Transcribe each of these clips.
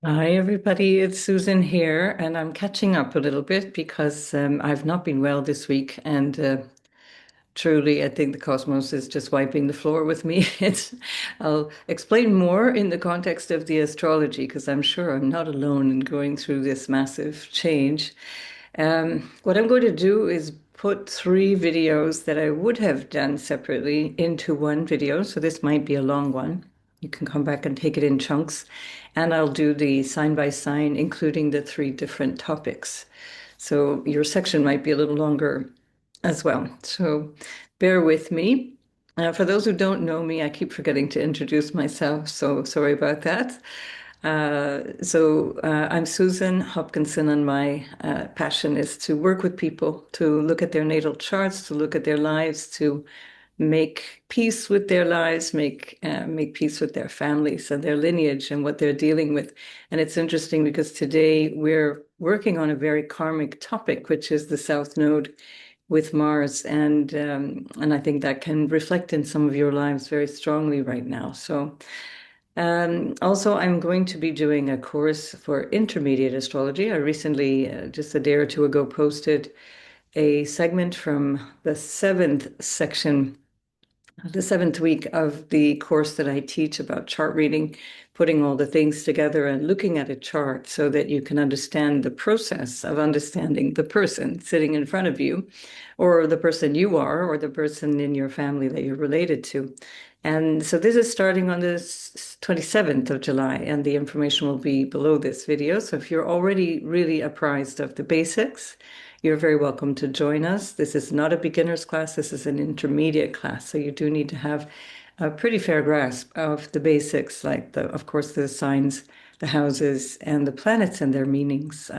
Hi, everybody. It's Susan here, and I'm catching up a little bit because I've not been well this week. And truly, I think the cosmos is just wiping the floor with me. I'll explain more in the context of the astrology because I'm sure I'm not alone in going through this massive change. What I'm going to do is put three videos that I would have done separately into one video. So this might be a long one. You can come back and take it in chunks. And I'll do the sign by sign, including the three different topics. So your section might be a little longer as well. So bear with me. For those who don't know me, I keep forgetting to introduce myself, so sorry about that. I'm Susan Hopkinson, and my passion is to work with people, to look at their natal charts, to look at their lives, to make peace with their lives, make peace with their families and their lineage and what they're dealing with. And it's interesting because today we're working on a very karmic topic, which is the South Node with Mars, and I think that can reflect in some of your lives very strongly right now. Also, I'm going to be doing a course for intermediate astrology. I recently, just a day or two ago, posted a segment from the seventh week of the course that I teach about chart reading, putting all the things together and looking at a chart so that you can understand the process of understanding the person sitting in front of you, or the person you are, or the person in your family that you're related to. And so this is starting on the 27th of July, and the information will be below this video. So if you're already really apprised of the basics, you're very welcome to join us. This is not a beginner's class, this is an intermediate class. So you do need to have a pretty fair grasp of the basics, like of course, the signs, the houses, and the planets and their meanings.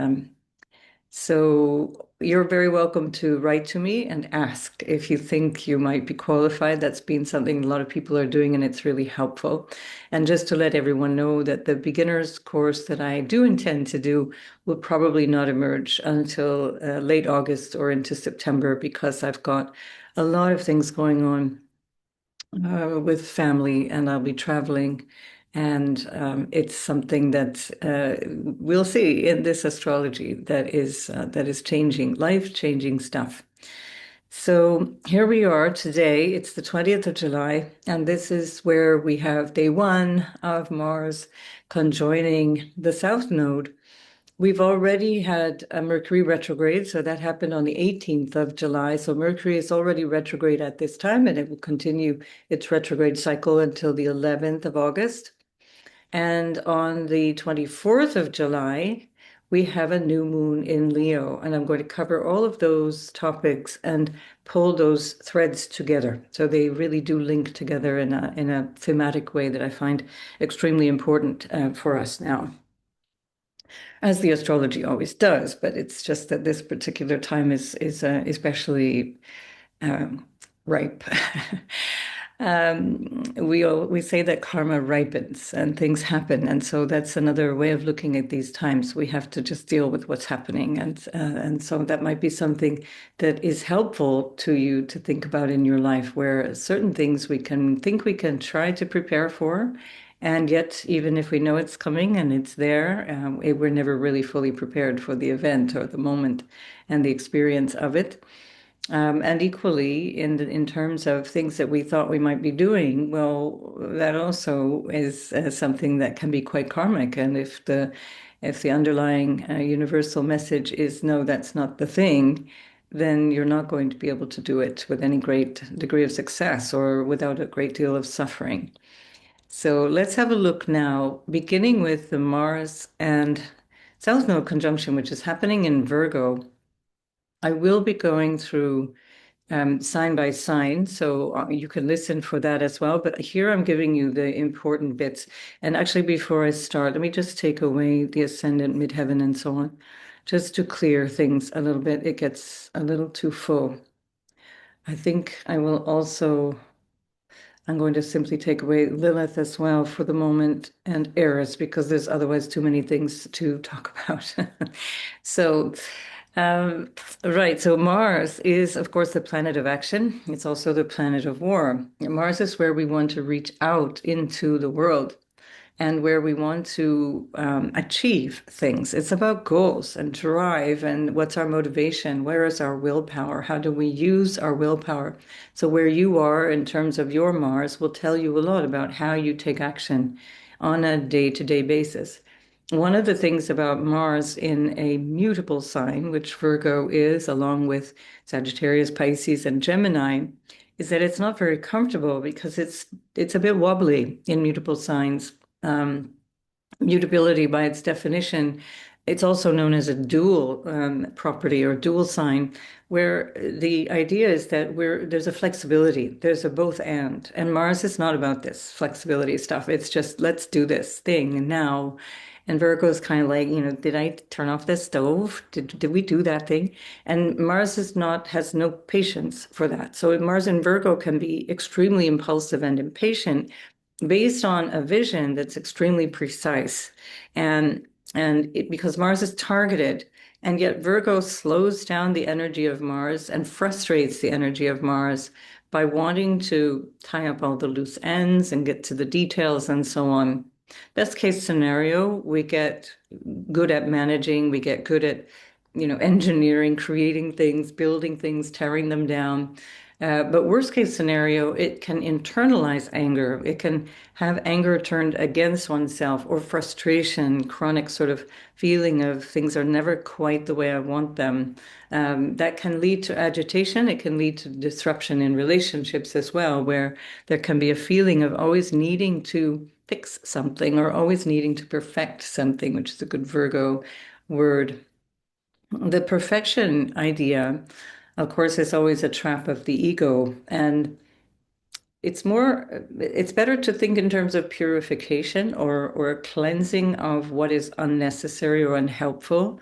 So you're very welcome to write to me and ask if you think you might be qualified. That's been something a lot of people are doing, and it's really helpful. And just to let everyone know that the beginner's course that I do intend to do will probably not emerge until late August or into September because I've got a lot of things going on with family, and I'll be traveling. And it's something that we'll see in this astrology that is changing, life-changing stuff. So here we are today. It's the 20th of July, and this is where we have day one of Mars conjoining the South Node. We've already had a Mercury retrograde, so that happened on the 18th of July. So Mercury is already retrograde at this time, and it will continue its retrograde cycle until the 11th of August. And on the 24th of July, we have a new moon in Leo, and I'm going to cover all of those topics and pull those threads together. So they really do link together in a thematic way that I find extremely important for us now, as the astrology always does, but it's just that this particular time is especially um, ripe. We say that karma ripens and things happen, and so that's another way of looking at these times. We have to just deal with what's happening, and so that might be something that is helpful to you to think about in your life, where certain things we can think we can try to prepare for, and yet, even if we know it's coming and it's there, we're never really fully prepared for the event or the moment and the experience of it. And equally, in terms of things that we thought we might be doing, well, that also is something that can be quite karmic. And if the underlying universal message is no, that's not the thing, then you're not going to be able to do it with any great degree of success or without a great deal of suffering. So let's have a look now, beginning with the Mars and South Node conjunction, which is happening in Virgo. I will be going through sign by sign, so you can listen for that as well. But here I'm giving you the important bits. And actually, before I start, let me just take away the ascendant, midheaven, and so on, just to clear things a little bit. It gets a little too full. I think I will also. I'm going to simply take away Lilith as well for the moment, and Eris, because there's otherwise too many things to talk about. So, um, right. So Mars is, of course, the planet of action. It's also the planet of war. Mars is where we want to reach out into the world and where we want to achieve things. It's about goals and drive and what's our motivation? Where is our willpower? How do we use our willpower? So, where you are in terms of your Mars will tell you a lot about how you take action on a day-to-day basis. One of the things about Mars in a mutable sign, which Virgo is, along with Sagittarius, Pisces, and Gemini, is that it's not very comfortable because it's a bit wobbly in mutable signs. Um, Mutability, by its definition, it's also known as a dual property or dual sign, where the idea is that there's a flexibility, there's a both and Mars is not about this flexibility stuff. It's just let's do this thing now. And Virgo is kind of like, did I turn off the stove? Did we do that thing? And Mars has no patience for that. So Mars in Virgo can be extremely impulsive and impatient based on a vision that's extremely precise. And because Mars is targeted, and yet Virgo slows down the energy of Mars and frustrates the energy of Mars by wanting to tie up all the loose ends and get to the details and so on. Best case scenario, we get good at managing, we get good at, engineering, creating things, building things, tearing them down. But worst case scenario, it can internalize anger. It can have anger turned against oneself or frustration, chronic sort of feeling of things are never quite the way I want them. That can lead to agitation. It can lead to disruption in relationships as well, where there can be a feeling of always needing to fix something or always needing to perfect something, which is a good Virgo word. The perfection idea, of course, is always a trap of the ego. And it's better to think in terms of purification or a cleansing of what is unnecessary or unhelpful.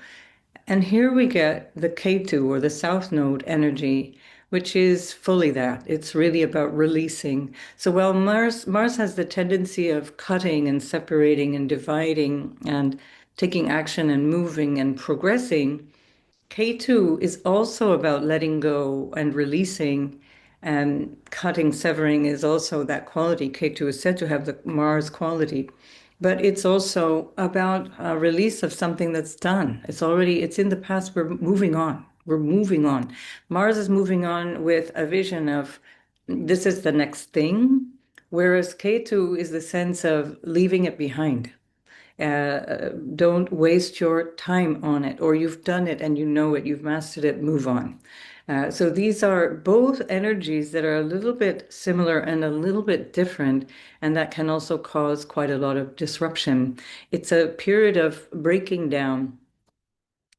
And here we get the Ketu or the South Node energy, which is fully that. It's really about releasing. So while Mars has the tendency of cutting and separating and dividing and taking action and moving and progressing, K2 is also about letting go and releasing, and cutting, severing is also that quality. K2 is said to have the Mars quality, but it's also about a release of something that's done. It's in the past. We're moving on. We're moving on. Mars is moving on with a vision of this is the next thing, whereas K2 is the sense of leaving it behind. Don't waste your time on it, or you've done it and you know it, you've mastered it, move on. So these are both energies that are a little bit similar and a little bit different, and that can also cause quite a lot of disruption. It's a period of breaking down.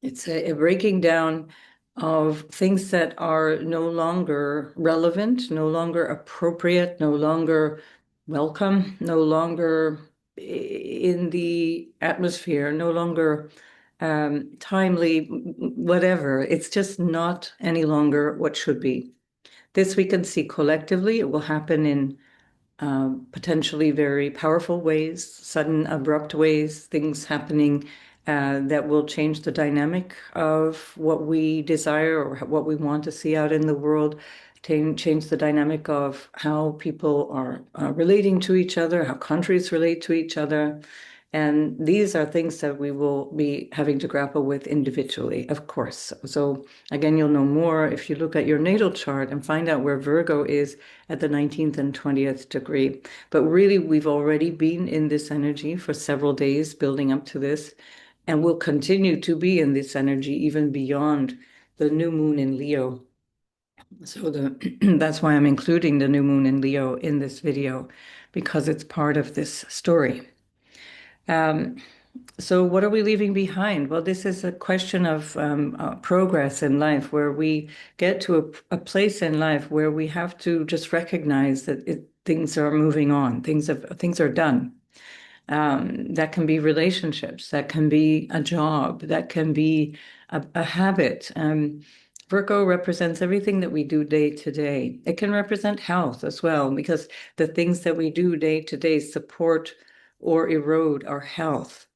It's a breaking down of things that are no longer relevant, no longer appropriate, no longer welcome, no longer in the atmosphere, no longer timely, whatever. It's just not any longer what should be. This we can see collectively. It will happen in potentially very powerful ways, sudden, abrupt ways, things happening that will change the dynamic of what we desire or what we want to see out in the world, change the dynamic of how people are relating to each other, how countries relate to each other. And these are things that we will be having to grapple with individually, of course. So again, you'll know more if you look at your natal chart and find out where Virgo is at the 19th and 20th degree. But really, we've already been in this energy for several days building up to this, and we'll continue to be in this energy even beyond the new moon in Leo. So that's why I'm including the new moon in Leo in this video, because it's part of this story. So what are we leaving behind? Well, this is a question of progress in life, where we get to a place in life where we have to just recognize that things are moving on, things are done. That can be relationships, that can be a job, that can be a habit. Virgo represents everything that we do day to day. It can represent health as well, because the things that we do day to day support or erode our health.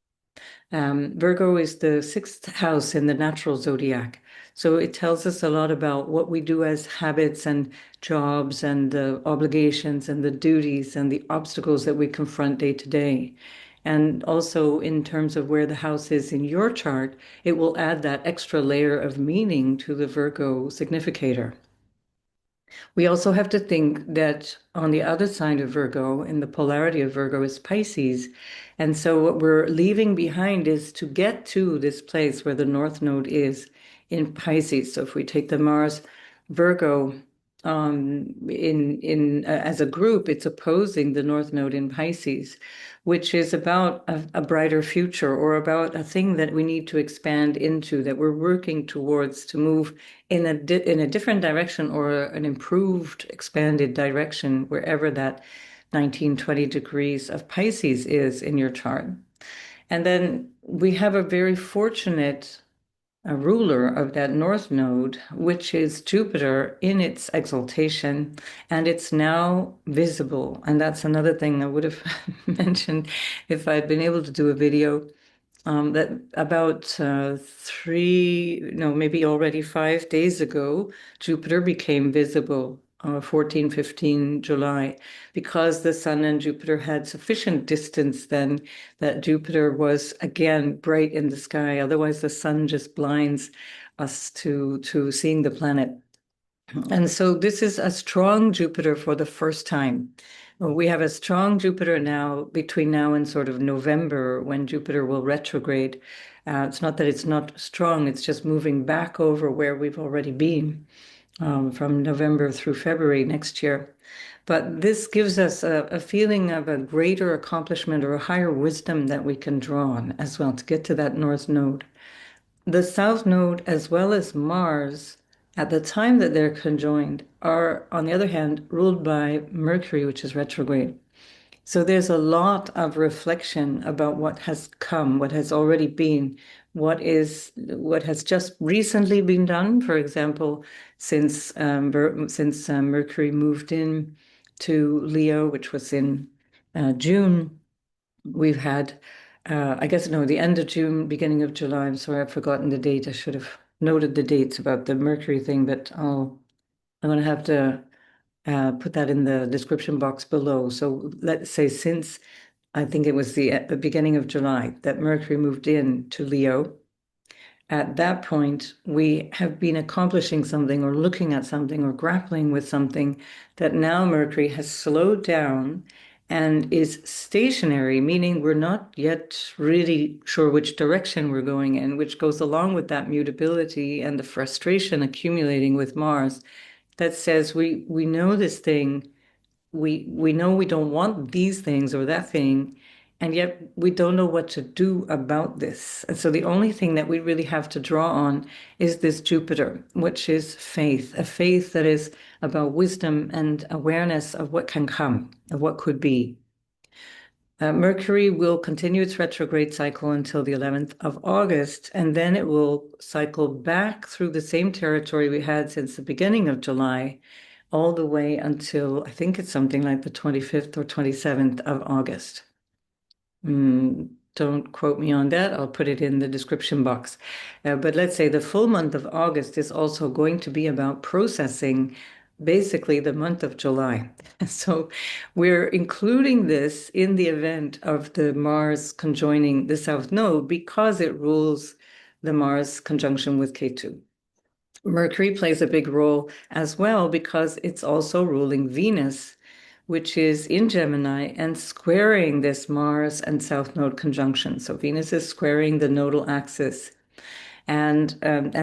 Virgo is the sixth house in the natural zodiac. So it tells us a lot about what we do as habits and jobs and the obligations and the duties and the obstacles that we confront day to day. And also in terms of where the house is in your chart, it will add that extra layer of meaning to the Virgo significator. We also have to think that on the other side of Virgo, in the polarity of Virgo, is Pisces. And so what we're leaving behind is to get to this place where the North Node is in Pisces. So if we take the Mars Virgo in as a group, it's opposing the North Node in Pisces, which is about a brighter future or about a thing that we need to expand into, that we're working towards to move in a different direction or an improved, expanded direction, wherever that 19-20 degrees of Pisces is in your chart. And then we have a very fortunate ruler of that North Node, which is Jupiter in its exaltation, and it's now visible. And that's another thing I would have mentioned if I'd been able to do a video that about maybe already 5 days ago, Jupiter became visible, 14, 15 July, because the Sun and Jupiter had sufficient distance then that Jupiter was again bright in the sky. Otherwise, the Sun just blinds us to seeing the planet. And so this is a strong Jupiter for the first time. We have a strong Jupiter now between now and sort of November when Jupiter will retrograde. It's not that it's not strong, it's just moving back over where we've already been from November through February next year. But this gives us a feeling of a greater accomplishment or a higher wisdom that we can draw on as well to get to that North Node. The South Node, as well as Mars, at the time that they're conjoined, are, on the other hand, ruled by Mercury, which is retrograde. So there's a lot of reflection about what has come, what has already been, what has just recently been done. For example, since Mercury moved in to Leo, which was in June, we've had, I guess, no, the end of June, beginning of July. I'm sorry, I've forgotten the date. I should have noted the dates about the Mercury thing, but I'm going to have to put that in the description box below. So let's say since I think it was the beginning of July that Mercury moved in to Leo. At that point, we have been accomplishing something or looking at something or grappling with something that now Mercury has slowed down and is stationary, meaning we're not yet really sure which direction we're going in, which goes along with that mutability and the frustration accumulating with Mars that says we know this thing, we know we don't want these things or that thing, and yet we don't know what to do about this. And so the only thing that we really have to draw on is this Jupiter, which is faith, a faith that is about wisdom and awareness of what can come, of what could be. Mercury will continue its retrograde cycle until the 11th of August, and then it will cycle back through the same territory we had since the beginning of July, all the way until I think it's something like the 25th or 27th of August. Don't quote me on that. I'll put it in the description box. But let's say the full month of August is also going to be about processing basically the month of July. So we're including this in the event of the Mars conjoining the South Node because it rules the Mars conjunction with Ketu. Mercury plays a big role as well because it's also ruling Venus, which is in Gemini and squaring this Mars and South Node conjunction. So Venus is squaring the nodal axis. And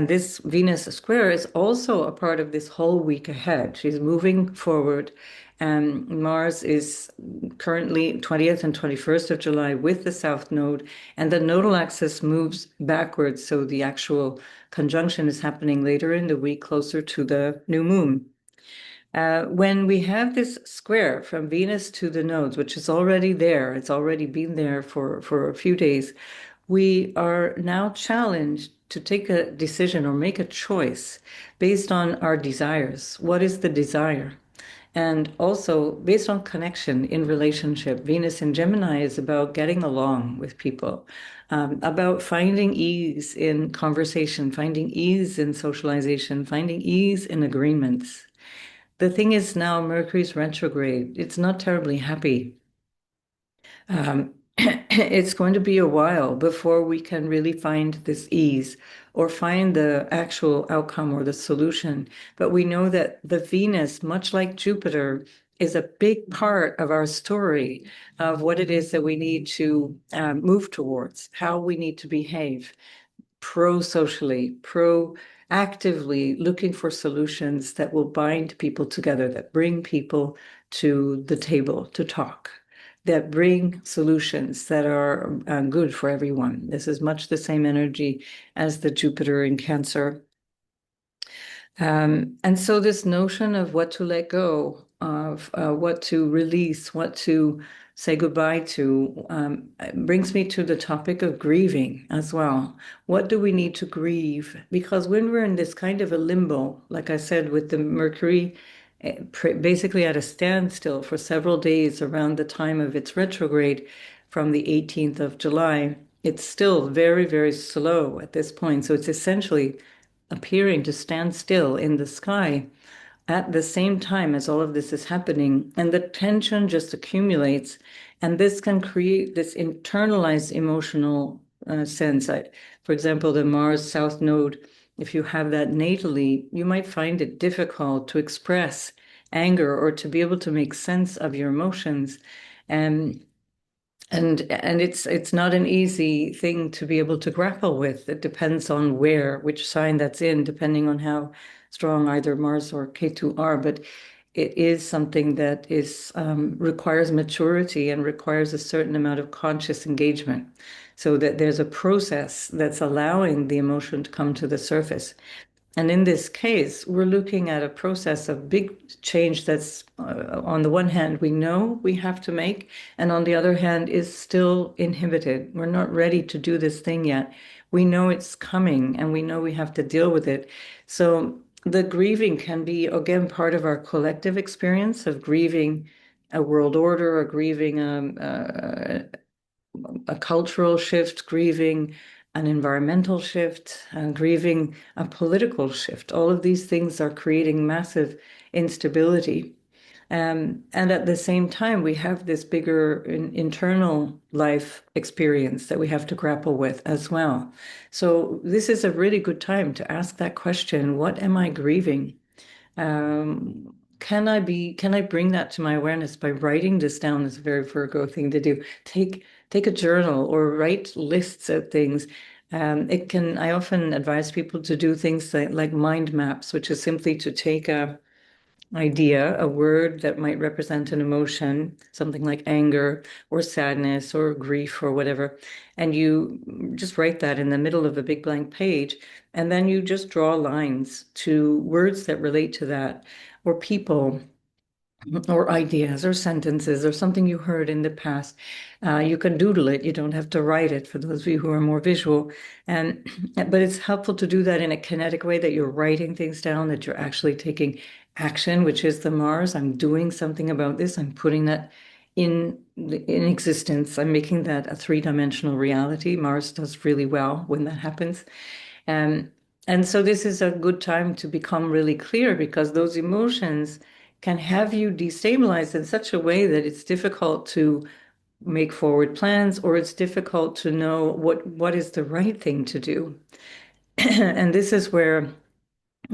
this Venus square is also a part of this whole week ahead. She's moving forward. And Mars is currently 20th and 21st of July with the South Node, and the nodal axis moves backwards. So the actual conjunction is happening later in the week, closer to the new moon. When we have this square from Venus to the nodes, which is already there, it's already been there for a few days, we are now challenged to take a decision or make a choice based on our desires. What is the desire? And also based on connection in relationship. Venus in Gemini is about getting along with people, about finding ease in conversation, finding ease in socialization, finding ease in agreements. The thing is now Mercury's retrograde. It's not terribly happy. it's going to be a while before we can really find this ease or find the actual outcome or the solution. But we know that the Venus, much like Jupiter, is a big part of our story of what it is that we need to move towards, how we need to behave pro-socially, pro-actively looking for solutions that will bind people together, that bring people to the table to talk, that bring solutions that are good for everyone. This is much the same energy as the Jupiter in Cancer. And so this notion of what to let go of, what to release, what to say goodbye to, brings me to the topic of grieving as well. What do we need to grieve? Because when we're in this kind of a limbo, like I said, with the Mercury basically at a standstill for several days around the time of its retrograde from the 18th of July, it's still very, very slow at this point. So it's essentially appearing to stand still in the sky at the same time as all of this is happening. And the tension just accumulates. And this can create this internalized emotional sense. For example, the Mars South Node, if you have that natally, you might find it difficult to express anger or to be able to make sense of your emotions. And and it's not an easy thing to be able to grapple with. It depends on which sign that's in, depending on how strong either Mars or Ketu are. But it is something that is requires maturity and requires a certain amount of conscious engagement, so that there's a process that's allowing the emotion to come to the surface. And in this case, we're looking at a process of big change that's, on the one hand, we know we have to make, and on the other hand, is still inhibited. We're not ready to do this thing yet. We know it's coming, and we know we have to deal with it. So the grieving can be, again, part of our collective experience of grieving a world order or grieving a cultural shift, grieving an environmental shift, and grieving a political shift. All of these things are creating massive instability. And at the same time, we have this bigger internal life experience that we have to grapple with as well. So this is a really good time to ask that question, what am I grieving? Can I bring that to my awareness by writing this down? Is a very Virgo thing to do. Take a journal or write lists of things. I often advise people to do things like mind maps, which is simply to take a idea, a word that might represent an emotion, something like anger or sadness or grief or whatever, and you just write that in the middle of a big blank page, and then you just draw lines to words that relate to that, or people, or ideas, or sentences, or something you heard in the past. You can doodle it. You don't have to write it for those of you who are more visual. And but it's helpful to do that in a kinetic way, that you're writing things down, that you're actually taking action, which is the Mars. I'm doing something about this. I'm putting that in existence. I'm making that a three-dimensional reality. Mars does really well when that happens. Um, and so this is a good time to become really clear, because those emotions can have you destabilized in such a way that it's difficult to make forward plans, or it's difficult to know what is the right thing to do. And this is where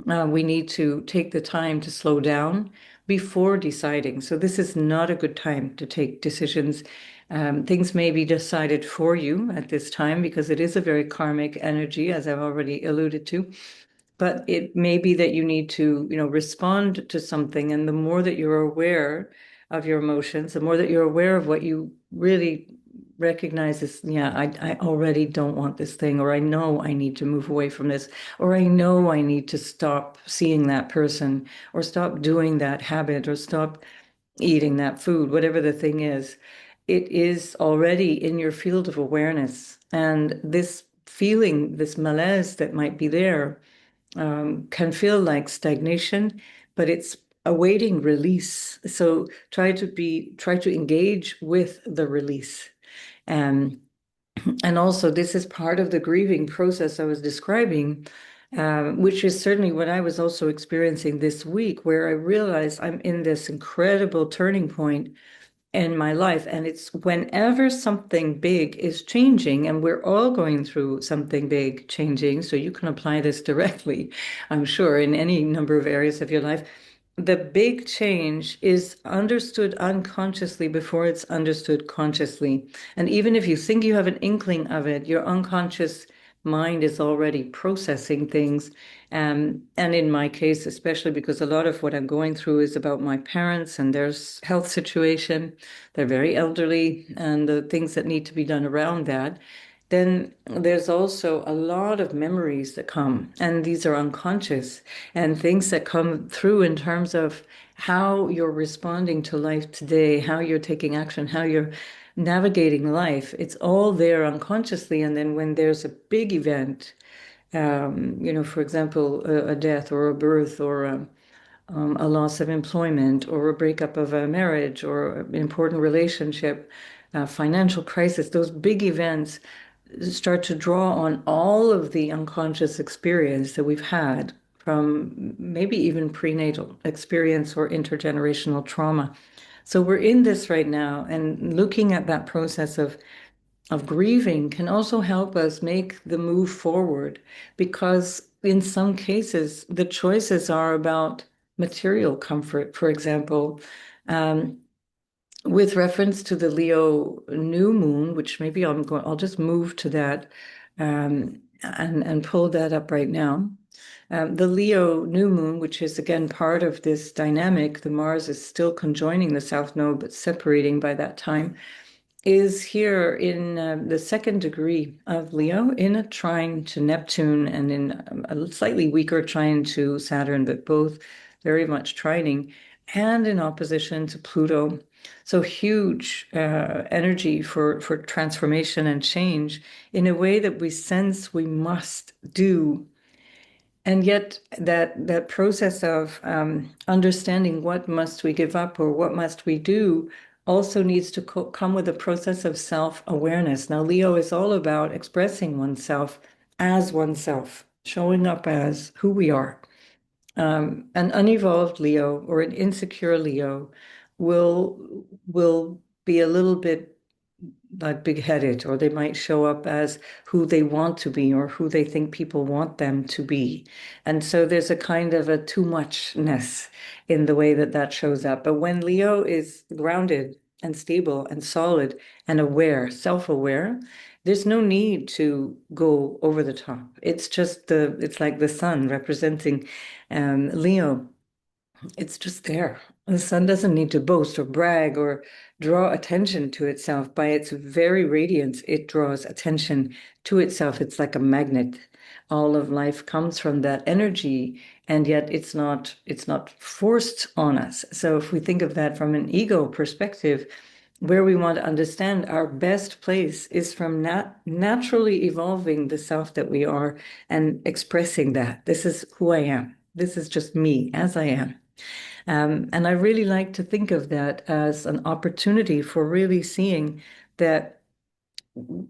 we need to take the time to slow down before deciding. So this is not a good time to take decisions. Things may be decided for you at this time because it is a very karmic energy, as I've already alluded to. But it may be that you need to, respond to something. And the more that you're aware of your emotions, the more that you're aware of what you really recognize is, yeah, I already don't want this thing, or I know I need to move away from this, or I know I need to stop seeing that person, or stop doing that habit, or stop eating that food, whatever the thing is. It is already in your field of awareness. And this feeling, this malaise that might be there, can feel like stagnation, but it's awaiting release. So try to engage with the release. Um, and also, this is part of the grieving process I was describing, which is certainly what I was also experiencing this week, where I realized I'm in this incredible turning point in my life. And it's whenever something big is changing, and we're all going through something big changing, so you can apply this directly, I'm sure, in any number of areas of your life. The big change is understood unconsciously before it's understood consciously. And even if you think you have an inkling of it, your unconscious mind is already processing things. And in my case, especially because a lot of what I'm going through is about my parents and their health situation. They're very elderly and the things that need to be done around that. Then there's also a lot of memories that come, and these are unconscious, and things that come through in terms of how you're responding to life today, how you're taking action, how you're navigating life. It's all there unconsciously. And then when there's a big event, for example, a death or a birth or a loss of employment or a breakup of a marriage or an important relationship, financial crisis, those big events start to draw on all of the unconscious experience that we've had from maybe even prenatal experience or intergenerational trauma. So we're in this right now, and looking at that process of grieving can also help us make the move forward, because in some cases the choices are about material comfort. For example, um, with reference to the Leo new moon, which maybe I'll just move to that and pull that up right now. The Leo new moon, which is again part of this dynamic, the Mars is still conjoining the South Node, but separating by that time, is here in the second degree of Leo, in a trine to Neptune and in a slightly weaker trine to Saturn, but both very much trining, and in opposition to Pluto. So huge energy for transformation and change in a way that we sense we must do. And yet that process of understanding what must we give up or what must we do also needs to come with a process of self-awareness. Now, Leo is all about expressing oneself as oneself, showing up as who we are. An unevolved Leo or an insecure Leo will be a little bit like big-headed, or they might show up as who they want to be or who they think people want them to be. And so there's a kind of a too muchness in the way that that shows up. But when Leo is grounded and stable and solid and aware, self-aware, there's no need to go over the top. It's like the sun representing Leo. It's just there. The sun doesn't need to boast or brag or draw attention to itself. By its very radiance, it draws attention to itself. It's like a magnet. All of life comes from that energy, and yet it's not forced on us. So if we think of that from an ego perspective, where we want to understand our best place is from naturally evolving the self that we are and expressing that. This is who I am. This is just me as I am. And I really like to think of that as an opportunity for really seeing that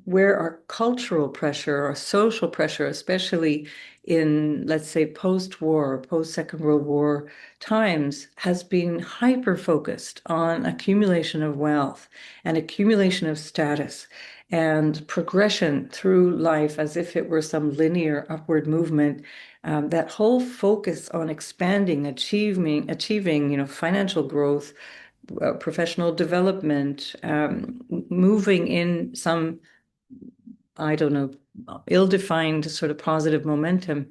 where our cultural pressure or social pressure, especially in, let's say, post-war, post-Second World War times, has been hyper-focused on accumulation of wealth and accumulation of status and progression through life as if it were some linear upward movement. That whole focus on expanding, achieving, financial growth, professional development, moving in some, I don't know, ill-defined sort of positive momentum.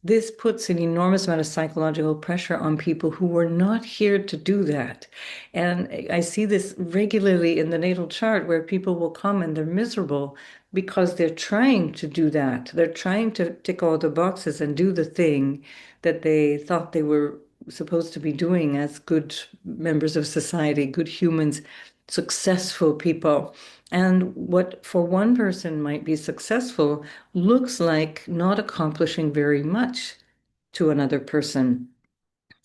This puts an enormous amount of psychological pressure on people who were not here to do that. And I see this regularly in the natal chart where people will come and they're miserable because they're trying to do that. They're trying to tick all the boxes and do the thing that they thought they were supposed to be doing as good members of society, good humans, successful people. And what for one person might be successful looks like not accomplishing very much to another person.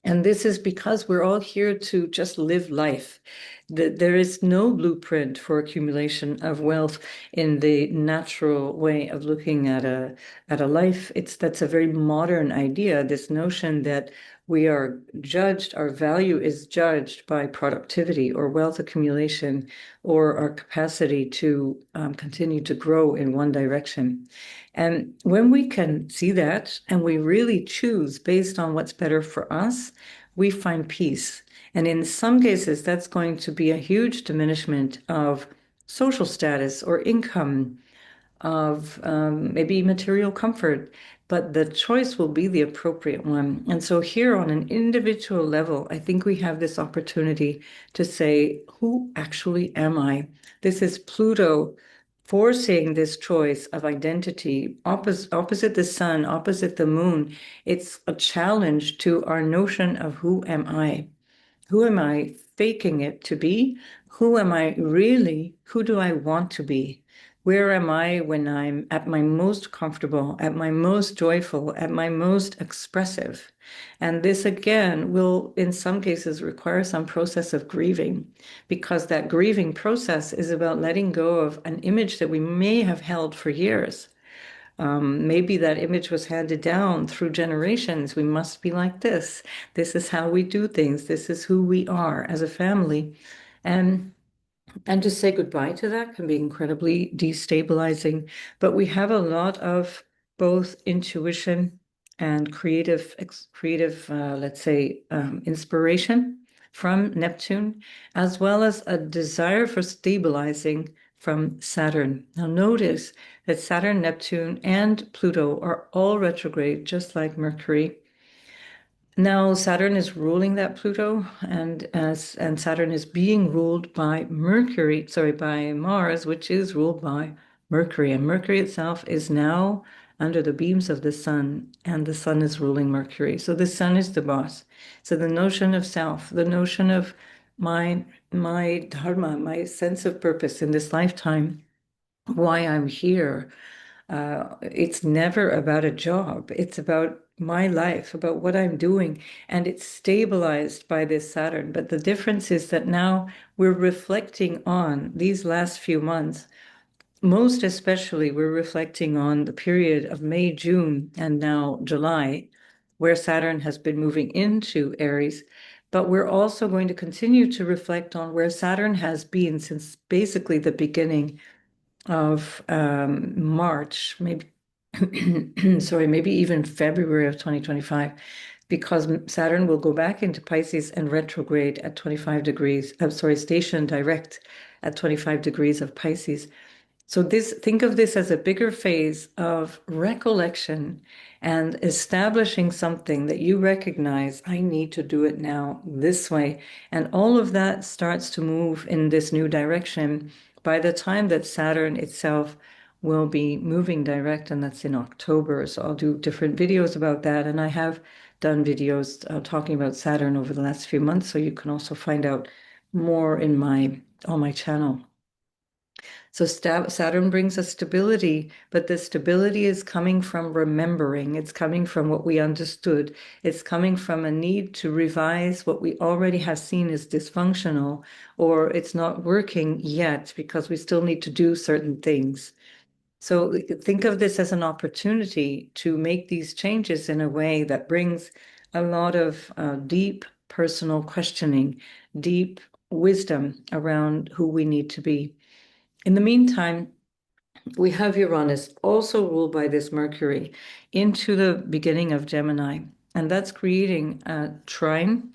And this is because we're all here to just live life. There is no blueprint for accumulation of wealth in the natural way of looking at a life. That's a very modern idea, this notion that we are judged, our value is judged by productivity or wealth accumulation or our capacity to continue to grow in one direction. And when we can see that and we really choose based on what's better for us, we find peace. And in some cases, that's going to be a huge diminishment of social status or income, of maybe material comfort, but the choice will be the appropriate one. And so, here on an individual level, I think we have this opportunity to say, who actually am I? This is Pluto forcing this choice of identity opposite the sun, opposite the moon. It's a challenge to our notion of who am I? Who am I faking it to be? Who am I really? Who do I want to be? Where am I when I'm at my most comfortable, at my most joyful, at my most expressive? And this again will, in some cases, require some process of grieving, because that grieving process is about letting go of an image that we may have held for years. Maybe that image was handed down through generations. We must be like this. This is how we do things. This is who we are as a family. And and to say goodbye to that can be incredibly destabilizing. But we have a lot of both intuition and let's say, inspiration from Neptune, as well as a desire for stabilizing from Saturn. Now, notice that Saturn, Neptune, and Pluto are all retrograde, just like Mercury. Now Saturn is ruling that Pluto, and Saturn is being ruled by by Mars, which is ruled by Mercury. And Mercury itself is now under the beams of the sun, and the sun is ruling Mercury. So the sun is the boss. So the notion of self, the notion of my dharma, my sense of purpose in this lifetime, why I'm here, it's never about a job. It's about my life, about what I'm doing. And it's stabilized by this Saturn. But the difference is that now we're reflecting on these last few months. Most especially, we're reflecting on the period of May, June, and now July, where Saturn has been moving into Aries. But we're also going to continue to reflect on where Saturn has been since basically the beginning of March, maybe, sorry, maybe even February of 2025, because Saturn will go back into Pisces and retrograde at 25 degrees. I'm sorry, station direct at 25 degrees of Pisces. So think of this as a bigger phase of recollection and establishing something that you recognize, I need to do it now this way. And all of that starts to move in this new direction by the time that Saturn itself will be moving direct, and that's in October. So I'll do different videos about that. And I have done videos talking about Saturn over the last few months, so you can also find out more on my channel. So Saturn brings us stability, but the stability is coming from remembering. It's coming from what we understood. It's coming from a need to revise what we already have seen as dysfunctional, or it's not working yet because we still need to do certain things. So think of this as an opportunity to make these changes in a way that brings a lot of deep personal questioning, deep wisdom around who we need to be. In the meantime, we have Uranus also ruled by this Mercury into the beginning of Gemini, and that's creating a trine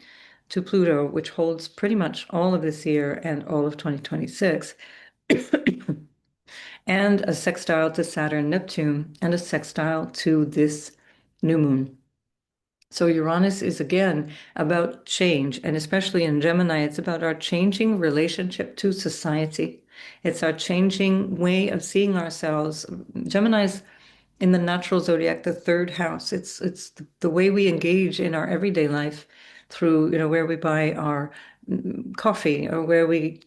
to Pluto, which holds pretty much all of this year and all of 2026, and a sextile to Saturn, Neptune, and a sextile to this new moon. So Uranus is again about change, and especially in Gemini, it's about our changing relationship to society. It's our changing way of seeing ourselves. Gemini's in the natural zodiac, the third house. It's the way we engage in our everyday life through, where we buy our coffee, or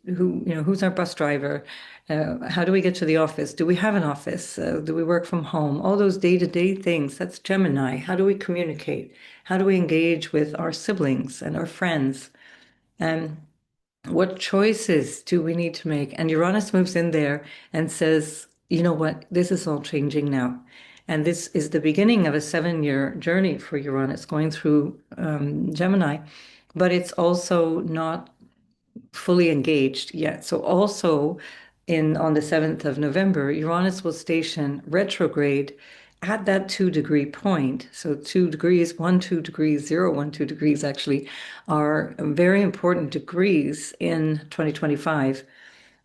who's our bus driver, how do we get to the office? Do we have an office? Do we work from home? All those day-to-day things, that's Gemini. How do we communicate? How do we engage with our siblings and our friends? And What choices do we need to make? And Uranus moves in there and says, you know what, this is all changing now. And this is the beginning of a 7-year journey for Uranus going through Gemini, but it's also not fully engaged yet. So also on the 7th of November, Uranus will station retrograde at that 2-degree point. So 2 degrees, 1, 2 degrees, 0, 1, 2 degrees actually are very important degrees in 2025.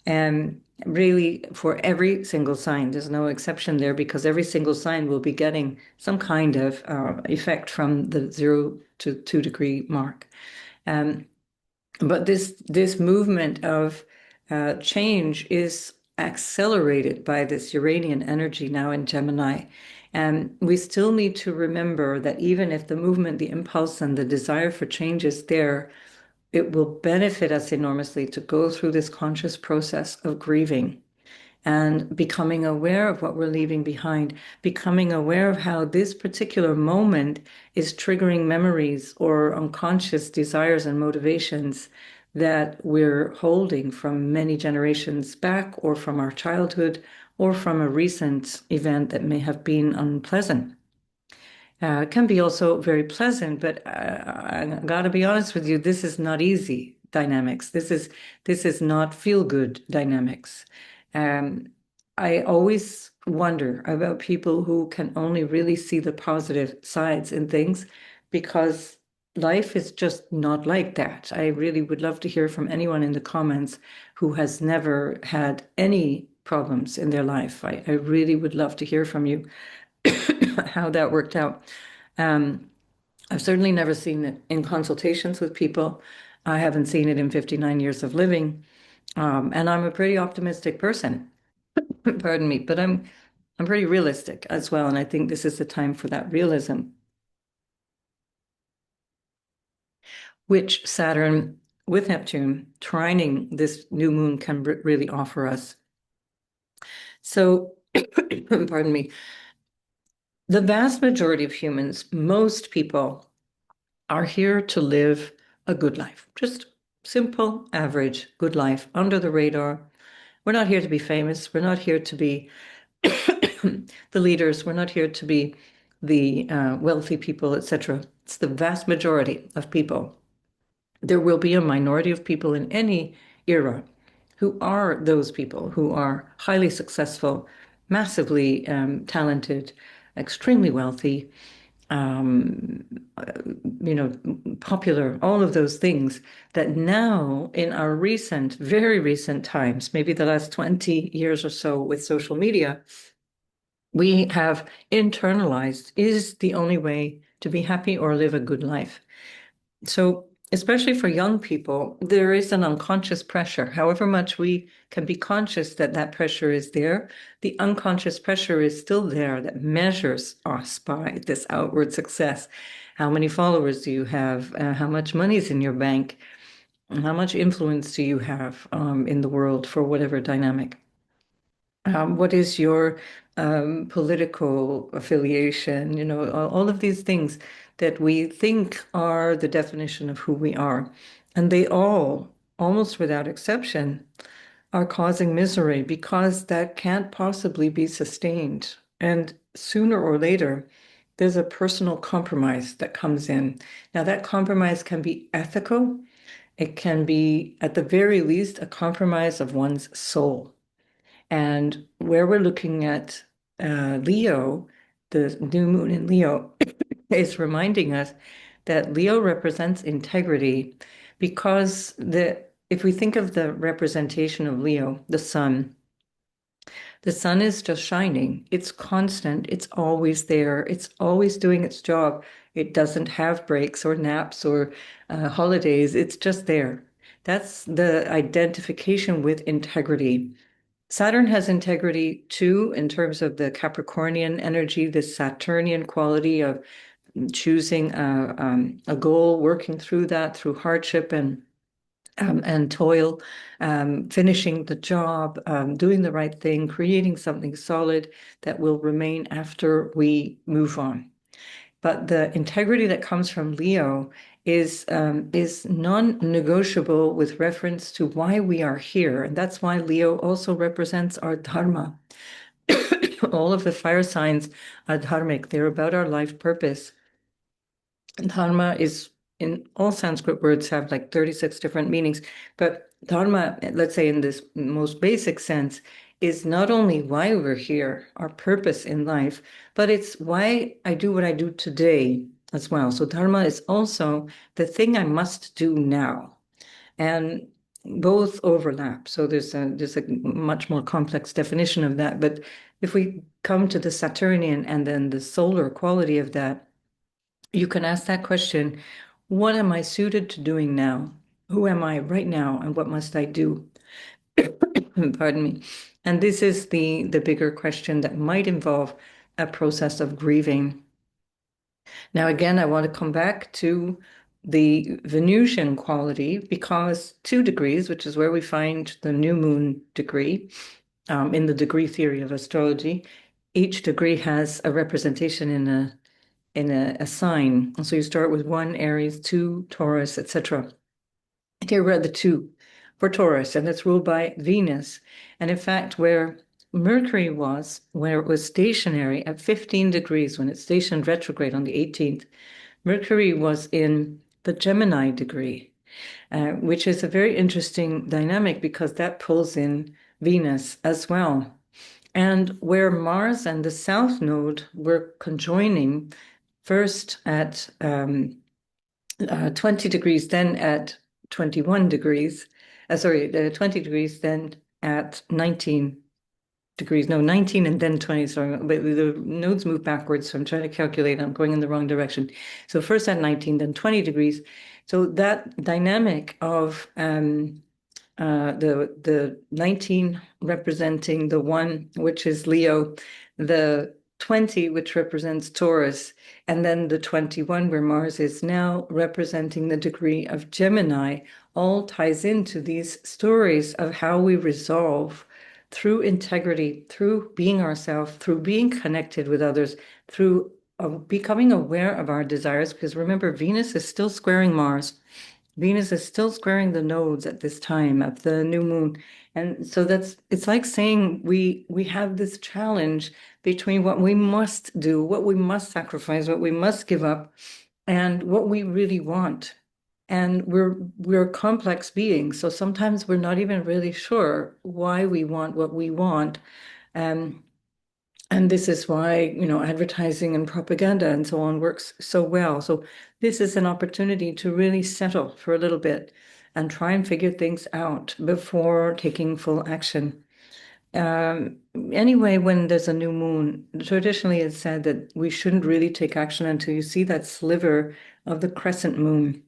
And really for every single sign, there's no exception there because every single sign will be getting some kind of effect from the 0 to 2 degree mark. But this movement of change is accelerated by this Uranian energy now in Gemini. And we still need to remember that even if the movement, the impulse, and the desire for change is there, it will benefit us enormously to go through this conscious process of grieving and becoming aware of what we're leaving behind, becoming aware of how this particular moment is triggering memories or unconscious desires and motivations that we're holding from many generations back or from our childhood or from a recent event that may have been unpleasant. It can be also very pleasant, but I got to be honest with you, this is not easy dynamics. This is not feel good dynamics. Um, I always wonder about people who can only really see the positive sides in things because life is just not like that. I really would love to hear from anyone in the comments who has never had any problems in their life. I really would love to hear from you how that worked out. I've certainly never seen it in consultations with people. I haven't seen it in 59 years of living. And I'm a pretty optimistic person, pardon me, but I'm pretty realistic as well. And I think this is the time for that realism, which Saturn with Neptune trining this new moon can really offer us. So, pardon me, the vast majority of humans, most people, are here to live a good life, just simple, average, good life under the radar. We're not here to be famous. We're not here to be the leaders. We're not here to be the wealthy people, etc. It's the vast majority of people. There will be a minority of people in any era who are those people who are highly successful, massively talented, extremely wealthy, um, popular, all of those things that now in our very recent times, maybe the last 20 years or so with social media, we have internalized is the only way to be happy or live a good life. So especially for young people, there is an unconscious pressure. However much we can be conscious that that pressure is there, the unconscious pressure is still there that measures us by this outward success. How many followers do you have? How much money is in your bank? How much influence do you have in the world for whatever dynamic? What is your political affiliation? All of these things that we think are the definition of who we are. And they all, almost without exception, are causing misery because that can't possibly be sustained. And sooner or later, there's a personal compromise that comes in. Now, that compromise can be ethical. It can be, at the very least, a compromise of one's soul. And where we're looking at Leo, the new moon in Leo, is reminding us that Leo represents integrity because if we think of the representation of Leo, the sun is just shining. It's constant. It's always there. It's always doing its job. It doesn't have breaks or naps or holidays. It's just there. That's the identification with integrity. Saturn has integrity too, in terms of the Capricornian energy, the Saturnian quality of choosing a goal, working through that through hardship and toil, finishing the job, doing the right thing, creating something solid that will remain after we move on. But the integrity that comes from Leo is non-negotiable with reference to why we are here. And that's why Leo also represents our dharma. All of the fire signs are dharmic. They're about our life purpose. Dharma is, in all Sanskrit words, have like 36 different meanings. But dharma, let's say in this most basic sense, is not only why we're here, our purpose in life, but it's why I do what I do today as well. So dharma is also the thing I must do now. And both overlap. So there's a much more complex definition of that. But if we come to the Saturnian and then the solar quality of that, you can ask that question, what am I suited to doing now? Who am I right now, and what must I do? Pardon me. And this is the bigger question that might involve a process of grieving. Now, again, I want to come back to the Venusian quality because 2 degrees, which is where we find the new moon degree in the degree theory of astrology, each degree has a representation in a sign. So you start with 1 Aries, 2 Taurus, etc. Here we're at the 2 for Taurus, and it's ruled by Venus. And in fact, where Mercury was, where it was stationary at 15 degrees when it stationed retrograde on the 18th, Mercury was in the Gemini degree, which is a very interesting dynamic because that pulls in Venus as well. And where Mars and the South Node were conjoining, first at 20 degrees, then at 21 degrees, 20 degrees, then at 19 degrees, no, 19 and then 20, sorry, but the nodes move backwards, so I'm trying to calculate, I'm going in the wrong direction. So first at 19, then 20 degrees. So that dynamic of the 19 representing the 1, which is Leo, the 20, which represents Taurus, and then the 21, where Mars is now representing the degree of Gemini, all ties into these stories of how we resolve through integrity, through being ourselves, through being connected with others, through becoming aware of our desires. Because remember, Venus is still squaring Mars. Venus is still squaring the nodes at this time of the new moon. And so it's like saying we have this challenge between what we must do, what we must sacrifice, what we must give up, and what we really want. And we're complex beings, so sometimes we're not even really sure why we want what we want. And this is why, advertising and propaganda and so on works so well. So this is an opportunity to really settle for a little bit and try and figure things out before taking full action. Anyway, when there's a new moon, traditionally it's said that we shouldn't really take action until you see that sliver of the crescent moon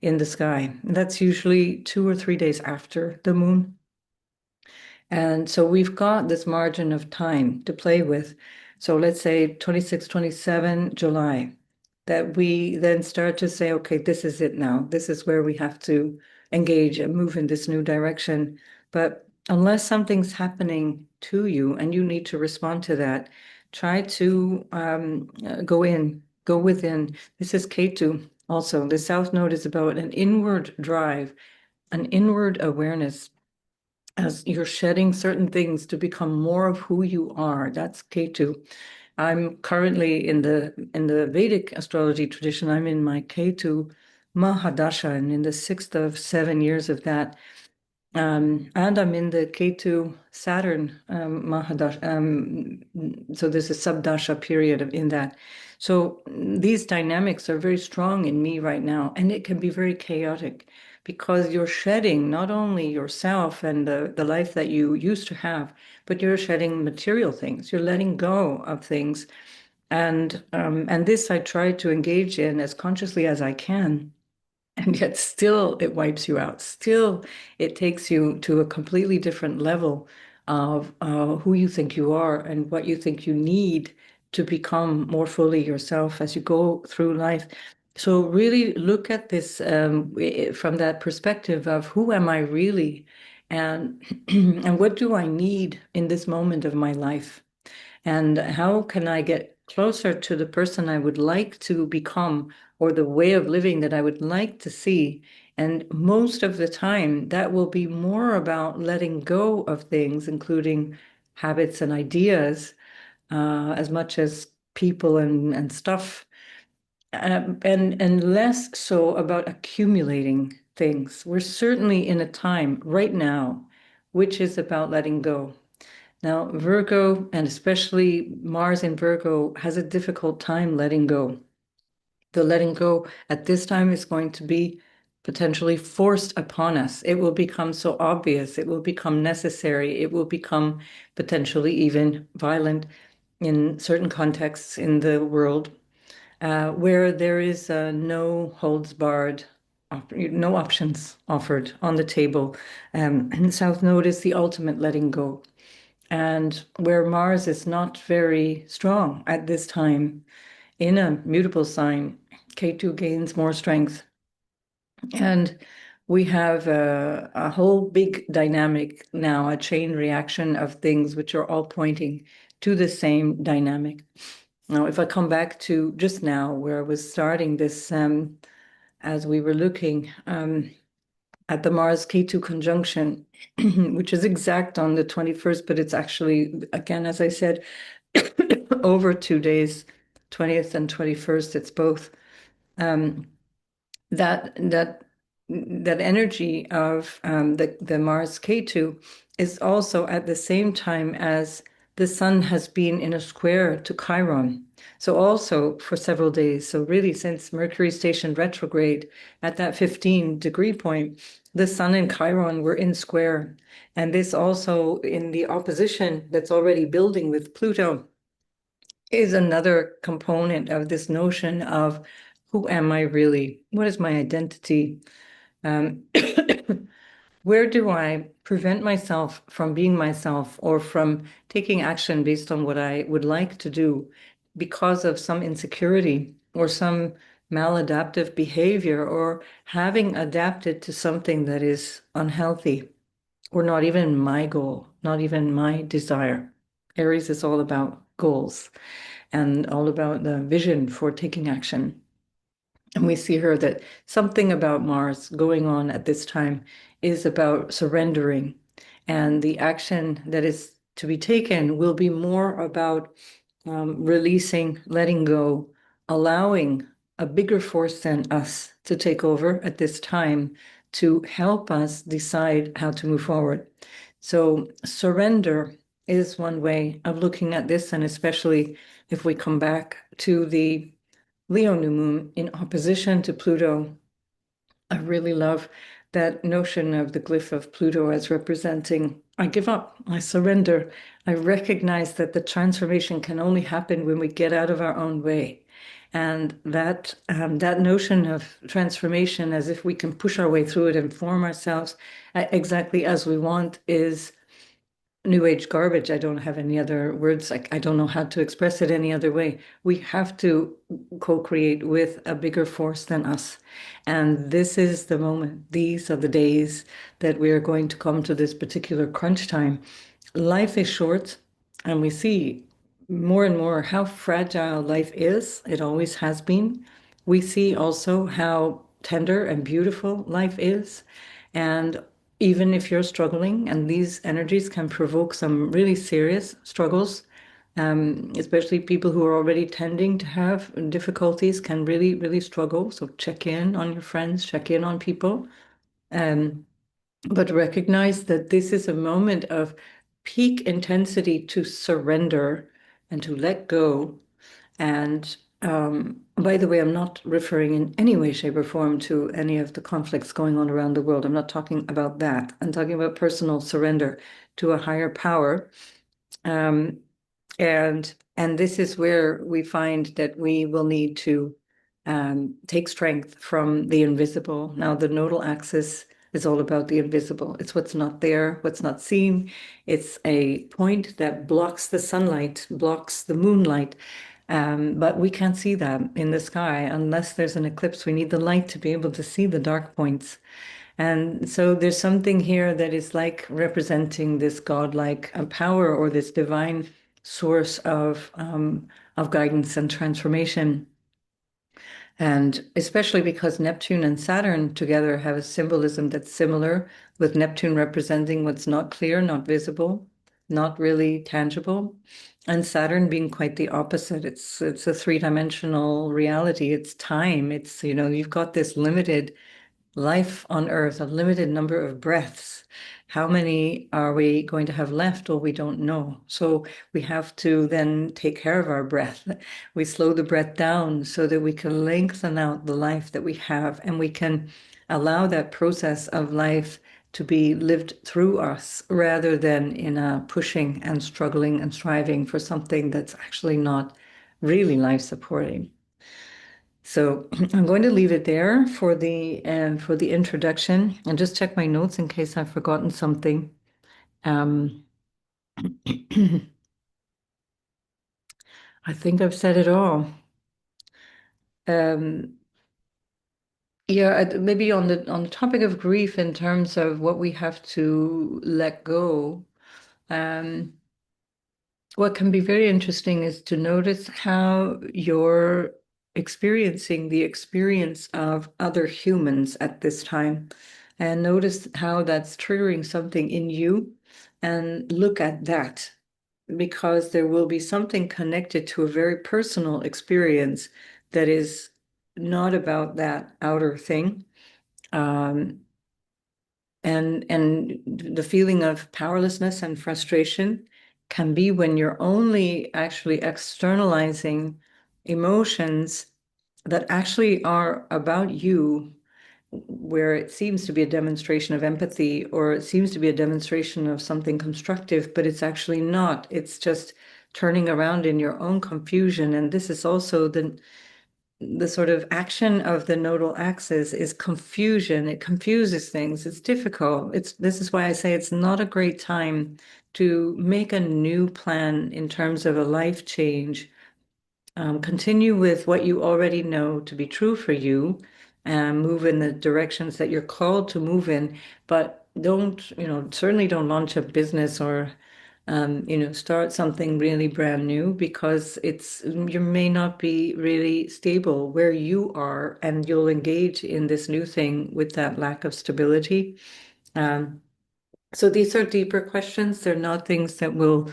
in the sky. That's usually 2 or 3 days after the moon. And so we've got this margin of time to play with. So let's say 26, 27 July, that we then start to say, okay, this is it now. This is where we have to engage and move in this new direction. But unless something's happening to you and you need to respond to that, try to go within. This is Ketu also. The South Node is about an inward drive, an inward awareness as you're shedding certain things to become more of who you are. That's Ketu. I'm currently in the Vedic astrology tradition. I'm in my Ketu Mahadasha and in the 6th of 7 years of that. And I'm in the Ketu Saturn Mahadasha. So there's a subdasha period in that. So these dynamics are very strong in me right now, and it can be very chaotic because you're shedding not only yourself and the life that you used to have, but you're shedding material things. You're letting go of things. And this I try to engage in as consciously as I can. And yet still it wipes you out. Still, it takes you to a completely different level of who you think you are and what you think you need to become more fully yourself as you go through life. So really look at this from that perspective of who am I really, and and what do I need in this moment of my life, and how can I get closer to the person I would like to become or the way of living that I would like to see. And most of the time, that will be more about letting go of things, including habits and ideas, as much as people and stuff, and less so about accumulating things. We're certainly in a time right now, which is about letting go. Now, Virgo, and especially Mars in Virgo, has a difficult time letting go. The letting go at this time is going to be potentially forced upon us. It will become so obvious. It will become necessary. It will become potentially even violent in certain contexts in the world, where there is no holds barred, no options offered on the table. And South Node is the ultimate letting go. And where Mars is not very strong at this time in a mutable sign, Ketu gains more strength. And we have a whole big dynamic now, a chain reaction of things which are all pointing to the same dynamic. Now, if I come back to just now, where I was starting this, as we were looking at the Mars Ketu conjunction, which is exact on the 21st, but it's actually, again, as I said, over 2 days, 20th and 21st, it's both. That energy of the Mars Ketu is also at the same time as the Sun has been in a square to Chiron. So also for several days. So really since Mercury stationed retrograde at that 15-degree point, the Sun and Chiron were in square. And this also in the opposition that's already building with Pluto is another component of this notion of who am I really? What is my identity? Um, where do I prevent myself from being myself or from taking action based on what I would like to do because of some insecurity or some maladaptive behavior or having adapted to something that is unhealthy or not even my goal, not even my desire? Aries is all about goals and all about the vision for taking action. And we see here that something about Mars going on at this time is about surrendering. And the action that is to be taken will be more about releasing, letting go, allowing a bigger force than us to take over at this time to help us decide how to move forward. So surrender is one way of looking at this, and especially if we come back to the Leo new moon in opposition to Pluto. I really love that notion of the glyph of Pluto as representing, I give up, I surrender. I recognize that the transformation can only happen when we get out of our own way. And that notion of transformation, as if we can push our way through it and form ourselves exactly as we want, is New Age garbage. I don't have any other words. I don't know how to express it any other way. We have to co-create with a bigger force than us. And this is the moment. These are the days that we are going to come to this particular crunch time. Life is short, and we see more and more how fragile life is. It always has been. We see also how tender and beautiful life is. And even if you're struggling, and these energies can provoke some really serious struggles, especially people who are already tending to have difficulties can really, really struggle. So check in on your friends, check in on people, but recognize that this is a moment of peak intensity to surrender and to let go. And by the way, I'm not referring in any way, shape, or form to any of the conflicts going on around the world. I'm not talking about that. I'm talking about personal surrender to a higher power. Um, and this is where we find that we will need to take strength from the invisible. Now, the nodal axis is all about the invisible. It's what's not there, what's not seen. It's a point that blocks the sunlight, blocks the moonlight. But we can't see that in the sky unless there's an eclipse. We need the light to be able to see the dark points. And so there's something here that is like representing this godlike power or this divine source of guidance and transformation. And especially because Neptune and Saturn together have a symbolism that's similar, with Neptune representing what's not clear, not visible, not really tangible, and Saturn being quite the opposite. It's a three-dimensional reality. It's time. It's, you've got this limited life on Earth, a limited number of breaths. How many are we going to have left? Well, we don't know. So we have to then take care of our breath. We slow the breath down so that we can lengthen out the life that we have, and we can allow that process of life to be lived through us rather than in a pushing and struggling and striving for something that's actually not really life supporting. So I'm going to leave it there for the introduction, and just check my notes in case I've forgotten something. Um, I think I've said it all. Um, yeah, maybe on the topic of grief in terms of what we have to let go. Um, what can be very interesting is to notice how you're experiencing the experience of other humans at this time, and notice how that's triggering something in you, and look at that, because there will be something connected to a very personal experience that is not about that outer thing. Um, and the feeling of powerlessness and frustration can be when you're only actually externalizing emotions that actually are about you, where it seems to be a demonstration of empathy, or it seems to be a demonstration of something constructive, but it's actually not. It's just turning around in your own confusion. And this is also the sort of action of the nodal axis is confusion. It confuses things. It's difficult. This is why I say it's not a great time to make a new plan in terms of a life change. Continue with what you already know to be true for you, and move in the directions that you're called to move in, but certainly don't launch a business or start something really brand new, because you may not be really stable where you are, and you'll engage in this new thing with that lack of stability. Um, so these are deeper questions. They're not things that will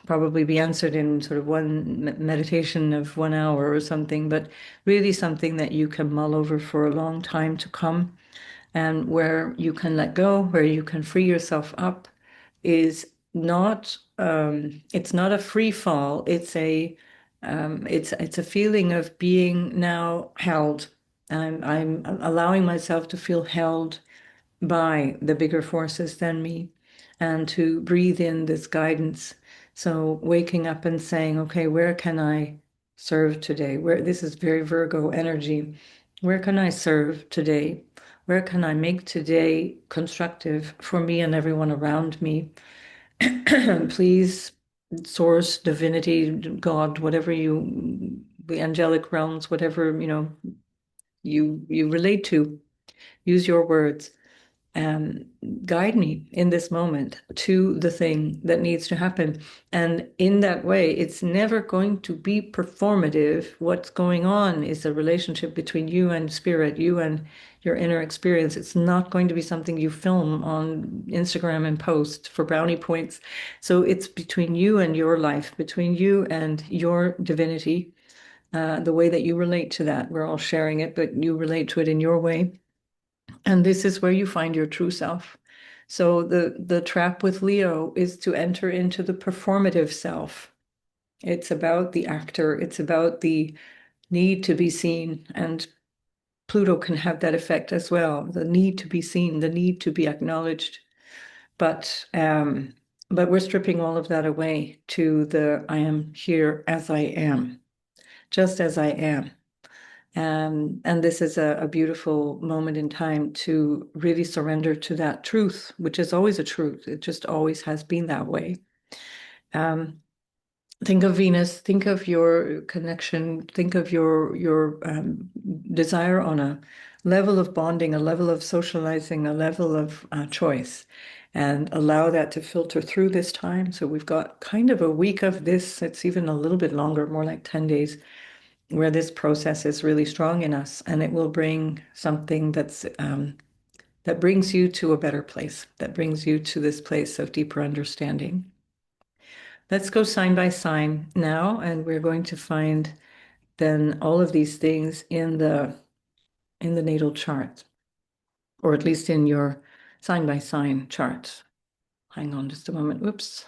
probably be answered in sort of one meditation of 1 hour or something, but really something that you can mull over for a long time to come, and where you can let go, where you can free yourself up, is not it's not a free fall. It's a feeling of being now held. I'm allowing myself to feel held by the bigger forces than me, and to breathe in this guidance. So waking up and saying, okay, where can I serve today? Where This is very Virgo energy. Where can I serve today? Where can I make today constructive for me and everyone around me? Please, source, divinity, God, whatever the angelic realms, whatever, you relate to, use your words, and guide me in this moment to the thing that needs to happen. And in that way, it's never going to be performative. What's going on is a relationship between you and spirit, you and your inner experience. It's not going to be something you film on Instagram and post for brownie points. So it's between you and your life, between you and your divinity, the way that you relate to that. We're all sharing it, but you relate to it in your way. And this is where you find your true self. So the trap with Leo is to enter into the performative self. It's about the actor, it's about the need to be seen. And Pluto can have that effect as well, the need to be seen, the need to be acknowledged. But we're stripping all of that away to the I am here as I am, just as I am. And this is a beautiful moment in time to really surrender to that truth, which is always a truth. It just always has been that way. Um, think of Venus, think of your connection, think of your desire on a level of bonding, a level of socializing, a level of choice. and allow that to filter through this time. So we've got kind of a week of this. It's even a little bit longer, more like 10 days, where this process is really strong in us, and it will bring something that brings you to a better place, that brings you to this place of deeper understanding. Let's go sign by sign now, and we're going to find then all of these things in the natal chart, or at least in your sign by sign chart. Hang on just a moment. Whoops.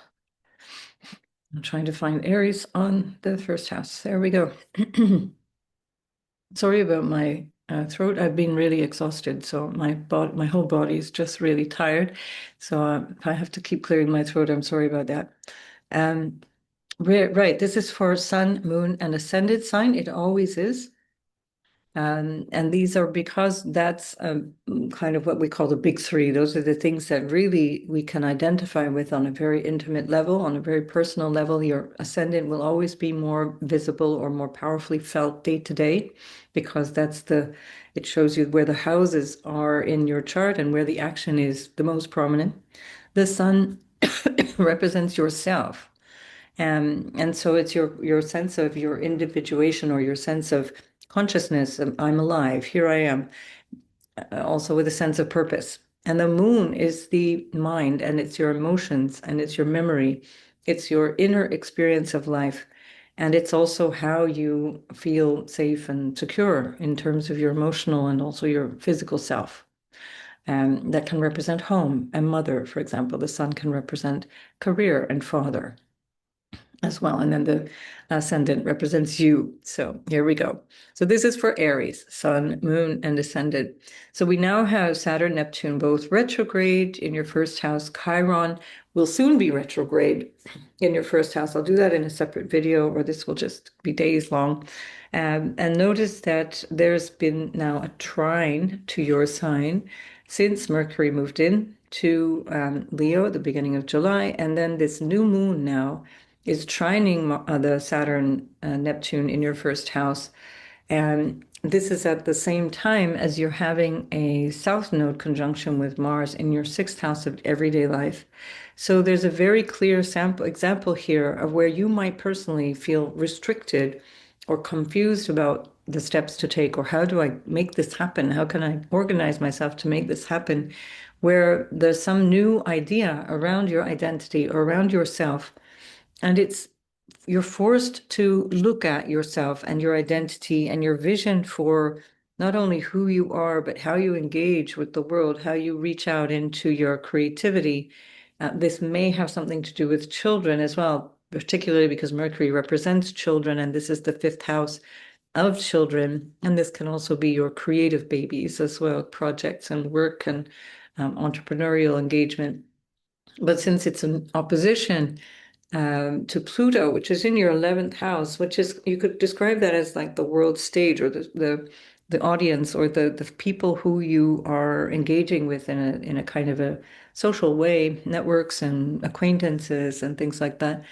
I'm trying to find Aries on the first house. There we go. Sorry about my throat. I've been really exhausted, so my whole body is just really tired. So if I have to keep clearing my throat, I'm sorry about that. Um, right, this is for Sun, Moon, and Ascendant sign. It always is. And these are because that's kind of what we call the big three. Those are the things that really we can identify with on a very intimate level, on a very personal level. Your ascendant will always be more visible or more powerfully felt day to day, because it shows you where the houses are in your chart and where the action is the most prominent. The sun represents yourself. And so it's your sense of your individuation, or your sense of consciousness. I'm alive, here I am, also with a sense of purpose. And the moon is the mind, and it's your emotions, and it's your memory. It's your inner experience of life. And it's also how you feel safe and secure in terms of your emotional and also your physical self. That can represent home and mother, for example. The sun can represent career and father as well. And then the ascendant represents you. So here we go. So this is for Aries, sun, moon, and ascendant. So we now have Saturn, Neptune, both retrograde in your first house. Chiron will soon be retrograde in your first house. I'll do that in a separate video, or this will just be days long. And notice that there's been now a trine to your sign since Mercury moved in to Leo at the beginning of July. And then this new moon now is trining the Saturn Neptune in your first house. And this is at the same time as you're having a South Node conjunction with Mars in your sixth house of everyday life. So there's a very clear example here of where you might personally feel restricted or confused about the steps to take, or how do I make this happen? How can I organize myself to make this happen? Where there's some new idea around your identity or around yourself, and you're forced to look at yourself and your identity and your vision for not only who you are, but how you engage with the world, how you reach out into your creativity. This may have something to do with children as well, particularly because Mercury represents children, and this is the fifth house of children. And this can also be your creative babies as well, projects and work and entrepreneurial engagement. But since it's an opposition to Pluto, which is in your 11th house, which is, you could describe that as like the world stage, or the audience, or the people who you are engaging with in a kind of a social way, networks and acquaintances and things like that.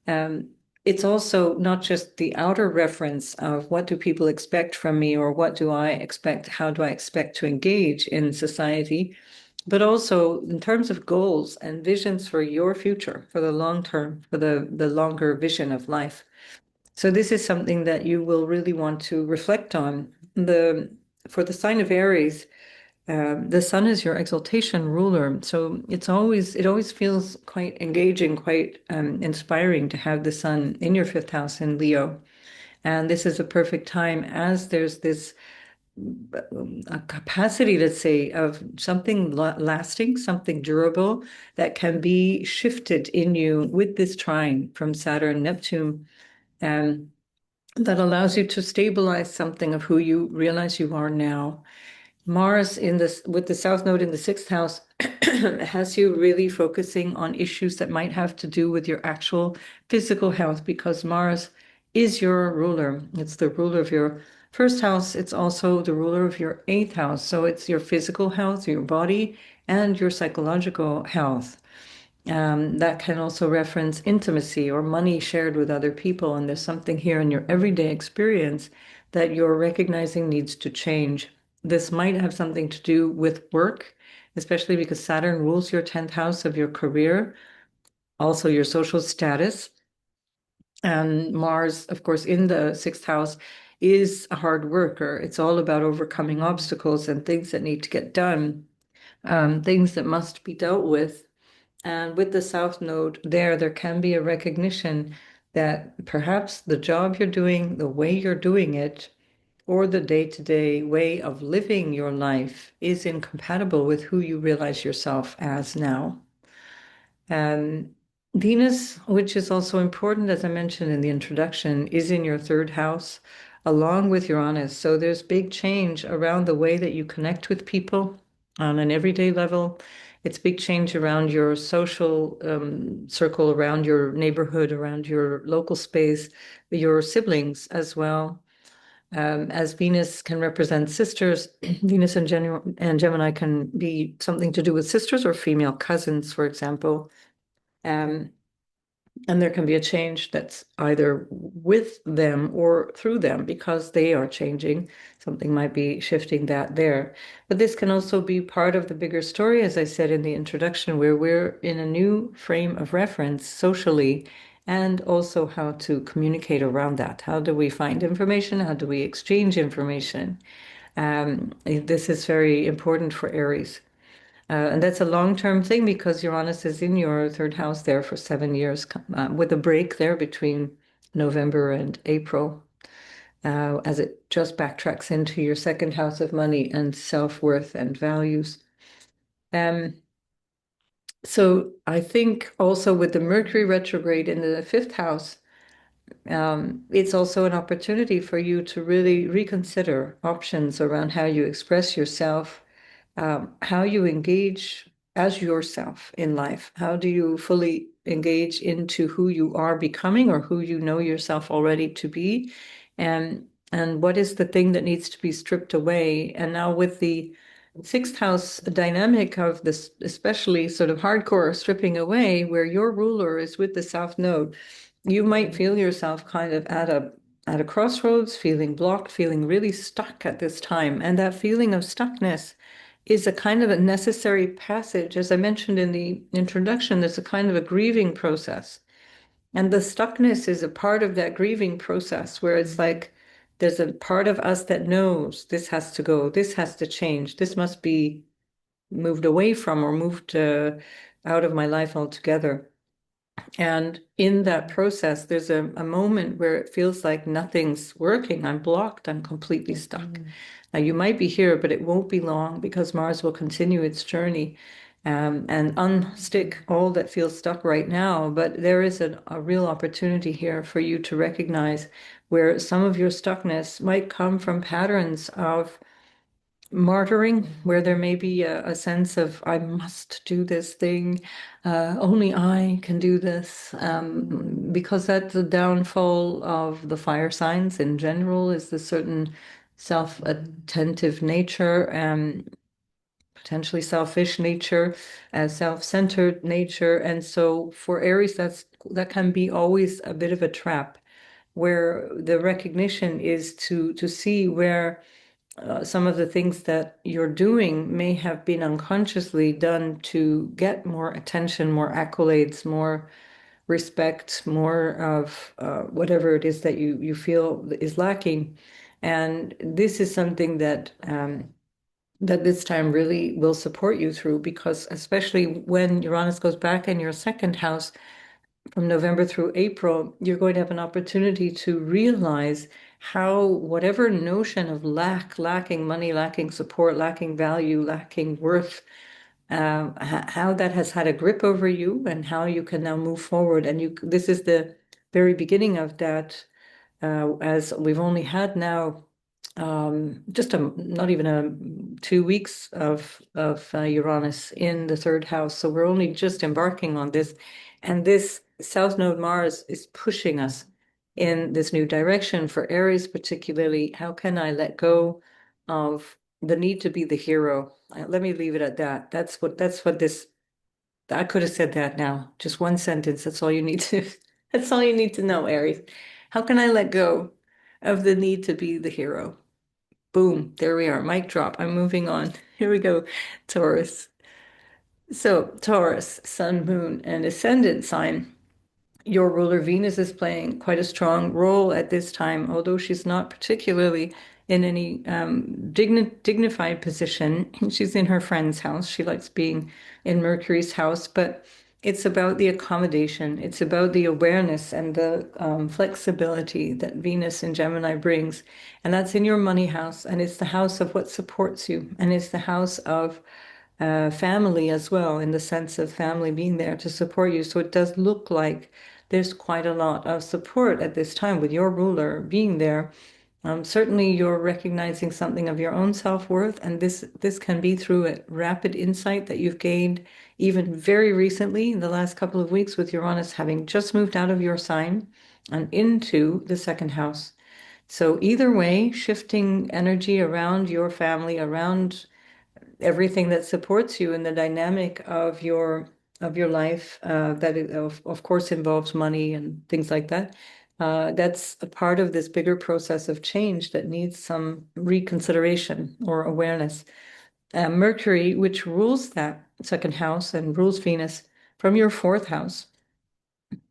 Um, it's also not just the outer reference of what do people expect from me, or what do I expect, how do I expect to engage in society, but also in terms of goals and visions for your future, for the long term, for the longer vision of life. So this is something that you will really want to reflect on. For the sign of Aries, the sun is your exaltation ruler. So it always feels quite engaging, quite inspiring to have the sun in your fifth house in Leo. And this is a perfect time, as there's this a capacity, let's say, of something lasting, something durable that can be shifted in you with this trine from Saturn, Neptune, and that allows you to stabilize something of who you realize you are now. Mars with the South Node in the sixth house has you really focusing on issues that might have to do with your actual physical health, because Mars is your ruler. It's the ruler of your first house. It's also the ruler of your eighth house. So it's your physical health, your body, and your psychological health. That can also reference intimacy or money shared with other people. And there's something here in your everyday experience that you're recognizing needs to change. This might have something to do with work, especially because Saturn rules your 10th house of your career, also your social status. And Mars, of course, in the 6th house is a hard worker. It's all about overcoming obstacles and things that need to get done, things that must be dealt with. And with the South Node there can be a recognition that perhaps the job you're doing, the way you're doing it, or the day-to-day way of living your life is incompatible with who you realize yourself as now. And Venus, which is also important, as I mentioned in the introduction, is in your 3rd house, along with Uranus. So there's big change around the way that you connect with people on an everyday level. It's big change around your social circle, around your neighborhood, around your local space, your siblings as well. As Venus can represent sisters, Venus and Gemini can be something to do with sisters or female cousins, for example. Um, and there can be a change that's either with them or through them because they are changing. Something might be shifting that there. But this can also be part of the bigger story, as I said in the introduction, where we're in a new frame of reference socially, and also how to communicate around that. How do we find information? How do we exchange information? This is very important for Aries. And that's a long-term thing because Uranus is in your 3rd house there for 7 years, with a break there between November and April, as it just backtracks into your 2nd house of money and self-worth and values. So I think also with the Mercury retrograde in the 5th house, it's also an opportunity for you to really reconsider options around how you express yourself, how you engage as yourself in life. How do you fully engage into who you are becoming or who you know yourself already to be? And what is the thing that needs to be stripped away? And now with the 6th house dynamic of this, especially sort of hardcore stripping away, where your ruler is with the South Node, you might feel yourself kind of at a crossroads, feeling blocked, feeling really stuck at this time. And that feeling of stuckness is a kind of a necessary passage. As I mentioned in the introduction, there's a kind of a grieving process. And the stuckness is a part of that grieving process where it's like there's a part of us that knows this has to go, this has to change, this must be moved away from or moved out of my life altogether. And in that process, there's a moment where it feels like nothing's working. I'm blocked. I'm completely stuck. Now, you might be here, but it won't be long because Mars will continue its journey and unstick all that feels stuck right now. But there is a real opportunity here for you to recognize where some of your stuckness might come from patterns of martyring, where there may be a sense of, I must do this thing, only I can do this, because that's the downfall of the fire signs in general, is the certain self-attentive nature, potentially selfish nature, self-centered nature. And so for Aries, that can be always a bit of a trap, where the recognition is to see where some of the things that you're doing may have been unconsciously done to get more attention, more accolades, more respect, more of whatever it is that you feel is lacking. And this is something that that this time really will support you through, because especially when Uranus goes back in your 2nd house, from November through April, you're going to have an opportunity to realize how whatever notion of lacking money, lacking support, lacking value, lacking worth, how that has had a grip over you and how you can now move forward. And this is the very beginning of that, as we've only had now just not even 2 weeks of Uranus in the 3rd house. So we're only just embarking on this. And this South Node Mars is pushing us in this new direction. For Aries particularly, how can I let go of the need to be the hero? Let me leave it at that. That's what this, I could have said that now. Just one sentence. That's all you need to, that's all you need to know, Aries. How can I let go of the need to be the hero? Boom, there we are. Mic drop. I'm moving on. Here we go, Taurus. So Taurus, Sun, Moon, and Ascendant sign. Your ruler Venus is playing quite a strong role at this time, although she's not particularly in any dignified position. She's in her friend's house. She likes being in Mercury's house, but it's about the accommodation. It's about the awareness and the flexibility that Venus in Gemini brings. And that's in your money house. And it's the house of what supports you. And it's the house of family as well, in the sense of family being there to support you. So it does look like there's quite a lot of support at this time with your ruler being there. Certainly, you're recognizing something of your own self-worth, and this can be through a rapid insight that you've gained even very recently in the last couple of weeks with Uranus having just moved out of your sign and into the second house. So either way, shifting energy around your family, around everything that supports you in the dynamic of your life, that of course involves money and things like that. That's a part of this bigger process of change that needs some reconsideration or awareness. Mercury, which rules that second house and rules Venus from your fourth house,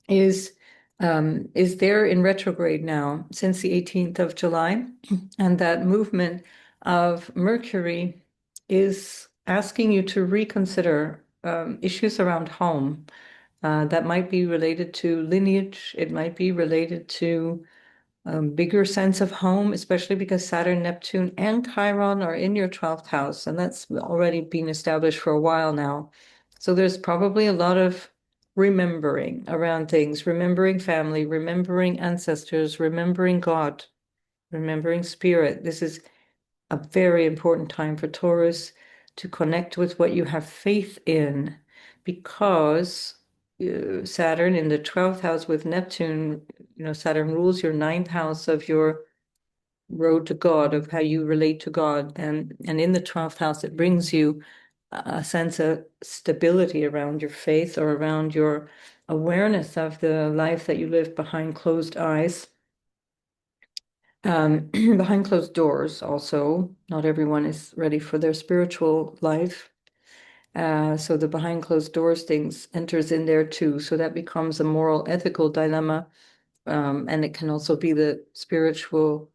is is there in retrograde now since the 18th of July, and that movement of Mercury is asking you to reconsider issues around home that might be related to lineage. It might be related to a bigger sense of home, especially because Saturn, Neptune, and Chiron are in your 12th house, and that's already been established for a while now. So there's probably a lot of remembering around things, remembering family, remembering ancestors, remembering God, remembering spirit. This is a very important time for Taurus to connect with what you have faith in, because Saturn in the 12th house with Neptune, Saturn rules your ninth house of your road to God, of how you relate to God. And in the 12th house, it brings you a sense of stability around your faith or around your awareness of the life that you live behind closed eyes. Behind closed doors also. Not everyone is ready for their spiritual life. So the behind closed doors things enters in there too. So that becomes a moral, ethical dilemma. And it can also be the spiritual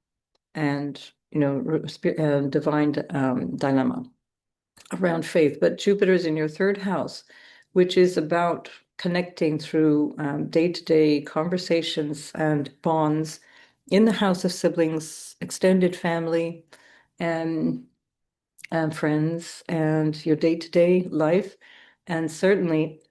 and, divine dilemma around faith. But Jupiter is in your third house, which is about connecting through day-to-day conversations and bonds in the house of siblings, extended family, and friends, and your day-to-day life. And certainly,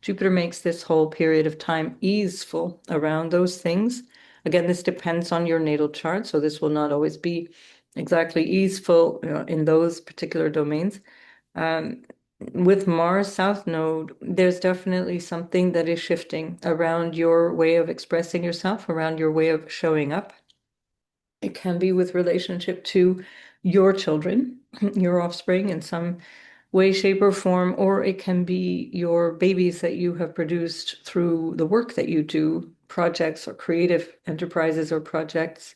Jupiter makes this whole period of time easeful around those things. Again, this depends on your natal chart, so this will not always be exactly easeful, in those particular domains. Um, with Mars South Node, there's definitely something that is shifting around your way of expressing yourself, around your way of showing up. It can be with relationship to your children, your offspring in some way, shape, or form, or it can be your babies that you have produced through the work that you do, projects or creative enterprises or projects.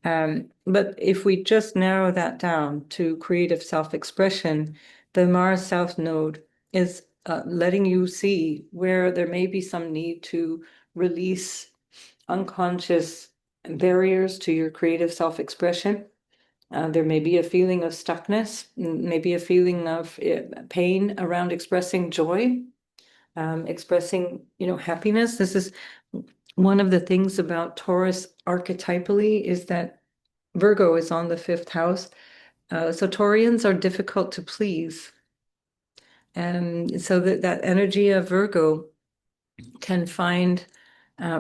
But if we just narrow that down to creative self-expression, the Mars South Node is letting you see where there may be some need to release unconscious barriers to your creative self-expression. There may be a feeling of stuckness, maybe a feeling of pain around expressing joy, expressing, happiness. This is one of the things about Taurus archetypally, is that Virgo is on the fifth house. So Taurians are difficult to please. And so that energy of Virgo can find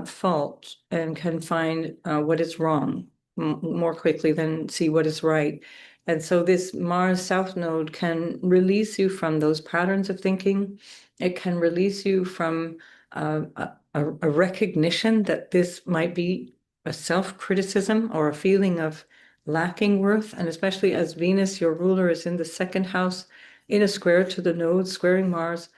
fault and can find what is wrong more quickly than see what is right. And so this Mars South Node can release you from those patterns of thinking. It can release you from a recognition that this might be a self-criticism or a feeling of lacking worth. And especially as Venus, your ruler, is in the second house in a square to the node, squaring Mars,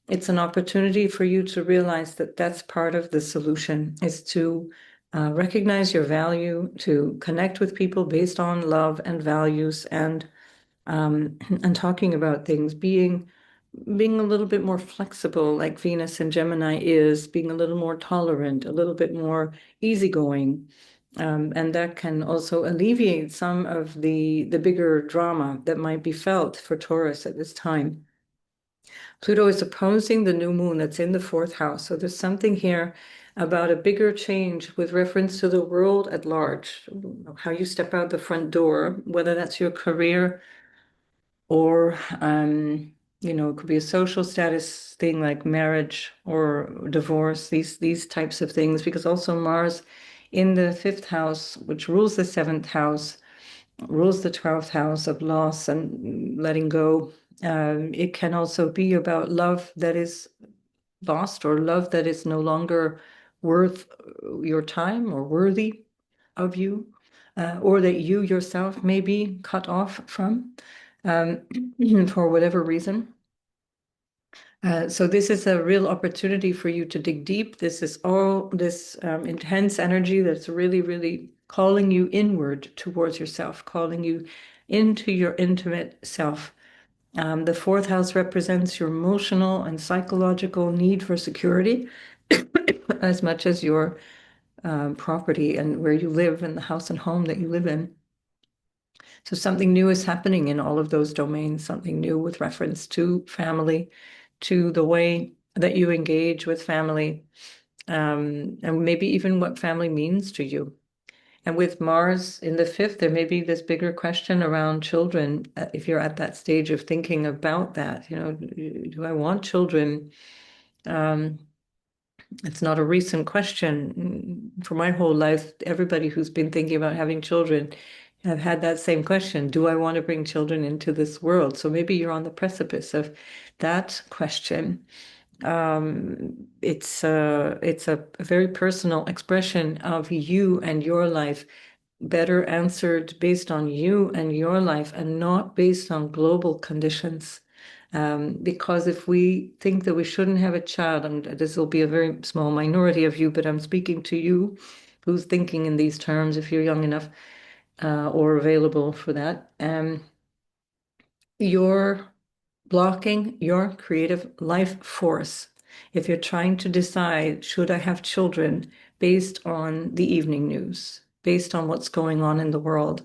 it's an opportunity for you to realize that that's part of the solution, is to recognize your value, to connect with people based on love and values, and talking about things, being being a little bit more flexible, like Venus and Gemini is, being a little more tolerant, a little bit more easygoing. And that can also alleviate some of the bigger drama that might be felt for Taurus at this time. Pluto is opposing the new moon that's in the fourth house. So there's something here about a bigger change with reference to the world at large, how you step out the front door, whether that's your career or it could be a social status thing like marriage or divorce, these types of things, because also Mars in the fifth house, which rules the seventh house, rules the 12th house of loss and letting go. It can also be about love that is lost or love that is no longer worth your time or worthy of you, or that you yourself may be cut off from for whatever reason. So this is a real opportunity for you to dig deep. This is all this intense energy that's really, really calling you inward towards yourself, calling you into your intimate self. The fourth house represents your emotional and psychological need for security as much as your property and where you live and the house and home that you live in. So something new is happening in all of those domains, something new with reference to family, to the way that you engage with family, and maybe even what family means to you. And with Mars in the fifth, there may be this bigger question around children. If you're at that stage of thinking about that, do I want children? It's not a recent question. For my whole life, everybody who's been thinking about having children have had that same question. Do I want to bring children into this world? So maybe you're on the precipice of that question. It's a very personal expression of you and your life, better answered based on you and your life and not based on global conditions. Because if we think that we shouldn't have a child, and this will be a very small minority of you, but I'm speaking to you who's thinking in these terms, if you're young enough or available for that, you're blocking your creative life force. If you're trying to decide, should I have children based on the evening news, based on what's going on in the world,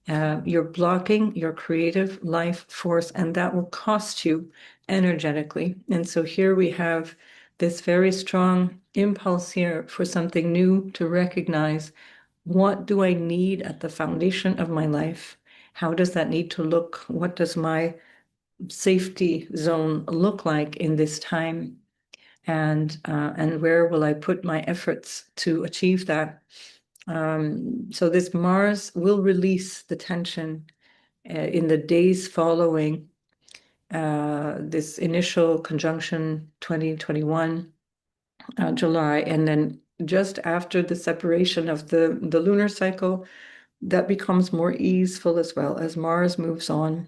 you're blocking your creative life force, and that will cost you energetically. And so here we have this very strong impulse here for something new to recognize, what do I need at the foundation of my life? How does that need to look? What does my safety zone look like in this time? And where will I put my efforts to achieve that? So this Mars will release the tension in the days following this initial conjunction 2021 July, and then just after the separation of the lunar cycle, that becomes more easeful as well as Mars moves on.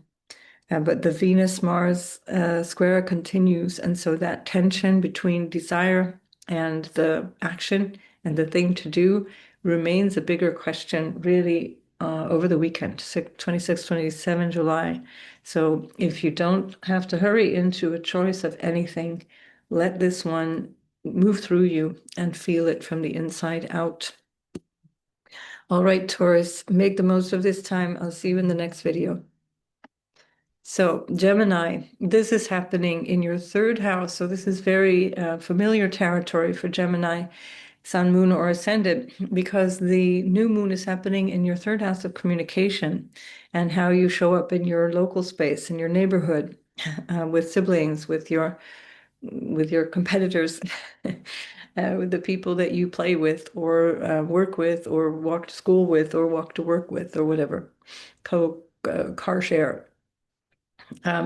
But the Venus-Mars square continues, and so that tension between desire and the action and the thing to do remains a bigger question, really, over the weekend, 26, 27 July. So if you don't have to hurry into a choice of anything, let this one move through you and feel it from the inside out. All right, Taurus, make the most of this time. I'll see you in the next video. So Gemini, this is happening in your third house. So this is very familiar territory for Gemini, Sun, Moon, or Ascendant, because the new moon is happening in your third house of communication and how you show up in your local space, in your neighborhood, with siblings, with your competitors, with the people that you play with or work with or walk to school with or walk to work with or whatever, car share.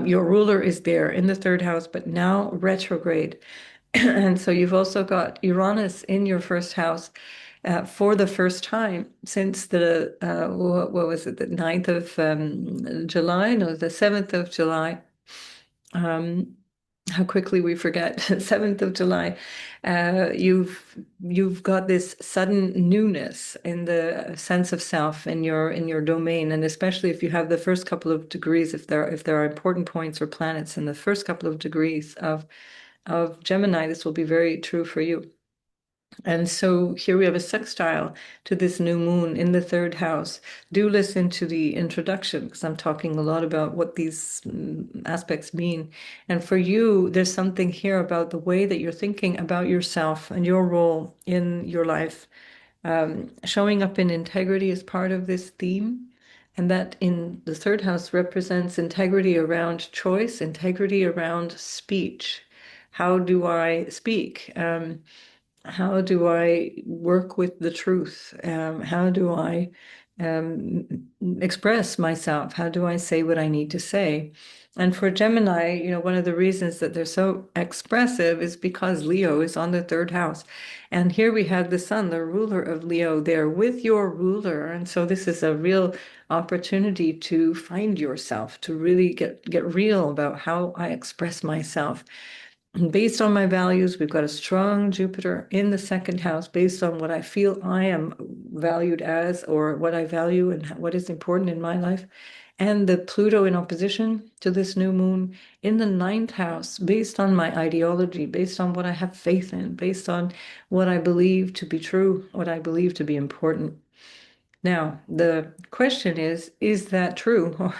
Your ruler is there in the third house, but now retrograde. And so you've also got Uranus in your first house for the first time since the, what was it, the 9th of July? No, the 7th of July. how quickly we forget. 7th of July. You've got this sudden newness in the sense of self in your domain, and especially if you have the first couple of degrees, if there are important points or planets in the first couple of degrees of Gemini, this will be very true for you. And so here we have a sextile to this new moon in the third house. Do listen to the introduction because I'm talking a lot about what these aspects mean. And for you, there's something here about the way that you're thinking about yourself and your role in your life. Showing up in integrity is part of this theme. And that in the third house represents integrity around choice, integrity around speech. How do I speak? How do I work with the truth? How do I express myself? How do I say what I need to say? And for Gemini, one of the reasons that they're so expressive is because Leo is on the third house. And here we have the sun, the ruler of Leo, there with your ruler. And so this is a real opportunity to find yourself, to really get real about how I express myself. And based on my values, we've got a strong Jupiter in the second house based on what I feel I am valued as, or what I value and what is important in my life. And the Pluto in opposition to this new moon in the ninth house, based on my ideology, based on what I have faith in, based on what I believe to be true, what I believe to be important. Now, the question is that true? Or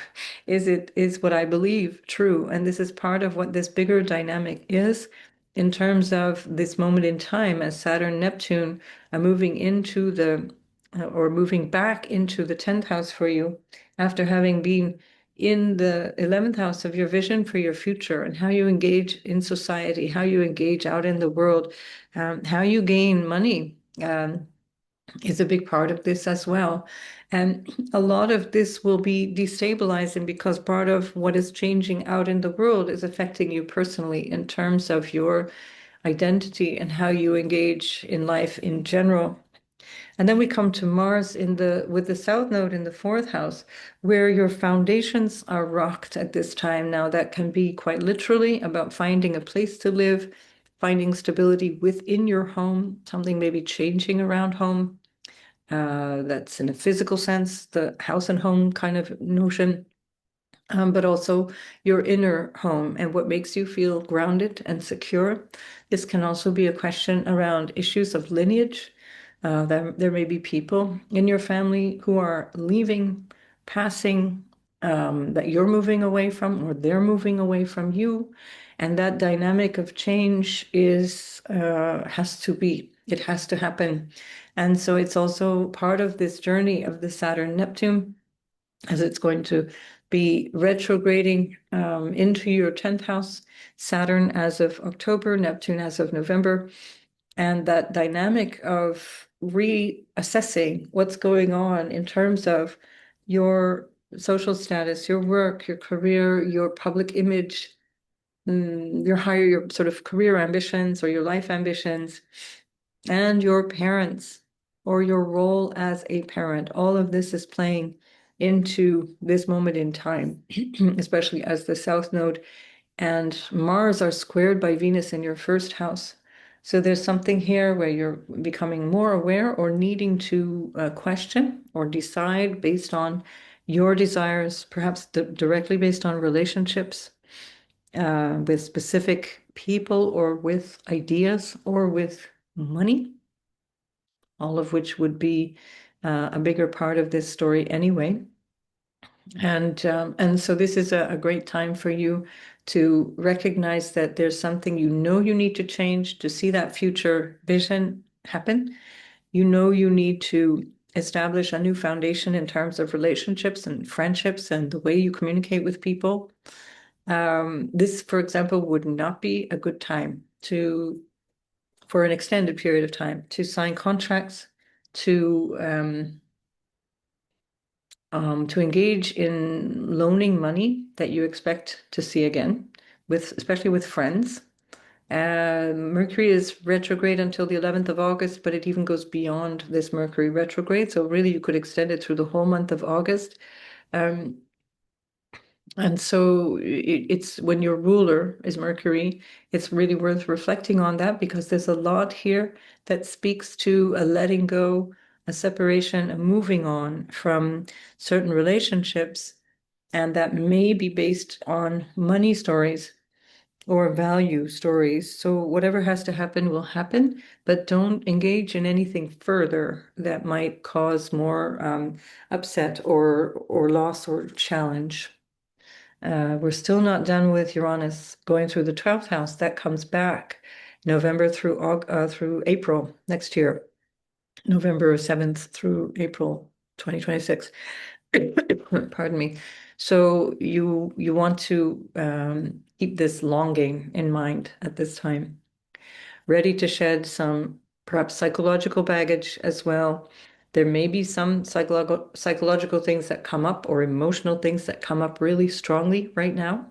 is what I believe true? And this is part of what this bigger dynamic is in terms of this moment in time as Saturn, Neptune are moving into or moving back into the 10th house for you after having been in the 11th house of your vision for your future and how you engage in society, how you engage out in the world, how you gain money. Is a big part of this as well. And a lot of this will be destabilizing because part of what is changing out in the world is affecting you personally in terms of your identity and how you engage in life in general. And then we come to Mars with the South Node in the fourth house, where your foundations are rocked at this time. Now, that can be quite literally about finding a place to live, finding stability within your home, something maybe changing around home. That's in a physical sense, the house and home kind of notion, but also your inner home and what makes you feel grounded and secure. This can also be a question around issues of lineage. There may be people in your family who are leaving, passing, that you're moving away from, or they're moving away from you. And that dynamic of change it has to happen. And so it's also part of this journey of the Saturn-Neptune, as it's going to be retrograding into your 10th house, Saturn as of October, Neptune as of November. And that dynamic of reassessing what's going on in terms of your social status, your work, your career, your public image, your sort of career ambitions or your life ambitions, and your parents or your role as a parent. All of this is playing into this moment in time, especially as the South Node and Mars are squared by Venus in your first house. So there's something here where you're becoming more aware or needing to question or decide based on your desires, perhaps directly based on relationships with specific people or with ideas or with money, all of which would be a bigger part of this story anyway. And so this is a great time for you to recognize that there's something you need to change to see that future vision happen. You need to establish a new foundation in terms of relationships and friendships and the way you communicate with people. This, for example, would not be a good time for an extended period of time, to sign contracts, to engage in loaning money that you expect to see again, especially with friends. Mercury is retrograde until the 11th of August, but it even goes beyond this Mercury retrograde. So really, you could extend it through the whole month of August. And so it's when your ruler is Mercury, it's really worth reflecting on that because there's a lot here that speaks to a letting go, a separation, a moving on from certain relationships, and that may be based on money stories or value stories. So whatever has to happen will happen, but don't engage in anything further that might cause more upset or loss or challenge. We're still not done with Uranus going through the 12th house. That comes back November through April next year, November 7th through April 2026. Pardon me. So you want to keep this long game in mind at this time. Ready to shed some perhaps psychological baggage as well. There may be some psychological things that come up or emotional things that come up really strongly right now.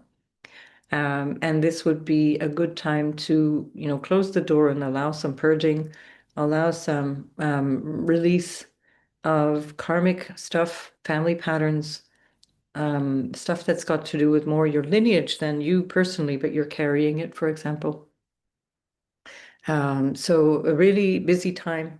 And this would be a good time to, close the door and allow some purging, allow some release of karmic stuff, family patterns, stuff that's got to do with more your lineage than you personally, but you're carrying it, for example. So a really busy time,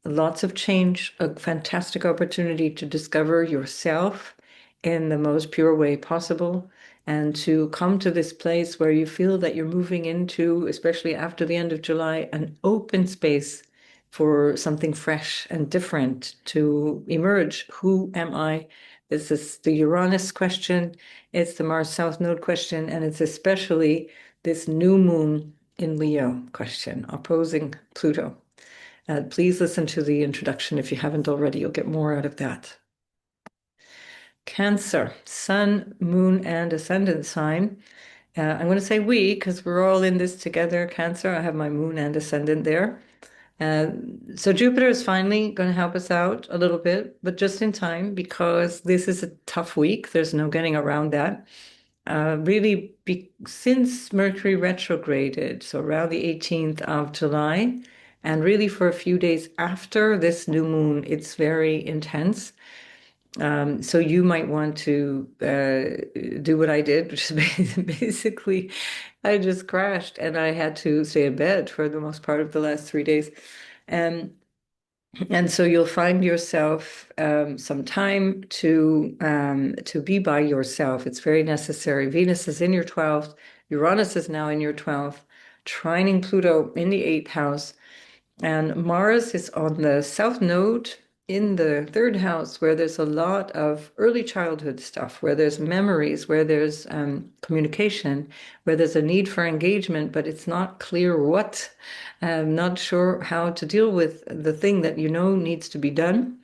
lots of change, a fantastic opportunity to discover yourself in the most pure way possible and to come to this place where you feel that you're moving into, especially after the end of July, an open space for something fresh and different to emerge. Who am I? This is the Uranus question, it's the Mars South Node question, and it's especially this new moon in Leo question, opposing Pluto. Please listen to the introduction if you haven't already. You'll get more out of that. Cancer, Sun, Moon, and Ascendant sign. I'm going to say we because we're all in this together. Cancer, I have my Moon and Ascendant there. So Jupiter is finally going to help us out a little bit, but just in time because this is a tough week. There's no getting around that. Really, since Mercury retrograded, so around the 18th of July, and really for a few days after this new moon, it's very intense. So you might want to do what I did, which is basically I just crashed and I had to stay in bed for the most part of the last 3 days. Um, and so you'll find yourself some time to be by yourself. It's very necessary. Venus is in your 12th, Uranus is now in your 12th, trining Pluto in the 8th house, and Mars is on the South Node in the 3rd house, where there's a lot of early childhood stuff, where there's memories, where there's communication, where there's a need for engagement, but it's not clear what. Not sure how to deal with the thing that you know needs to be done.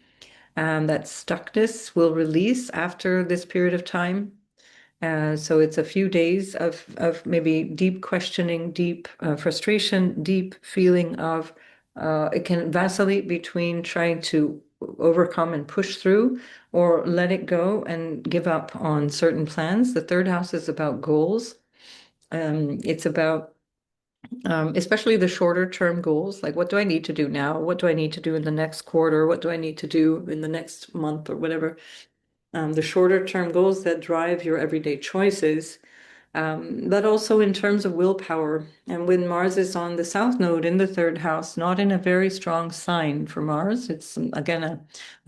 That stuckness will release after this period of time. So it's a few days of maybe deep questioning, deep frustration, deep feeling of it can vacillate between trying to overcome and push through or let it go and give up on certain plans. The 3rd house is about goals. It's about especially the shorter term goals, like what do I need to do now? What do I need to do in the next quarter? What do I need to do in the next month or whatever? The shorter term goals that drive your everyday choices, but also in terms of willpower. And when Mars is on the South Node in the 3rd house, not in a very strong sign for Mars, it's again a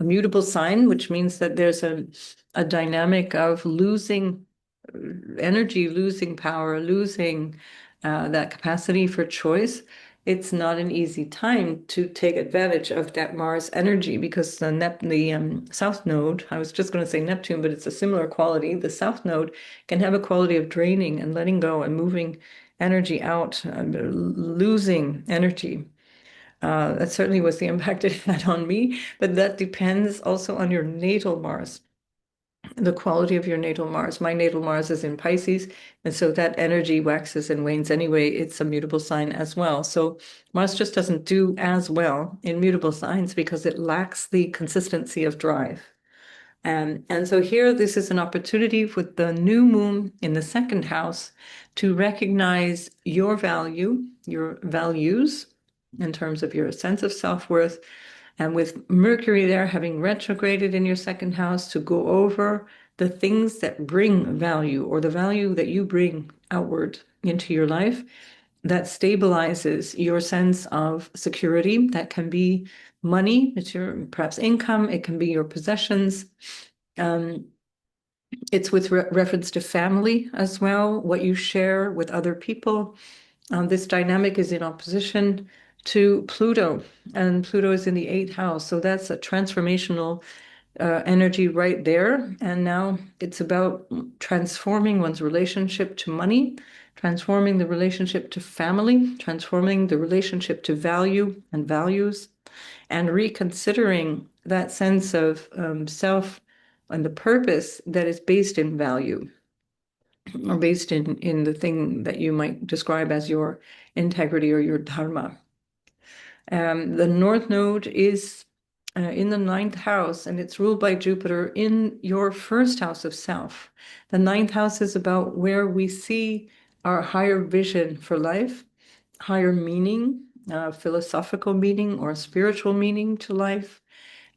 mutable sign, which means that there's a dynamic of losing energy, losing power, losing that capacity for choice. It's not an easy time to take advantage of that Mars energy because the South Node, I was just going to say Neptune, but it's a similar quality. The South Node can have a quality of draining and letting go and moving energy out, losing energy. That certainly was the impact it had on me, but that depends also on your natal Mars, the quality of your natal Mars. My natal Mars is in Pisces, and so that energy waxes and wanes anyway. It's a mutable sign as well. So Mars just doesn't do as well in mutable signs because it lacks the consistency of drive. And so here, this is an opportunity with the new moon in the 2nd house to recognize your value, your values in terms of your sense of self-worth, and with Mercury there having retrograded in your 2nd house to go over the things that bring value or the value that you bring outward into your life that stabilizes your sense of security. That can be money, it's your perhaps income, it can be your possessions. It's with reference to family as well, what you share with other people. This dynamic is in opposition to Pluto, and Pluto is in the eighth house. So that's a transformational energy right there. And now it's about transforming one's relationship to money, transforming the relationship to family, transforming the relationship to value and values, and reconsidering that sense of self and the purpose that is based in value or based in the thing that you might describe as your integrity or your dharma. The North Node is in the ninth house, and it's ruled by Jupiter in your first house of self. The ninth house is about where we see our higher vision for life, higher meaning, philosophical meaning or spiritual meaning to life.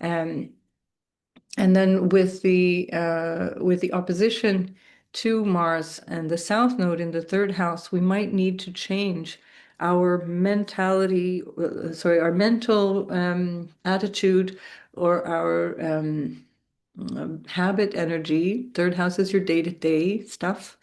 And then with the opposition to Mars and the South Node in the third house, we might need to change our mentality, our mental attitude or our habit energy. Third house is your day-to-day stuff.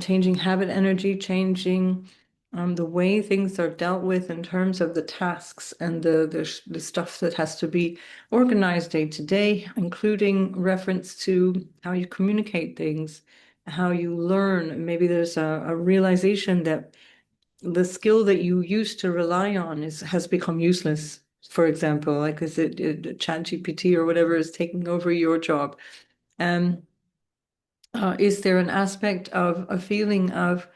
Changing habit energy, changing the way things are dealt with in terms of the tasks and the stuff that has to be organized day to day, including reference to how you communicate things, how you learn. Maybe there's a realization that the skill that you used to rely on has become useless. For example, like is it ChatGPT or whatever is taking over your job? Is there an aspect of a feeling of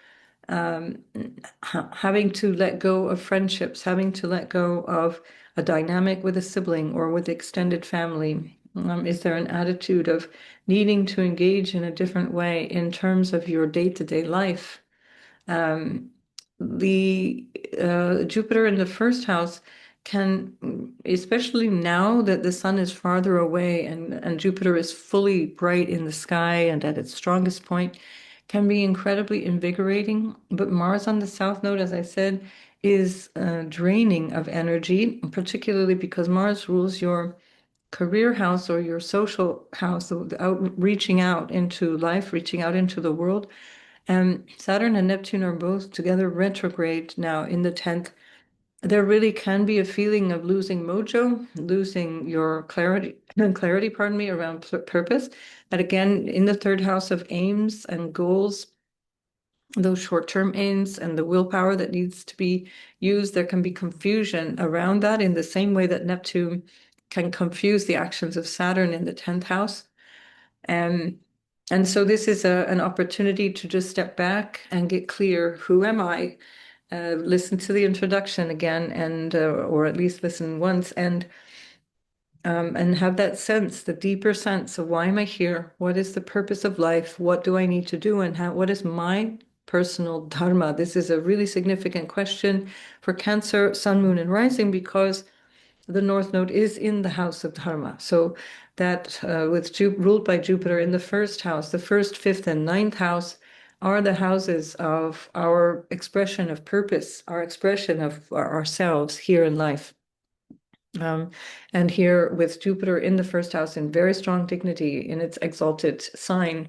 having to let go of friendships, having to let go of a dynamic with a sibling or with extended family? Is there an attitude of needing to engage in a different way in terms of your day-to-day life? The Jupiter in the first house can, especially now that the sun is farther away and Jupiter is fully bright in the sky and at its strongest point, can be incredibly invigorating. But Mars on the South Node, as I said, is draining of energy, particularly because Mars rules your career house or your social house, reaching out into life, reaching out into the world. And Saturn and Neptune are both together retrograde now in the 10th. There really can be a feeling of losing mojo, losing your clarity, pardon me, around purpose. And again, in the third house of aims and goals, those short-term aims and the willpower that needs to be used, there can be confusion around that in the same way that Neptune can confuse the actions of Saturn in the 10th house. And so this is an opportunity to just step back and get clear. Who am I? Listen to the introduction again, and or at least listen once, and have that sense, the deeper sense of why am I here? What is the purpose of life? What do I need to do? And what is my personal dharma? This is a really significant question for Cancer, Sun, Moon, and Rising because the North Node is in the house of dharma. So that ruled by Jupiter in the first house, the first, fifth, and ninth house are the houses of our expression of purpose, our expression of ourselves here in life. And here with Jupiter in the first house in very strong dignity in its exalted sign,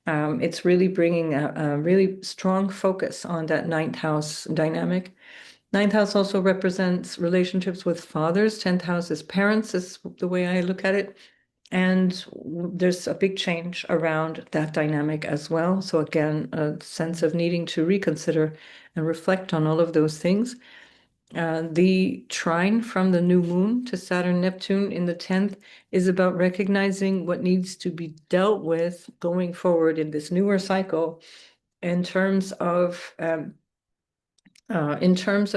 it's really bringing a really strong focus on that ninth house dynamic. Ninth house also represents relationships with fathers. 10th house is parents, is the way I look at it. And there's a big change around that dynamic as well. So again, a sense of needing to reconsider and reflect on all of those things. The trine from the new moon to Saturn Neptune in the 10th is about recognizing what needs to be dealt with going forward in this newer cycle in terms of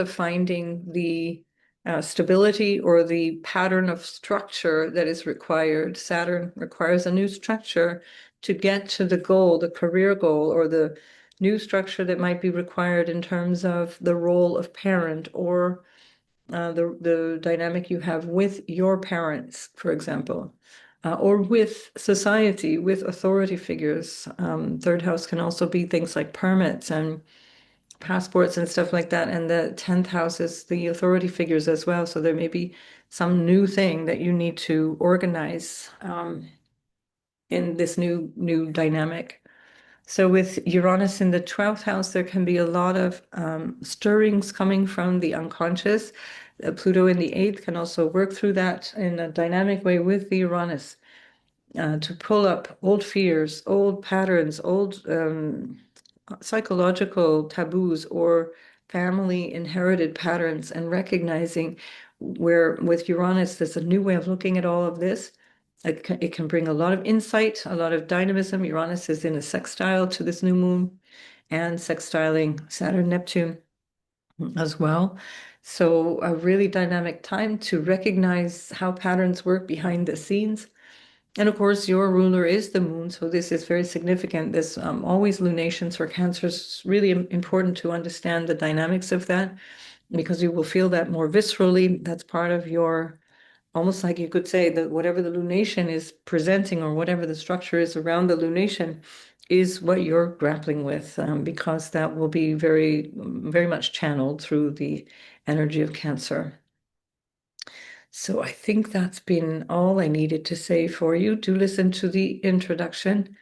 finding the stability or the pattern of structure that is required. Saturn requires a new structure to get to the goal, the career goal, or the new structure that might be required in terms of the role of parent or the dynamic you have with your parents, for example. or with society, with authority figures. Third house can also be things like permits and passports and stuff like that. And the 10th house is the authority figures as well. So there may be some new thing that you need to organize in this new dynamic. So with Uranus in the 12th house, there can be a lot of stirrings coming from the unconscious. Pluto in the 8th can also work through that in a dynamic way with the Uranus to pull up old fears, old patterns, old psychological taboos or family inherited patterns, and recognizing where with Uranus, there's a new way of looking at all of this. It can bring a lot of insight, a lot of dynamism. Uranus is in a sextile to this new moon and sextiling Saturn, Neptune as well. So a really dynamic time to recognize how patterns work behind the scenes. And of course, your ruler is the moon, so this is very significant. There's always lunations for Cancer. It's really important to understand the dynamics of that because you will feel that more viscerally. That's part of your, almost like you could say that whatever the lunation is presenting or whatever the structure is around the lunation is what you're grappling with, because that will be very much channeled through the energy of Cancer. So I think that's been all I needed to say for you. Do listen to the introduction.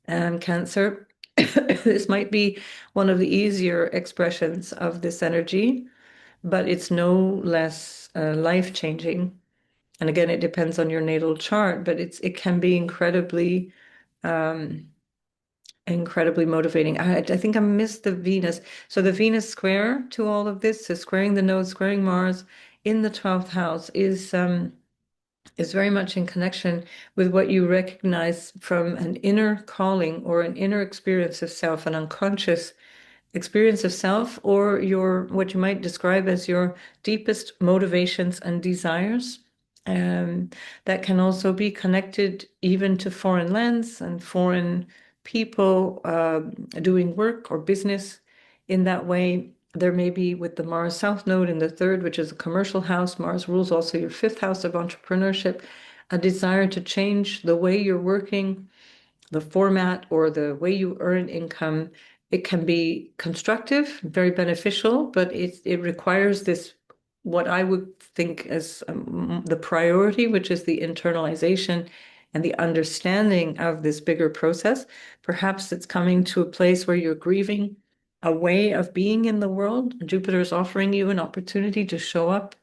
Cancer, this might be one of the easier expressions of this energy, but it's no less life-changing. And again, it depends on your natal chart, but it can be um, incredibly motivating. I think I missed the Venus. So the Venus square to all of this, so squaring the node, squaring Mars in the 12th house is very much in connection with what you recognize from an inner calling or an inner experience of self, an unconscious experience of self, or your what you might describe as your deepest motivations and desires. Um, that can also be connected even to foreign lands and foreign people doing work or business in that way. There may be with the Mars South Node in the third, which is a commercial house. Mars rules also your fifth house of entrepreneurship, a desire to change the way you're working, the format, or the way you earn income. It can be constructive, very beneficial, but it requires this, what I would think as the priority, which is the internalization and the understanding of this bigger process. Perhaps it's coming to a place where you're grieving a way of being in the world. Jupiter is offering you an opportunity to show up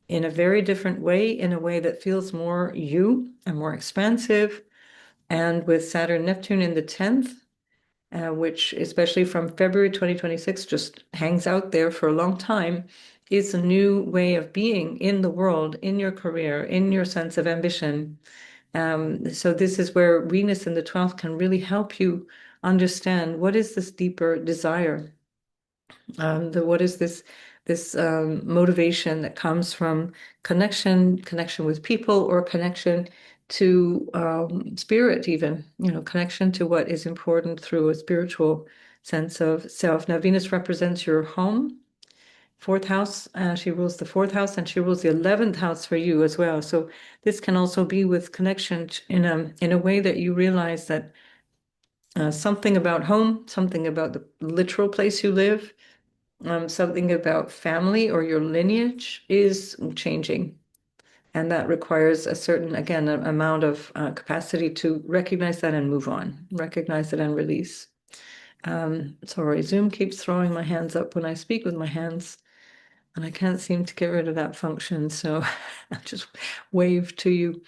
in a very different way, in a way that feels more you and more expansive. And with Saturn Neptune in the 10th, which especially from February 2026 just hangs out there for a long time, is a new way of being in the world, in your career, in your sense of ambition. So this is where Venus in the 12th can really help you understand what is this deeper desire, what is this motivation that comes from connection with people, or connection to spirit, even, connection to what is important through a spiritual sense of self. Now, Venus represents your home, fourth house. She rules the fourth house, and she rules the 11th house for you as well. So this can also be with connection in a way that you realize that something about home, something about the literal place you live, something about family or your lineage is changing. And that requires a certain, again, amount of capacity to recognize that and move on, recognize it and release. Sorry, Zoom keeps throwing my hands up when I speak with my hands, and I can't seem to get rid of that function. So I'll just wave to you.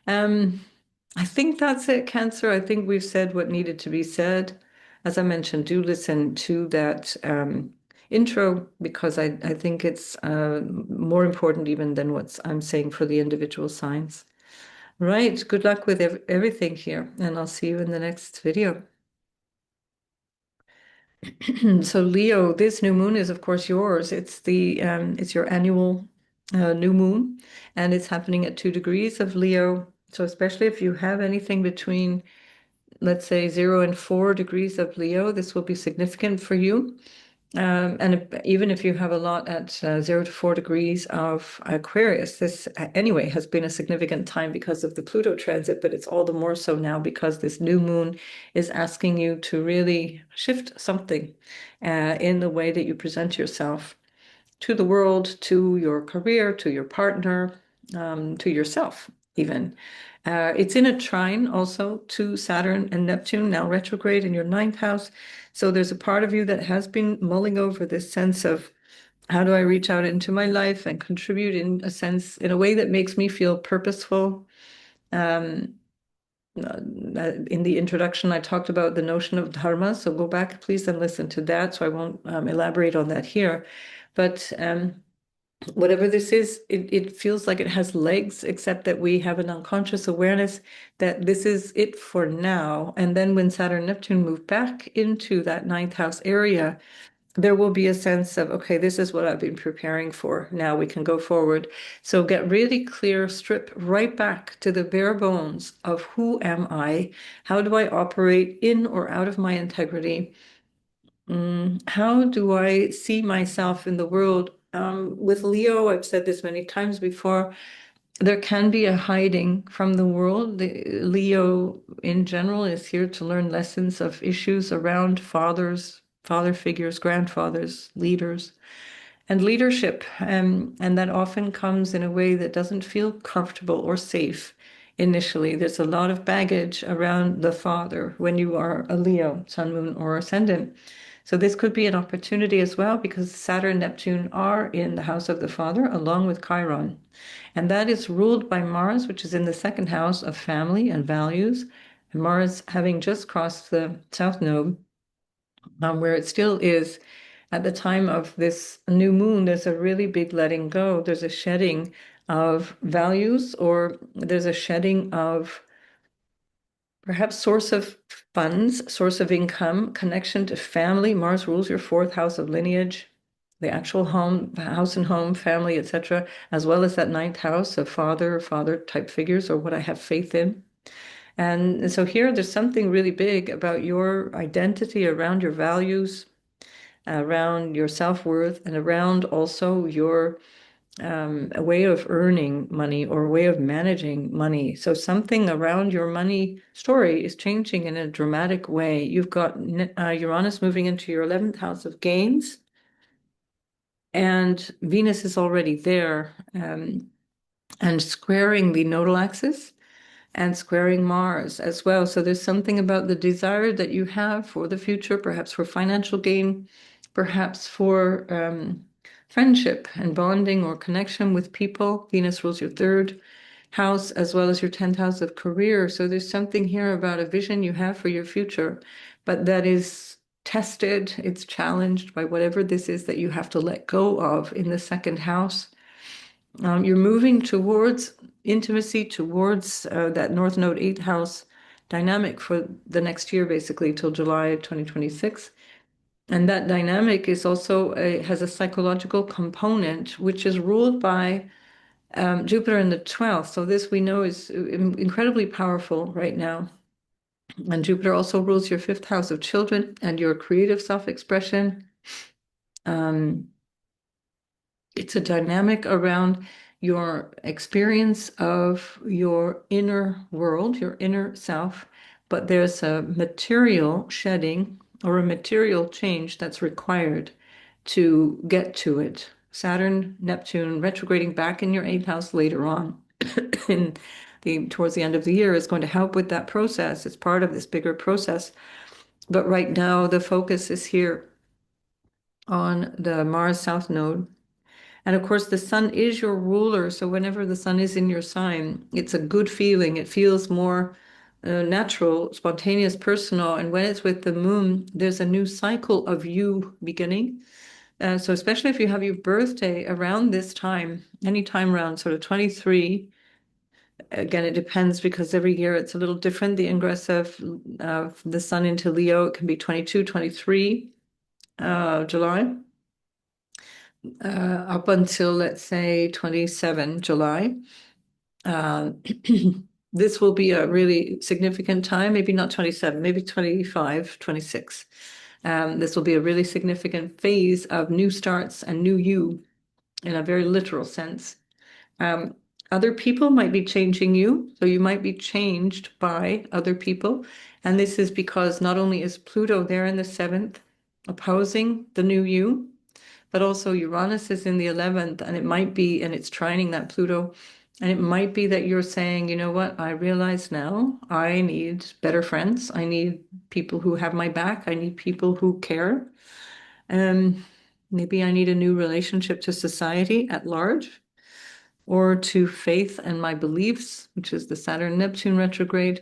I think that's it, Cancer. I think we've said what needed to be said. As I mentioned, do listen to that intro, because I think it's more important even than what I'm saying for the individual signs. Right. Good luck with everything here, and I'll see you in the next video. So Leo, this new moon is of course yours. It's your annual new moon, and it's happening at 2 degrees of Leo. So especially if you have anything between, let's say, 0 and 4 degrees of Leo, this will be significant for you. Even if you have a lot at 0 to 4 degrees of Aquarius, this anyway has been a significant time because of the Pluto transit, but it's all the more so now because this new moon is asking you to really shift something in the way that you present yourself to the world, to your career, to your partner, to yourself, even. It's in a trine also to Saturn and Neptune, now retrograde in your ninth house. So there's a part of you that has been mulling over this sense of how do I reach out into my life and contribute in a sense, in a way that makes me feel purposeful. Um, in the introduction, I talked about the notion of dharma. So go back, please, and listen to that. So I won't elaborate on that here. But whatever this is, it feels like it has legs, except that we have an unconscious awareness that this is it for now. And then when Saturn and Neptune move back into that ninth house area, there will be a sense of, okay, this is what I've been preparing for. Now we can go forward. So get really clear, strip right back to the bare bones of who am I? How do I operate in or out of my integrity? How do I see myself in the world? With Leo, I've said this many times before, there can be a hiding from the world. Leo in general is here to learn lessons of issues around fathers, father figures, grandfathers, leaders, and leadership. And that often comes in a way that doesn't feel comfortable or safe initially. There's a lot of baggage around the father when you are a Leo, Sun, Moon, or Ascendant. So this could be an opportunity as well because Saturn and Neptune are in the house of the father along with Chiron. And that is ruled by Mars, which is in the second house of family and values. And Mars having just crossed the South Node, where it still is at the time of this new moon, there's a really big letting go. There's a shedding of values, or there's a shedding of perhaps source of funds, source of income, connection to family. Mars rules your fourth house of lineage, the actual home, house and home, family, etc., as well as that ninth house of father type figures, or what I have faith in. And so here, there's something really big about your identity around your values, around your self-worth, and around also your a way of earning money or a way of managing money. So something around your money story is changing in a dramatic way. You've got Uranus moving into your 11th house of gains, and Venus is already there and squaring the nodal axis and squaring Mars as well. So there's something about the desire that you have for the future, perhaps for financial gain, perhaps for friendship and bonding or connection with people. Venus rules your third house as well as your 10th house of career. So there's something here about a vision you have for your future, but that is tested, it's challenged by whatever this is that you have to let go of in the second house. You're moving towards intimacy, towards that North Node 8th house dynamic for the next year, basically till July 2026. And that dynamic is also has a psychological component, which is ruled by Jupiter in the 12th. So this we know is incredibly powerful right now. And Jupiter also rules your 5th house of children and your creative self-expression. It's a dynamic around your experience of your inner world, your inner self, but there's a material shedding or a material change that's required to get to it. Saturn, Neptune, retrograding back in your 8th house later on towards the end of the year is going to help with that process. It's part of this bigger process. But right now, the focus is here on the Mars South Node. And of course, the sun is your ruler. So whenever the sun is in your sign, it's a good feeling. It feels more natural, spontaneous, personal. And when it's with the moon, there's a new cycle of you beginning. So especially if you have your birthday around this time, any time around sort of 23, again, it depends because every year it's a little different. The ingress of the sun into Leo, it can be 22, 23 July. Up until, let's say, 27 July. This will be a really significant time, maybe not 27, maybe 25, 26. This will be a really significant phase of new starts and new you in a very literal sense. Um, Other people might be changing you, so you might be changed by other people. And this is because not only is Pluto there in the seventh, opposing the new you, but also Uranus is in the 11th, and it might be, and it's trining that Pluto. And it might be that you're saying, you know what, I realize now I need better friends. I need people who have my back. I need people who care. Um, Maybe I need a new relationship to society at large or to faith and my beliefs, which is the Saturn-Neptune retrograde,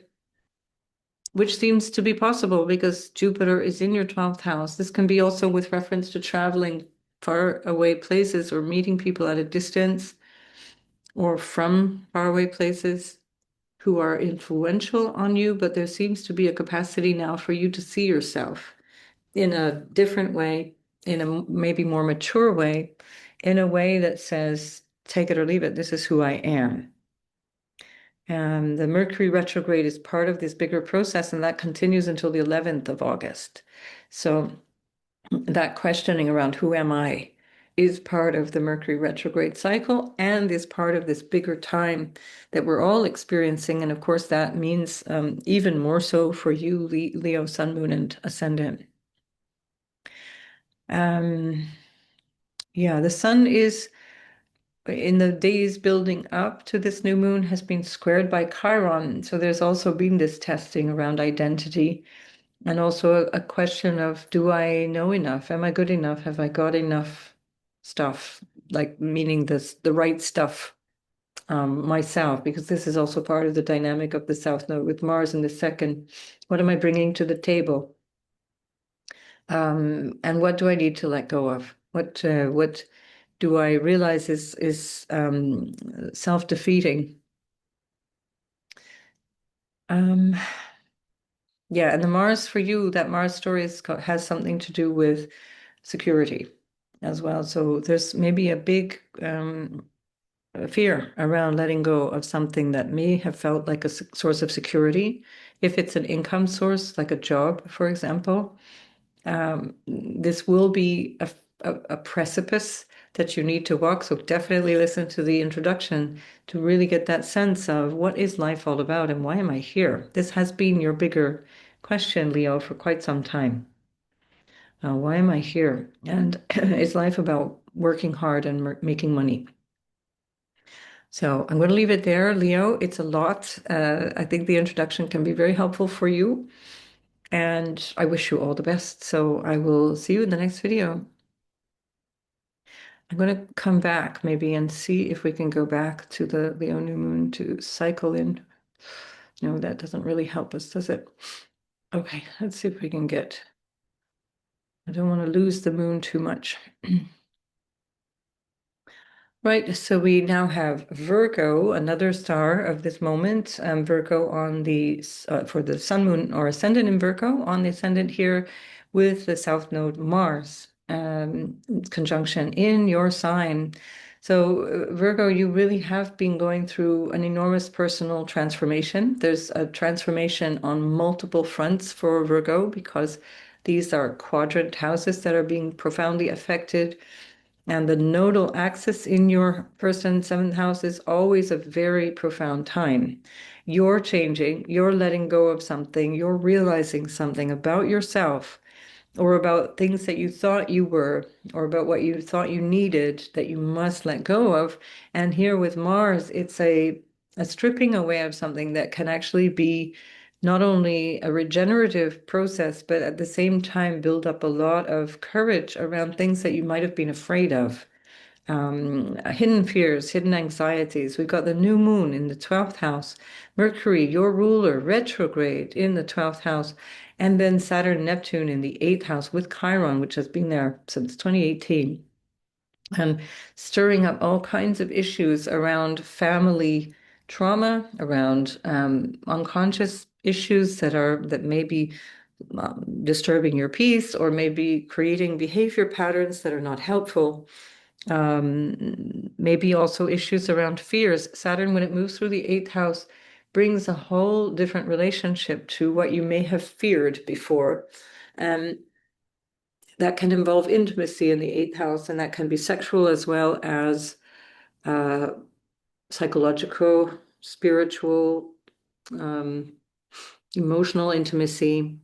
which seems to be possible because Jupiter is in your 12th house. This can be also with reference to traveling far away places or meeting people at a distance or from faraway places who are influential on you, but there seems to be a capacity now for you to see yourself in a different way, in a maybe more mature way, in a way that says, take it or leave it, this is who I am. And the Mercury retrograde is part of this bigger process, and that continues until the 11th of August. So that questioning around who am I is part of the Mercury retrograde cycle and is part of this bigger time that we're all experiencing. And of course, that means even more so for you, Leo, Sun, Moon, and Ascendant. Yeah, the Sun is in the days building up to this new moon has been squared by Chiron. So there's also been this testing around identity and also a question of, do I know enough? Am I good enough? Have I got enough stuff? Like meaning the right stuff myself, because this is also part of the dynamic of the South Node with Mars in the second. What am I bringing to the table? And what do I need to let go of? What do I realize is self-defeating? Yeah, and the Mars for you, that Mars story has something to do with security as well. So there's maybe a big fear around letting go of something that may have felt like a source of security. If it's an income source, like a job, for example, this will be a precipice that you need to walk. So definitely listen to the introduction to really get that sense of what is life all about and why am I here? This has been your bigger question, Leo, for quite some time. Why am I here? And is life about working hard and making money? So I'm going to leave it there, Leo. It's a lot. I think the introduction can be very helpful for you. And I wish you all the best. So I will see you in the next video. I'm going to come back maybe and see if we can go back to the Leo new moon to cycle in. No, that doesn't really help us, does it? Okay, let's see if we can get. I don't want to lose the moon too much. Right, so we now have Virgo, another star of this moment. Virgo on the for the Sun, Moon, or Ascendant in Virgo on the Ascendant here with the South Node Mars conjunction in your sign. So Virgo, you really have been going through an enormous personal transformation. There's a transformation on multiple fronts for Virgo because these are quadrant houses that are being profoundly affected. And the nodal axis in your first and seventh house is always a very profound time. You're changing, you're letting go of something, you're realizing something about yourself or about things that you thought you were, or about what you thought you needed that you must let go of. And here with Mars, it's a stripping away of something that can actually be not only a regenerative process, but at the same time build up a lot of courage around things that you might have been afraid of. Hidden fears, hidden anxieties. We've got the new moon in the 12th house, Mercury, your ruler, retrograde in the 12th house, and then Saturn, Neptune in the 8th house with Chiron, which has been there since 2018, and stirring up all kinds of issues around family trauma, around unconscious issues that may be disturbing your peace or maybe creating behavior patterns that are not helpful. Maybe also issues around fears. Saturn, when it moves through the 8th house, brings a whole different relationship to what you may have feared before. that can involve intimacy in the eighth house, and that can be sexual as well as psychological, spiritual, emotional intimacy.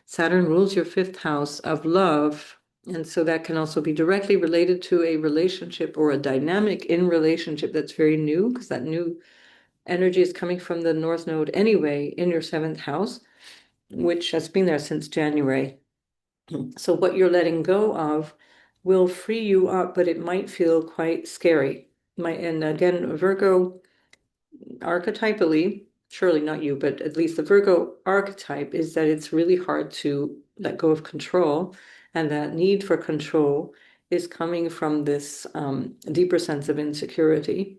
Saturn rules your fifth house of love. And so that can also be directly related to a relationship or a dynamic in relationship that's very new, because that new energy is coming from the North Node anyway in your seventh house, which has been there since January. So what you're letting go of will free you up, but it might feel quite scary. And again, Virgo archetypally, surely not you, but at least the Virgo archetype is that it's really hard to let go of control. And that need for control is coming from this deeper sense of insecurity,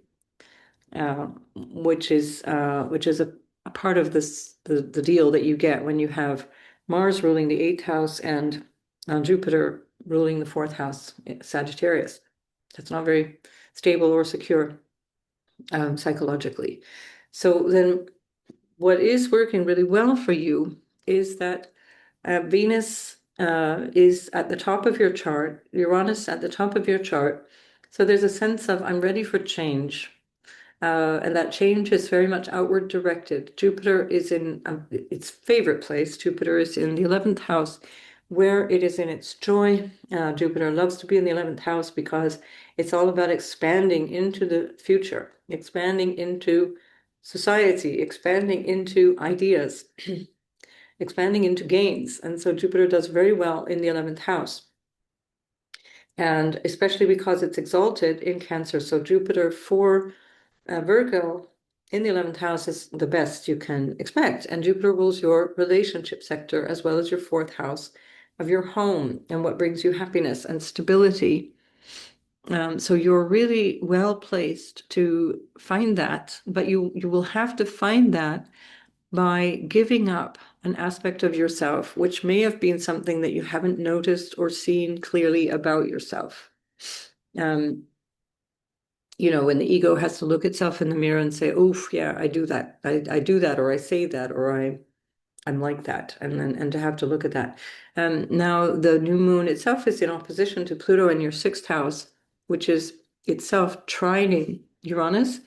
which is a part of the deal that you get when you have Mars ruling the eighth house and Jupiter ruling the fourth house, Sagittarius. That's not very stable or secure psychologically. So then what is working really well for you is that Venus is at the top of your chart, Uranus at the top of your chart. So there's a sense of I'm ready for change. And that change is very much outward directed. Jupiter is in its favorite place. Jupiter is in the 11th house, where it is in its joy. Jupiter loves to be in the 11th house because it's all about expanding into the future, expanding into society, expanding into ideas, expanding into gains. And so Jupiter does very well in the 11th house. And especially because it's exalted in Cancer. So Jupiter for Virgo in the 11th house is the best you can expect. And Jupiter rules your relationship sector as well as your fourth house of your home and what brings you happiness and stability. So you're really well placed to find that, but you will have to find that by giving up an aspect of yourself, which may have been something that you haven't noticed or seen clearly about yourself. When the ego has to look itself in the mirror and say, "Oof, yeah, I do that. I do that, or I say that, or I'm like that," and to have to look at that. Now, the new moon itself is in opposition to Pluto in your sixth house, which is itself trining Uranus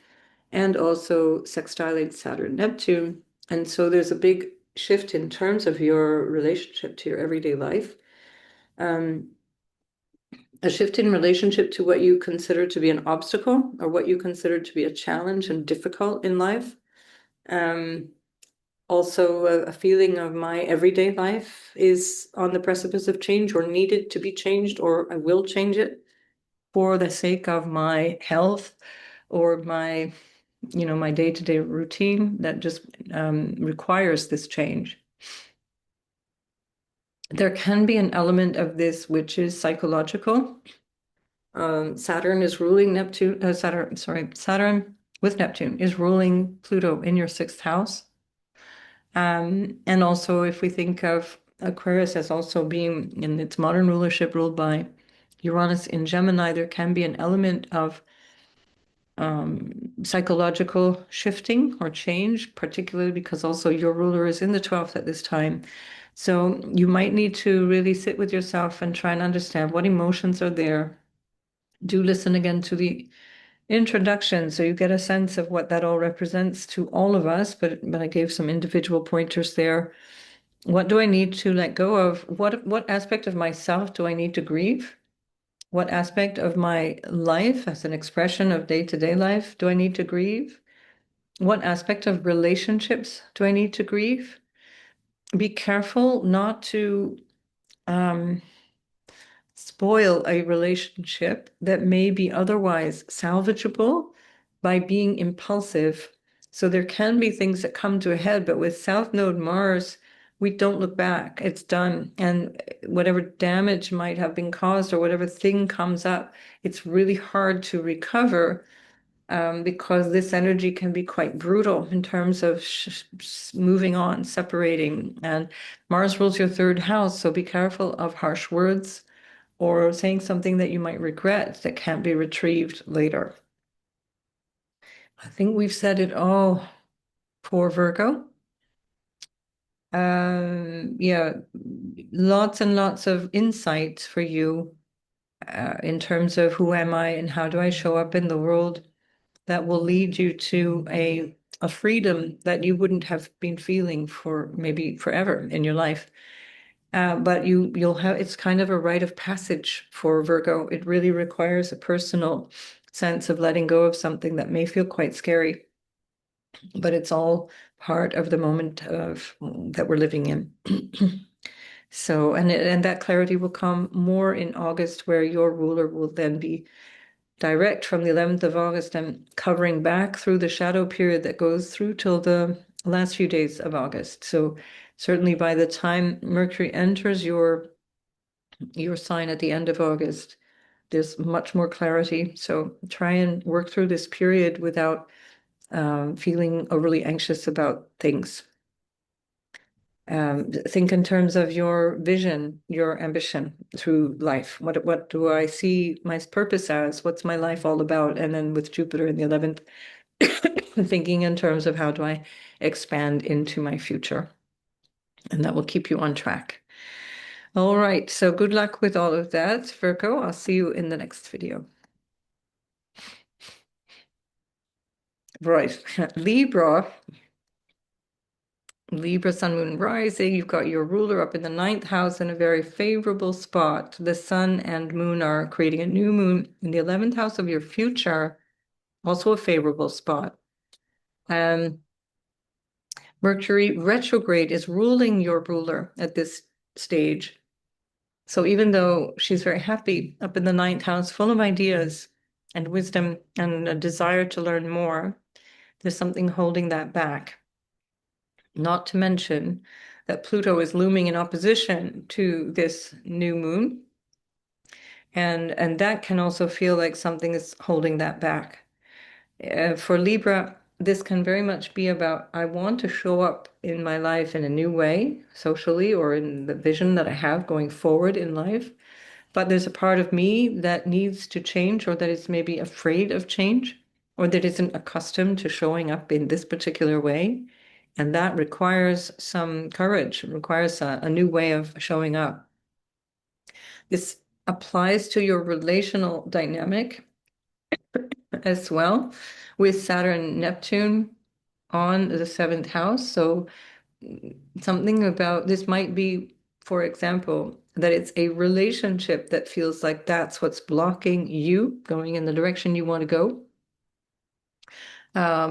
and also sextiling Saturn, Neptune. And so there's a big shift in terms of your relationship to your everyday life. A shift in relationship to what you consider to be an obstacle or what you consider to be a challenge and difficult in life. Also, a feeling of my everyday life is on the precipice of change or needed to be changed, or I will change it for the sake of my health or my day-to-day routine that just requires this change. There can be an element of this which is psychological. Saturn is ruling Neptune. Saturn with Neptune is ruling Pluto in your sixth house. And also, if we think of Aquarius as also being in its modern rulership ruled by Uranus in Gemini, there can be an element of psychological shifting or change, particularly because also your ruler is in the 12th at this time. So you might need to really sit with yourself and try and understand what emotions are there. Do listen again to the introduction so you get a sense of what that all represents to all of us, but I gave some individual pointers there. What do I need to let go of? What aspect of myself do I need to grieve? What aspect of my life as an expression of day-to-day life do I need to grieve? What aspect of relationships do I need to grieve? Be careful not to spoil a relationship that may be otherwise salvageable by being impulsive. So there can be things that come to a head, but with South Node Mars, we don't look back. It's done. And whatever damage might have been caused or whatever thing comes up, it's really hard to recover because this energy can be quite brutal in terms of moving on, separating. And Mars rules your third house, so be careful of harsh words or saying something that you might regret that can't be retrieved later. I think we've said it all for Virgo. Yeah, lots and lots of insights for you in terms of who am I and how do I show up in the world that will lead you to a freedom that you wouldn't have been feeling for maybe forever in your life. But you'll have, it's kind of a rite of passage for Virgo. It really requires a personal sense of letting go of something that may feel quite scary, but it's all part of the moment of that we're living in. So, and that clarity will come more in August, where your ruler will then be direct from the 11th of August and covering back through the shadow period that goes through till the last few days of August. So certainly by the time Mercury enters your sign at the end of August, there's much more clarity. So try and work through this period without feeling overly anxious about things. Think in terms of your vision, your ambition through life. What do I see my purpose as? What's my life all about? And then with Jupiter in the 11th, thinking in terms of how do I expand into my future? And that will keep you on track. All right, so good luck with all of that, Virgo. I'll see you in the next video. Right, Libra. Libra, Sun, Moon, Rising, you've got your ruler up in the 9th house in a very favorable spot. The Sun and Moon are creating a new moon in the 11th house of your future, also a favorable spot. Mercury retrograde is ruling your ruler at this stage. So even though she's very happy up in the 9th house, full of ideas and wisdom and a desire to learn more, there's something holding that back. Not to mention that Pluto is looming in opposition to this new moon. And that can also feel like something is holding that back. For Libra, this can very much be about, I want to show up in my life in a new way, socially, or in the vision that I have going forward in life. But there's a part of me that needs to change, or that is maybe afraid of change, or that isn't accustomed to showing up in this particular way. And that requires some courage, requires a new way of showing up. This applies to your relational dynamic as well, with Saturn, Neptune on the 7th house. So something about this might be, for example, that it's a relationship that feels like that's what's blocking you going in the direction you want to go.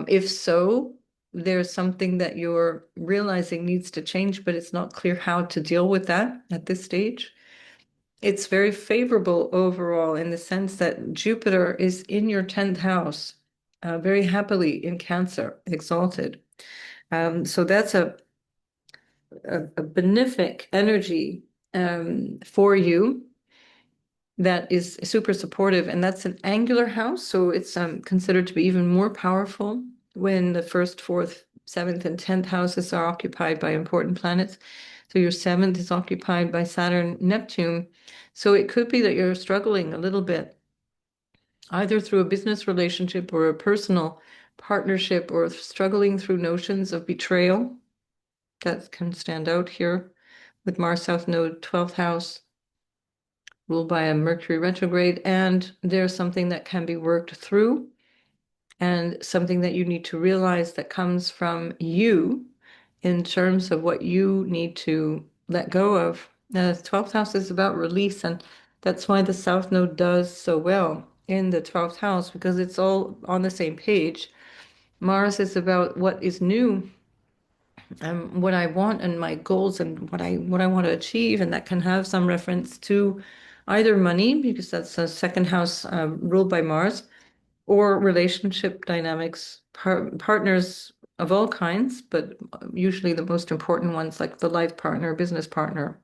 If so, there's something that you're realizing needs to change, but it's not clear how to deal with that at this stage. It's very favorable overall in the sense that Jupiter is in your 10th house, very happily in Cancer, exalted. So that's a benefic energy for you that is super supportive, and that's an angular house, so it's considered to be even more powerful when the 1st, 4th, 7th, and 10th houses are occupied by important planets. So your 7th is occupied by Saturn, Neptune. So it could be that you're struggling a little bit, either through a business relationship or a personal partnership, or struggling through notions of betrayal. That can stand out here with Mars South Node, 12th house, ruled by a Mercury retrograde, and there's something that can be worked through and something that you need to realize that comes from you in terms of what you need to let go of. The 12th house is about release, and that's why the South Node does so well in the 12th house, because it's all on the same page. Mars is about what is new, what I want and my goals and what I want to achieve, and that can have some reference to either money, because that's a 2nd house ruled by Mars, or relationship dynamics, partners of all kinds, but usually the most important ones, like the life partner, business partner.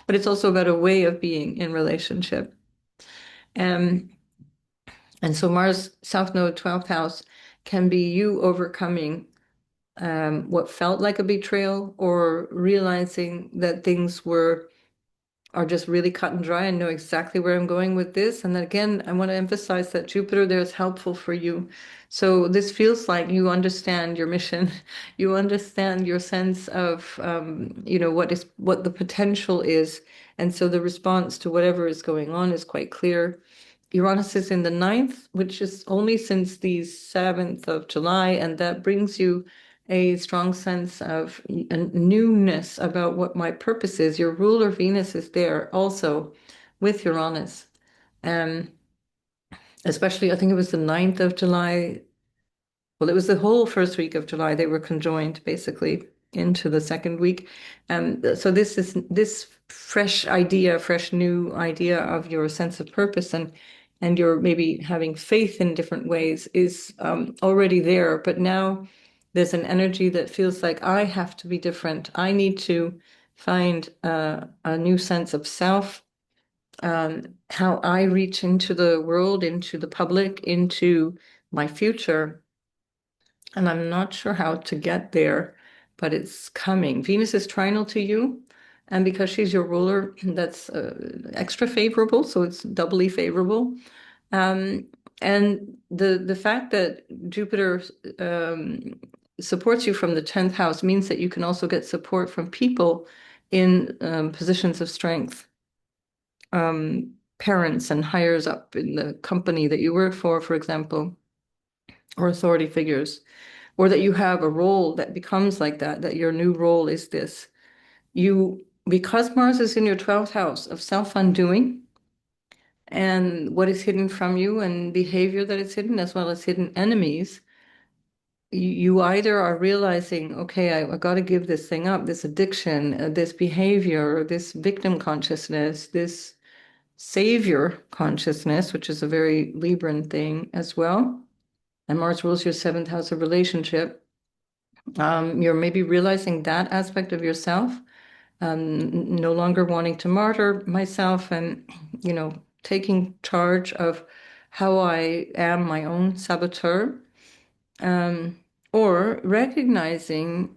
But it's also about a way of being in relationship. And so Mars South Node 12th house can be you overcoming what felt like a betrayal, or realizing that things were are just really cut and dry and know exactly where I'm going with this. And then again, I want to emphasize that Jupiter there is helpful for you. So this feels like you understand your mission, you understand your sense of, what the potential is. And so the response to whatever is going on is quite clear. Uranus is in the ninth, which is only since the 7th of July, and that brings you a strong sense of a newness about what my purpose is. Your ruler Venus is there also with Uranus. Um, Especially, I think it was the 9th of July. Well, it was the whole first week of July. They were conjoined basically into the second week. So this fresh idea, fresh new idea of your sense of purpose and your maybe having faith in different ways is already there. But now there's an energy that feels like I have to be different. I need to find a new sense of self, how I reach into the world, into the public, into my future. And I'm not sure how to get there, but it's coming. Venus is trinal to you. And because she's your ruler, that's extra favorable. So it's doubly favorable. Um, and the fact that Jupiter supports you from the 10th house means that you can also get support from people in positions of strength. Parents and higher up in the company that you work for example, or authority figures, or that you have a role that becomes like that your new role is this. Because Mars is in your 12th house of self-undoing and what is hidden from you and behavior that is hidden, as well as hidden enemies, you either are realizing, okay, I got to give this thing up, this addiction, this behavior, this victim consciousness, this savior consciousness, which is a very Libran thing as well. And Mars rules your 7th house of relationship. You're maybe realizing that aspect of yourself, no longer wanting to martyr myself and, taking charge of how I am my own saboteur, or recognizing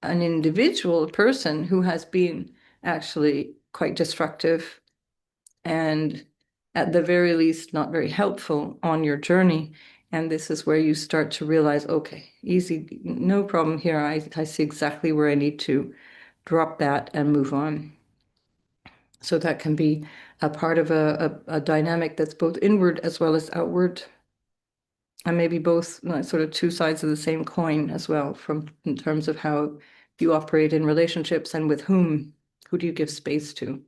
an individual person who has been actually quite destructive and at the very least not very helpful on your journey. And this is where you start to realize, okay, easy, no problem here. I see exactly where I need to drop that and move on. So that can be a part of a dynamic that's both inward as well as outward, and maybe both sort of two sides of the same coin as well, from in terms of how you operate in relationships and with whom. Who do you give space to?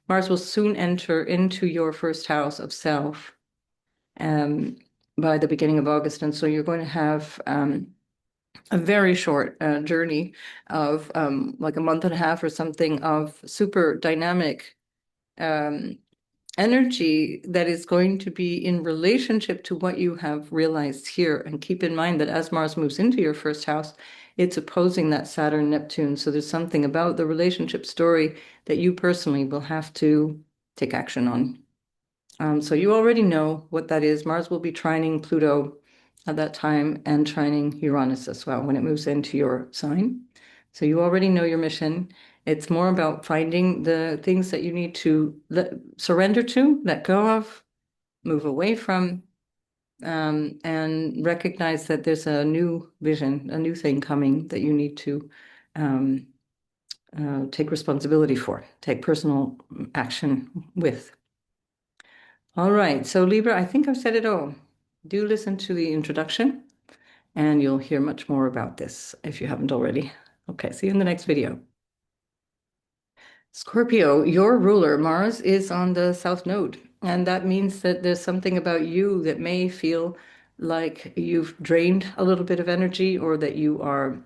Mars will soon enter into your first house of self by the beginning of August. And so you're going to have a very short journey of like a month and a half or something of super dynamic energy that is going to be in relationship to what you have realized here. And keep in mind that as Mars moves into your first house, it's opposing that Saturn Neptune. So there's something about the relationship story that you personally will have to take action on. So you already know what that is. Mars will be trining Pluto at that time and trining Uranus as well when it moves into your sign. So you already know your mission. It's more about finding the things that you need to surrender to, let go of, move away from, and recognize that there's a new vision, a new thing coming that you need to take responsibility for, take personal action with. All right, so Libra, I think I've said it all. Do listen to the introduction, and you'll hear much more about this if you haven't already. Okay, see you in the next video. Scorpio, your ruler, Mars, is on the South Node, and that means that there's something about you that may feel like you've drained a little bit of energy, or that you are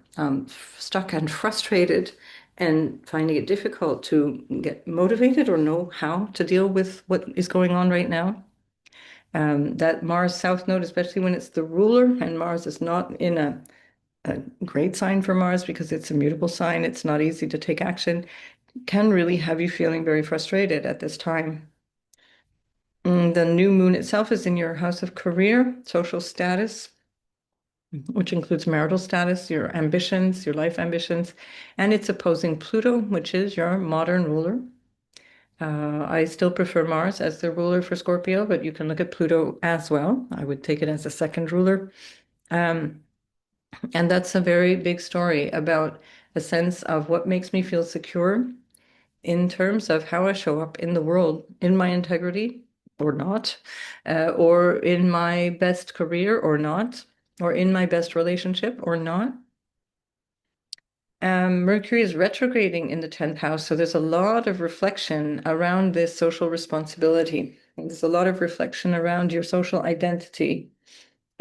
stuck and frustrated and finding it difficult to get motivated or know how to deal with what is going on right now. That Mars South Node, especially when it's the ruler, and Mars is not in a great sign for Mars because it's a mutable sign, it's not easy to take action, can really have you feeling very frustrated at this time. The new moon itself is in your house of career, social status, which includes marital status, your ambitions, your life ambitions, and it's opposing Pluto, which is your modern ruler. I still prefer Mars as the ruler for Scorpio, but you can look at Pluto as well. I would take it as a second ruler. Um, and that's a very big story about a sense of what makes me feel secure in terms of how I show up in the world, in my integrity or not, or in my best career or not, or in my best relationship or not. Mercury is retrograding in the 10th house, so there's a lot of reflection around this social responsibility. There's a lot of reflection around your social identity,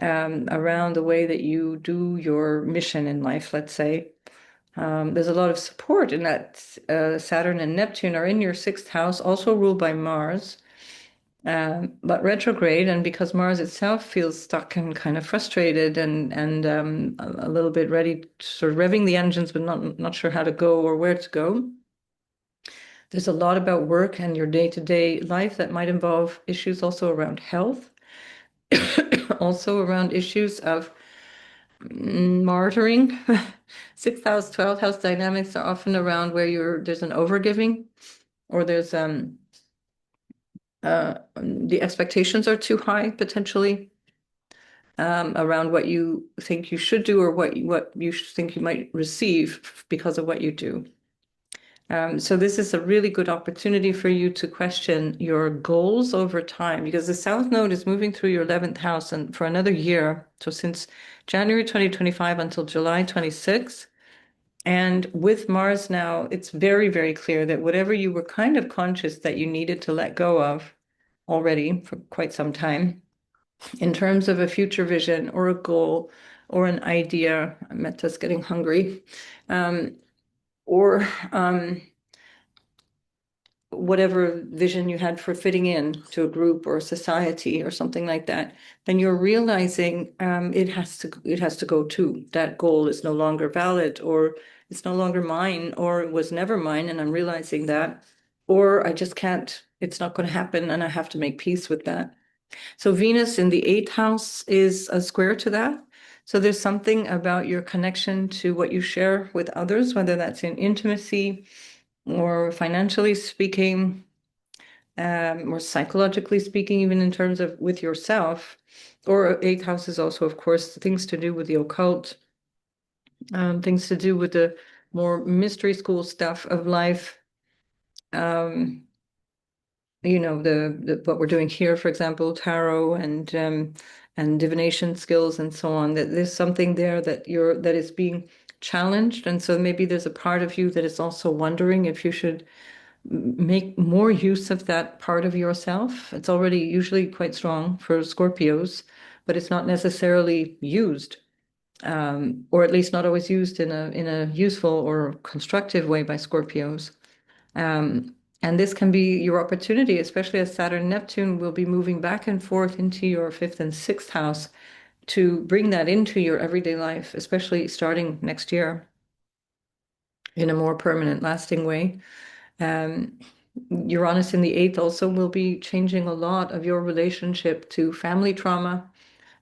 around the way that you do your mission in life, let's say. There's a lot of support in that Saturn and Neptune are in your 6th house, also ruled by Mars, but retrograde. And because Mars itself feels stuck and kind of frustrated and a little bit ready, sort of revving the engines, but not sure how to go or where to go. There's a lot about work and your day-to-day life that might involve issues also around health, also around issues of martyring. 6th house, 12th house dynamics are often around where there's an overgiving or there's the expectations are too high potentially around what you think you should do or what you think you might receive because of what you do. So this is a really good opportunity for you to question your goals over time because the South Node is moving through your 11th house and for another year. So since January 2025 until July 26. And with Mars now, it's very, very clear that whatever you were kind of conscious that you needed to let go of already for quite some time, in terms of a future vision or a goal or an idea, Meta's getting hungry, or whatever vision you had for fitting in to a group or a society or something like that, then you're realizing it has to go too. That goal is no longer valid, or it's no longer mine, or it was never mine, and I'm realizing that, or I just can't. It's not going to happen, and I have to make peace with that. So Venus in the 8th house is a square to that. So there's something about your connection to what you share with others, whether that's in intimacy or financially speaking, or psychologically speaking, even in terms of with yourself. Or 8th house is also, of course, things to do with the occult, things to do with the more mystery school stuff of life. The what we're doing here, for example, tarot and divination skills and so on, that there's something there that is being challenged. And so maybe there's a part of you that is also wondering if you should make more use of that part of yourself. It's already usually quite strong for Scorpios, but it's not necessarily used, or at least not always used in a useful or constructive way by Scorpios. And this can be your opportunity, especially as Saturn and Neptune will be moving back and forth into your 5th and 6th house to bring that into your everyday life, especially starting next year in a more permanent, lasting way. Uranus in the 8th also will be changing a lot of your relationship to family trauma,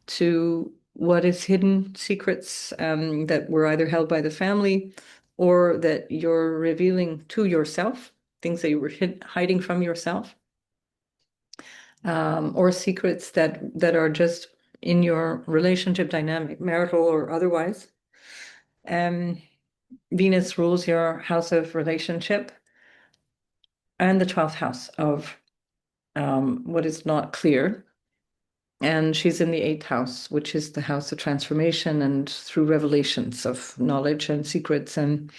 to what is hidden secrets that were either held by the family or that you're revealing to yourself, things that you were hiding from yourself, or secrets that are just in your relationship dynamic, marital or otherwise. Venus rules your house of relationship and the 12th house of what is not clear. And she's in the 8th house, which is the house of transformation and through revelations of knowledge and secrets and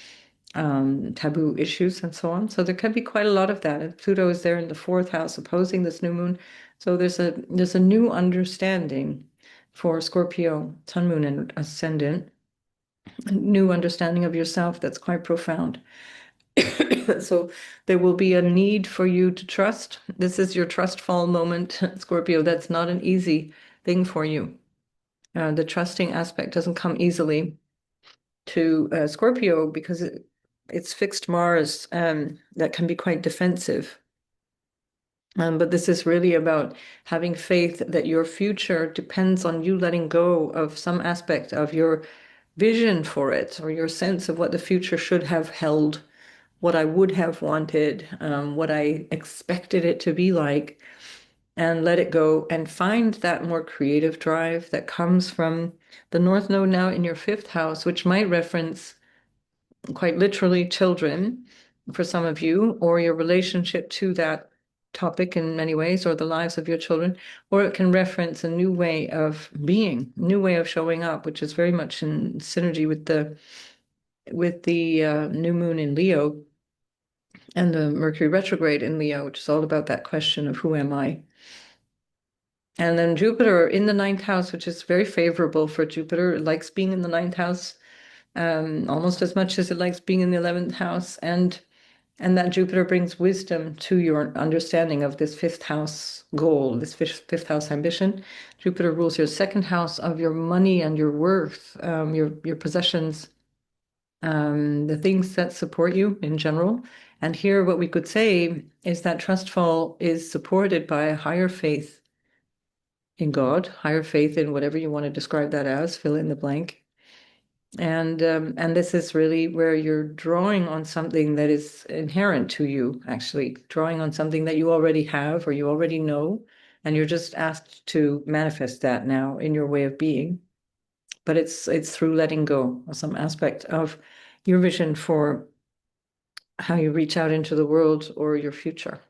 taboo issues and so on. So there can be quite a lot of that. And Pluto is there in the 4th house opposing this new moon. So there's a new understanding for Scorpio, Sun, Moon, and Ascendant, a new understanding of yourself that's quite profound. So there will be a need for you to trust. This is your trust fall moment, Scorpio. That's not an easy thing for you. The trusting aspect doesn't come easily to Scorpio because it's fixed Mars that can be quite defensive. But this is really about having faith that your future depends on you letting go of some aspect of your vision for it or your sense of what the future should have held what I would have wanted, what I expected it to be like, and let it go and find that more creative drive that comes from the North Node now in your fifth house, which might reference quite literally children for some of you, or your relationship to that topic in many ways, or the lives of your children, or it can reference a new way of being, new way of showing up, which is very much in synergy with the new moon in Leo and the Mercury retrograde in Leo, which is all about that question of who am I? And then Jupiter in the ninth house, which is very favorable for Jupiter. It likes being in the ninth house almost as much as it likes being in the 11th house. And that Jupiter brings wisdom to your understanding of this fifth house goal, this fifth house ambition. Jupiter rules your second house of your money and your worth, your possessions, the things that support you in general. And here, what we could say is that trustful is supported by a higher faith in God, higher faith in whatever you want to describe that as, fill in the blank. And this is really where you're drawing on something that is inherent to you, actually, drawing on something that you already have or you already know, and you're just asked to manifest that now in your way of being. But it's through letting go of some aspect of your vision for how you reach out into the world or your future,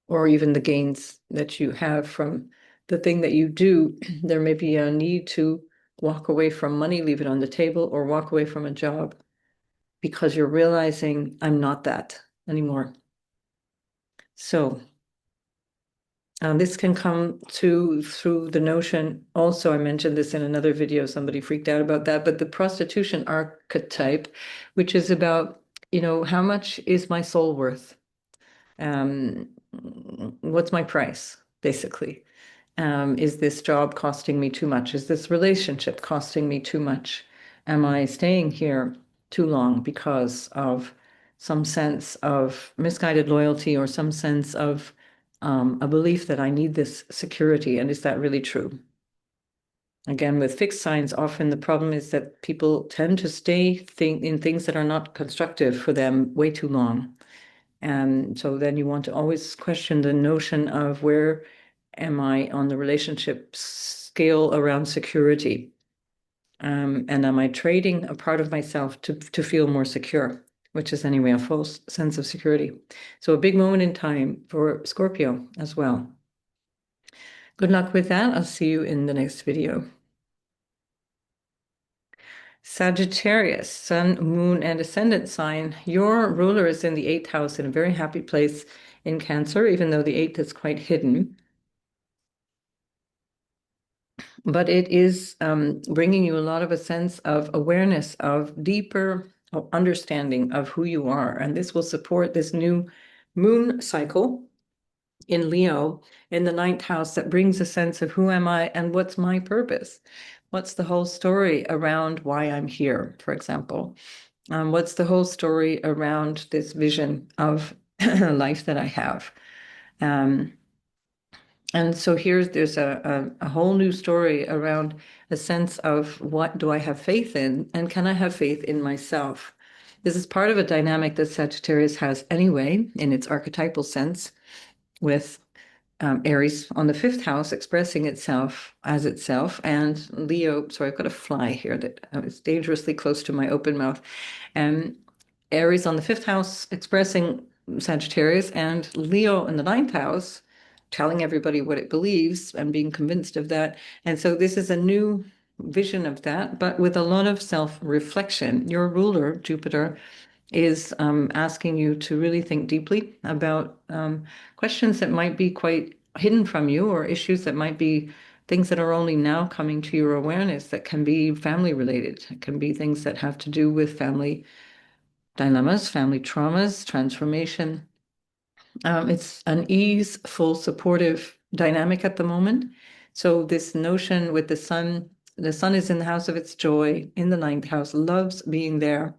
or even the gains that you have from the thing that you do. There may be a need to walk away from money, leave it on the table, or walk away from a job because you're realizing I'm not that anymore. So this can come through the notion. Also, I mentioned this in another video, somebody freaked out about that, but the prostitution archetype, which is about, how much is my soul worth? What's my price, basically? Is this job costing me too much? Is this relationship costing me too much? Am I staying here too long because of some sense of misguided loyalty or some sense of a belief that I need this security? And is that really true? Again, with fixed signs, often the problem is that people tend to stay in things that are not constructive for them way too long. And so then you want to always question the notion of where am I on the relationship scale around security? And am I trading a part of myself to feel more secure, which is anyway a false sense of security. So a big moment in time for Scorpio as well. Good luck with that. I'll see you in the next video. Sagittarius, Sun, Moon, and Ascendant sign. Your ruler is in the 8th house in a very happy place in Cancer, even though the 8th is quite hidden. But it is bringing you a lot of a sense of awareness, of deeper understanding of who you are. And this will support this new moon cycle in Leo in the 9th house that brings a sense of who am I and what's my purpose? What's the whole story around why I'm here, for example? What's the whole story around this vision of life that I have? And so there's a whole new story around a sense of what do I have faith in, and can I have faith in myself? This is part of a dynamic that Sagittarius has anyway, in its archetypal sense, with Aries on the 5th house expressing itself as itself, and Leo, sorry, I've got a fly here that is dangerously close to my open mouth, and Aries on the 5th house expressing Sagittarius, and Leo in the 9th house telling everybody what it believes and being convinced of that. And so this is a new vision of that, but with a lot of self-reflection. Your ruler, Jupiter, is asking you to really think deeply about questions that might be quite hidden from you, or issues that might be things that are only now coming to your awareness, that can be family related. It can be things that have to do with family dilemmas, family traumas, transformation. It's an easeful, supportive dynamic at the moment. So this notion with the sun is in the house of its joy, in the 9th house, loves being there.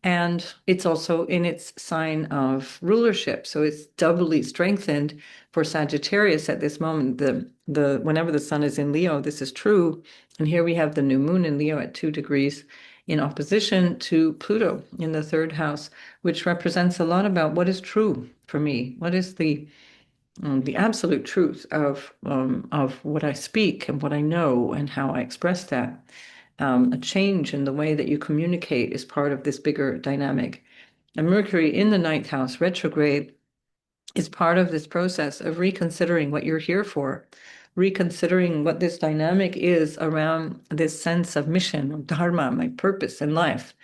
And it's also in its sign of rulership. So it's doubly strengthened for Sagittarius at this moment. Whenever the sun is in Leo, this is true. And here we have the new moon in Leo at 2 degrees in opposition to Pluto in the third house, which represents a lot about what is true for me. What is the absolute truth of what I speak and what I know and how I express that. A change in the way that you communicate is part of this bigger dynamic. And Mercury in the ninth house, retrograde, is part of this process of reconsidering what you're here for, reconsidering what this dynamic is around this sense of mission, of dharma, my purpose in life.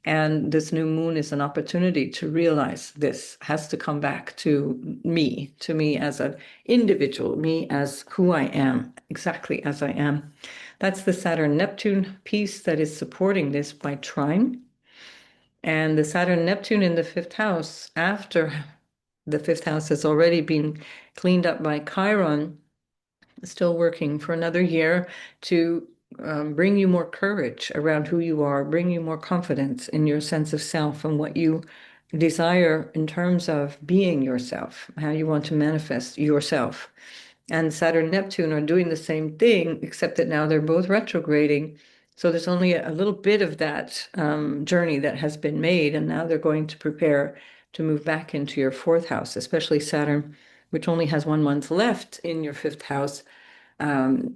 And this new moon is an opportunity to realize this has to come back to me as an individual, me as who I am, exactly as I am. That's the Saturn-Neptune piece that is supporting this by trine. And the Saturn-Neptune in the fifth house, after the fifth house has already been cleaned up by Chiron, still working for another year to bring you more courage around who you are, bring you more confidence in your sense of self and what you desire in terms of being yourself, how you want to manifest yourself. And Saturn and Neptune are doing the same thing, except that now they're both retrograding. So there's only a little bit of that journey that has been made, and now they're going to prepare to move back into your fourth house, especially Saturn, which only has 1 month left in your fifth house.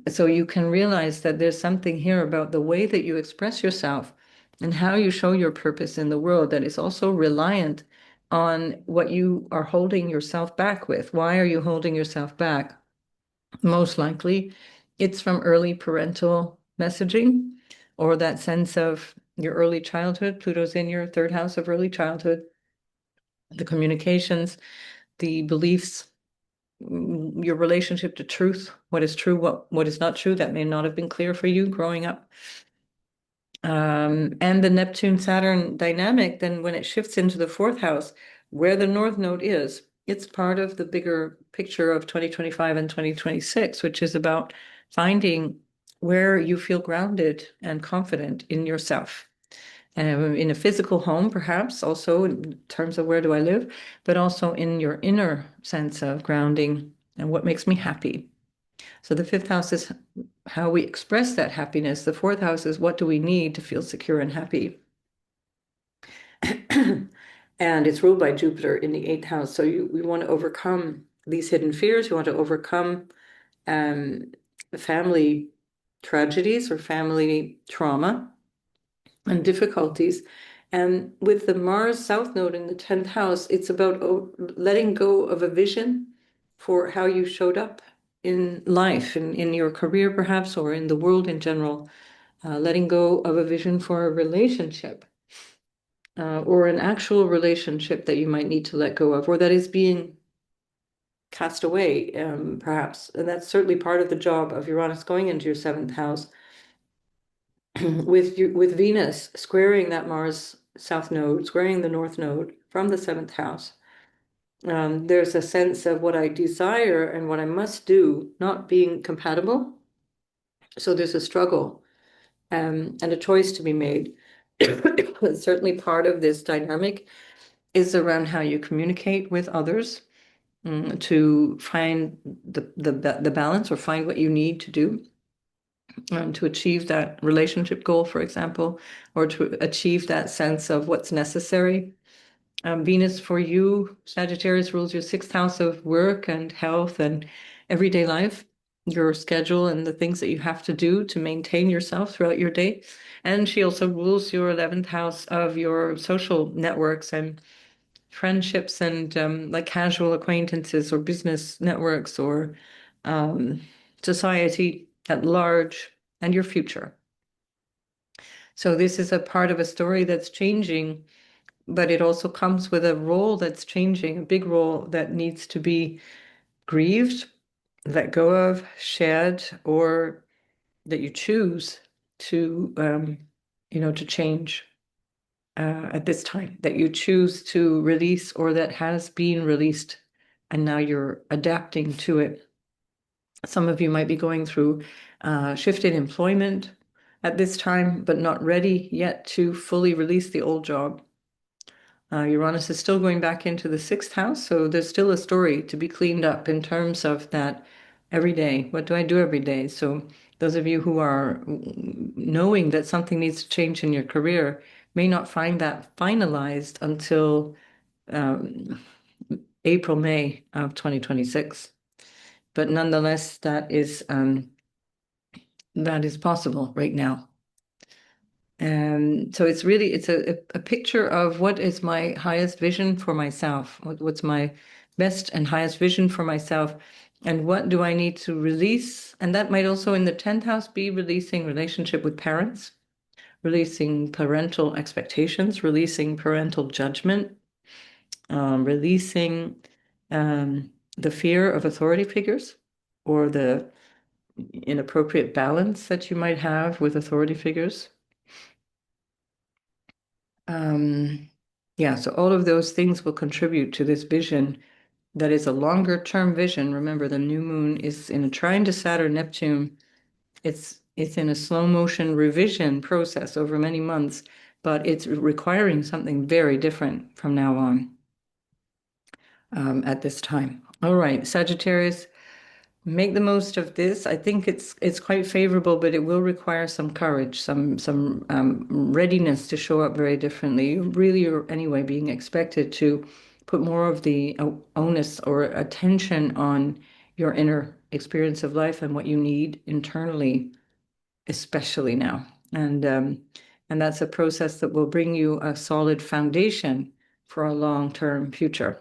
So you can realize that there's something here about the way that you express yourself and how you show your purpose in the world that is also reliant on what you are holding yourself back with. Why are you holding yourself back? Most likely, it's from early parental messaging or that sense of your early childhood. Pluto's in your third house of early childhood, the communications, the beliefs, your relationship to truth, what is true, what is not true, that may not have been clear for you growing up. And the Neptune-Saturn dynamic, then when it shifts into the fourth house, where the North Node is, it's part of the bigger picture of 2025 and 2026, which is about finding where you feel grounded and confident in yourself. In a physical home, perhaps, also in terms of where do I live, but also in your inner sense of grounding and what makes me happy. So the fifth house is how we express that happiness. The fourth house is what do we need to feel secure and happy. And it's ruled by Jupiter in the eighth house. So we want to overcome these hidden fears. We want to overcome family tragedies or family trauma and difficulties. And with the Mars South Node in the 10th house, it's about letting go of a vision for how you showed up in life, in your career perhaps, or in the world in general. Letting go of a vision for a relationship or an actual relationship that you might need to let go of, or that is being cast away, perhaps. And that's certainly part of the job of Uranus going into your seventh house. With Venus squaring that Mars South Node, squaring the North Node from the seventh house. There's a sense of what I desire and what I must do not being compatible. So there's a struggle and a choice to be made. Certainly part of this dynamic is around how you communicate with others to find the balance or find what you need to do to achieve that relationship goal, for example, or to achieve that sense of what's necessary. Venus for you, Sagittarius, rules your sixth house of work and health and everyday life, your schedule and the things that you have to do to maintain yourself throughout your day. And she also rules your 11th house of your social networks and friendships and like casual acquaintances or business networks or society at large and your future. So this is a part of a story that's changing, but it also comes with a role that's changing, a big role that needs to be grieved, let go of, shed, or that you choose to, to change at this time, that you choose to release or that has been released, and now you're adapting to it. Some of you might be going through shifted employment at this time, but not ready yet to fully release the old job. Uranus is still going back into the sixth house, so there's still a story to be cleaned up in terms of that every day. What do I do every day? So Those of you who are knowing that something needs to change in your career may not find that finalized until um, April, May of 2026. But nonetheless, that is possible right now. So it's really a picture of what is my highest vision for myself, what's my best and highest vision for myself, and what do I need to release. And that might also in the 10th house be releasing relationship with parents, releasing parental expectations, releasing parental judgment, releasing the fear of authority figures or the inappropriate balance that you might have with authority figures. Yeah, so all of those things will contribute to this vision that is a longer term vision. Remember, the new moon is in a trine to Saturn, Neptune. It's in a slow motion revision process over many months, but it's requiring something very different from now on at this time. All right, Sagittarius, make the most of this. I think it's quite favorable, but it will require some courage, some readiness to show up very differently. You really are anyway being expected to put more of the onus or attention on your inner experience of life and what you need internally, especially now. And that's a process that will bring you a solid foundation for a long-term future.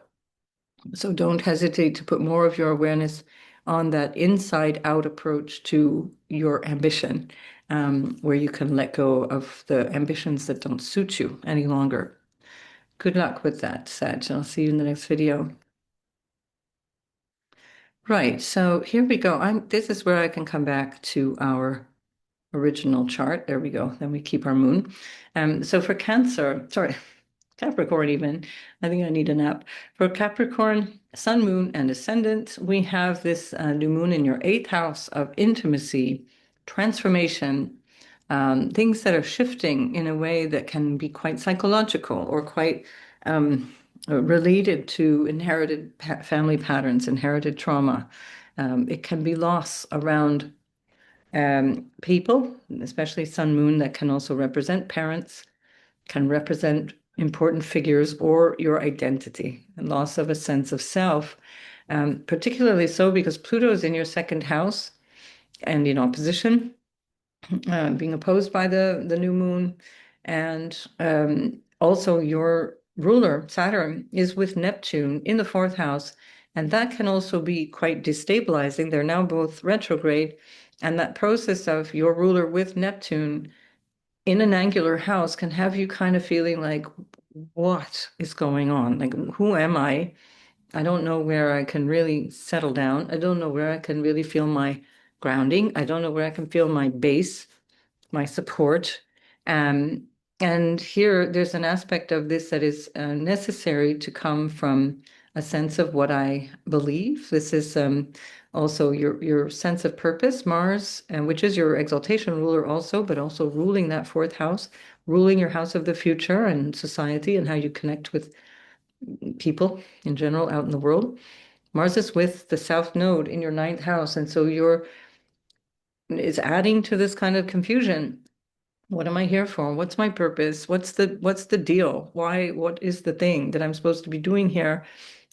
So don't hesitate to put more of your awareness on that inside out approach to your ambition, where you can let go of the ambitions that don't suit you any longer. Good luck with that, Sag. I'll see you in the next video. Right, so here we go. This is where I can come back to our original chart. There we go. Then we keep our moon. So for Cancer, sorry, Capricorn even, I think I need a nap. For Capricorn, Sun, Moon, and Ascendant, we have this new moon in your 8th house of intimacy, transformation, things that are shifting in a way that can be quite psychological or quite related to inherited family patterns, inherited trauma. It can be loss around people, especially Sun, Moon, that can also represent parents, can represent important figures or your identity, and loss of a sense of self, particularly so because Pluto is in your 2nd house and in opposition, being opposed by the new moon. And also your ruler, Saturn, is with Neptune in the 4th house. And that can also be quite destabilizing. They're now both retrograde. And that process of your ruler with Neptune in an angular house can have you kind of feeling like, what is going on? Like, who am I? I don't know where I can really settle down. I don't know where I can really feel my grounding. I don't know where I can feel my base, my support. And here there's an aspect of this that is necessary to come from a sense of what I believe. This is also your sense of purpose, Mars, which is your exaltation ruler also, but also ruling that 4th house, ruling your house of the future and society and how you connect with people in general out in the world. Mars is with the South Node in your 9th house, and so it's adding to this kind of confusion. What am I here for? What's my purpose? What's the deal? Why? What is the thing that I'm supposed to be doing here?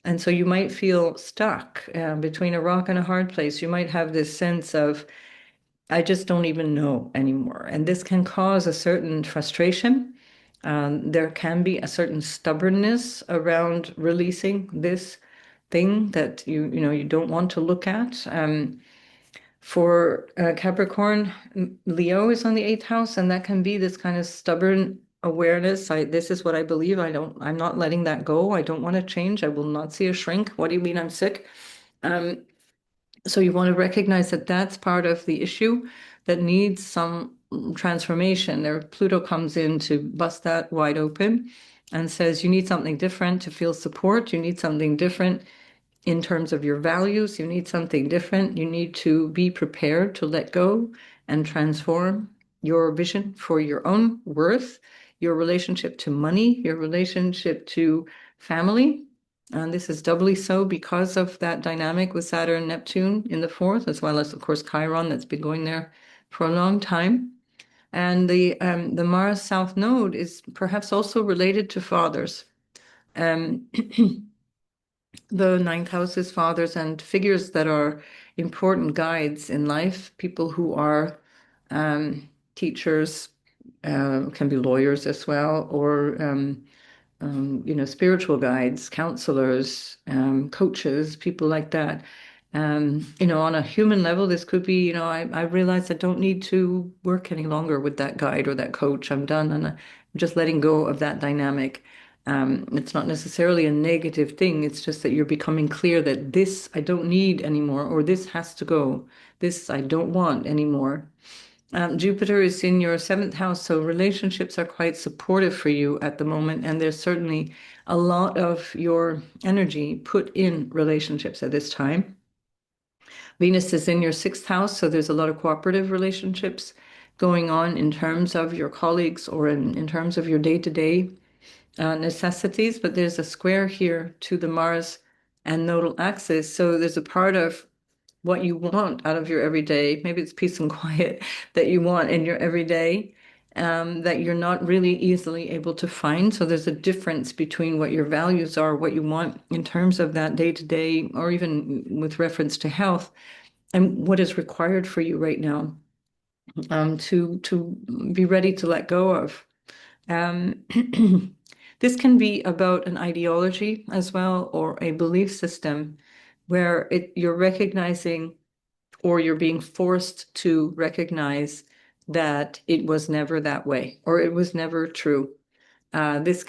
And so you might feel stuck between a rock and a hard place. You might have this sense of, I just don't even know anymore. And this can cause a certain frustration. There can be a certain stubbornness around releasing this thing that you don't want to look at. For Capricorn, Leo is on the 8th house, and that can be this kind of stubborn awareness. This is what I believe. I'm not letting that go. I don't want to change. I will not see a shrink. What do you mean I'm sick? So you want to recognize that that's part of the issue that needs some transformation. There, Pluto comes in to bust that wide open and says you need something different to feel support. You need something different in terms of your values. You need something different. You need to be prepared to let go and transform your vision for your own worth, your relationship to money, your relationship to family. And this is doubly so because of that dynamic with Saturn and Neptune in the 4th, as well as, of course, Chiron that's been going there for a long time. And the Mars South Node is perhaps also related to fathers. Um, the ninth house is fathers and figures that are important guides in life, people who are teachers, can be lawyers as well, or spiritual guides, counselors, coaches, people like that. On a human level, this could be, I realize I don't need to work any longer with that guide or that coach. I'm done, and I'm just letting go of that dynamic. It's not necessarily a negative thing. It's just that you're becoming clear that this I don't need anymore, or this has to go. This I don't want anymore. Jupiter is in your seventh house, so relationships are quite supportive for you at the moment, and there's certainly a lot of your energy put in relationships at this time. Venus is in your sixth house, so there's a lot of cooperative relationships going on in terms of your colleagues or in terms of your day-to-day necessities, but there's a square here to the Mars and nodal axis, so there's a part of what you want out of your everyday. Maybe it's peace and quiet that you want in your everyday, that you're not really easily able to find. So there's a difference between what your values are, what you want in terms of that day to day, or even with reference to health, and what is required for you right now, to be ready to let go of. Um, this can be about an ideology as well, or a belief system where you're recognizing, or you're being forced to recognize that it was never that way, or it was never true. This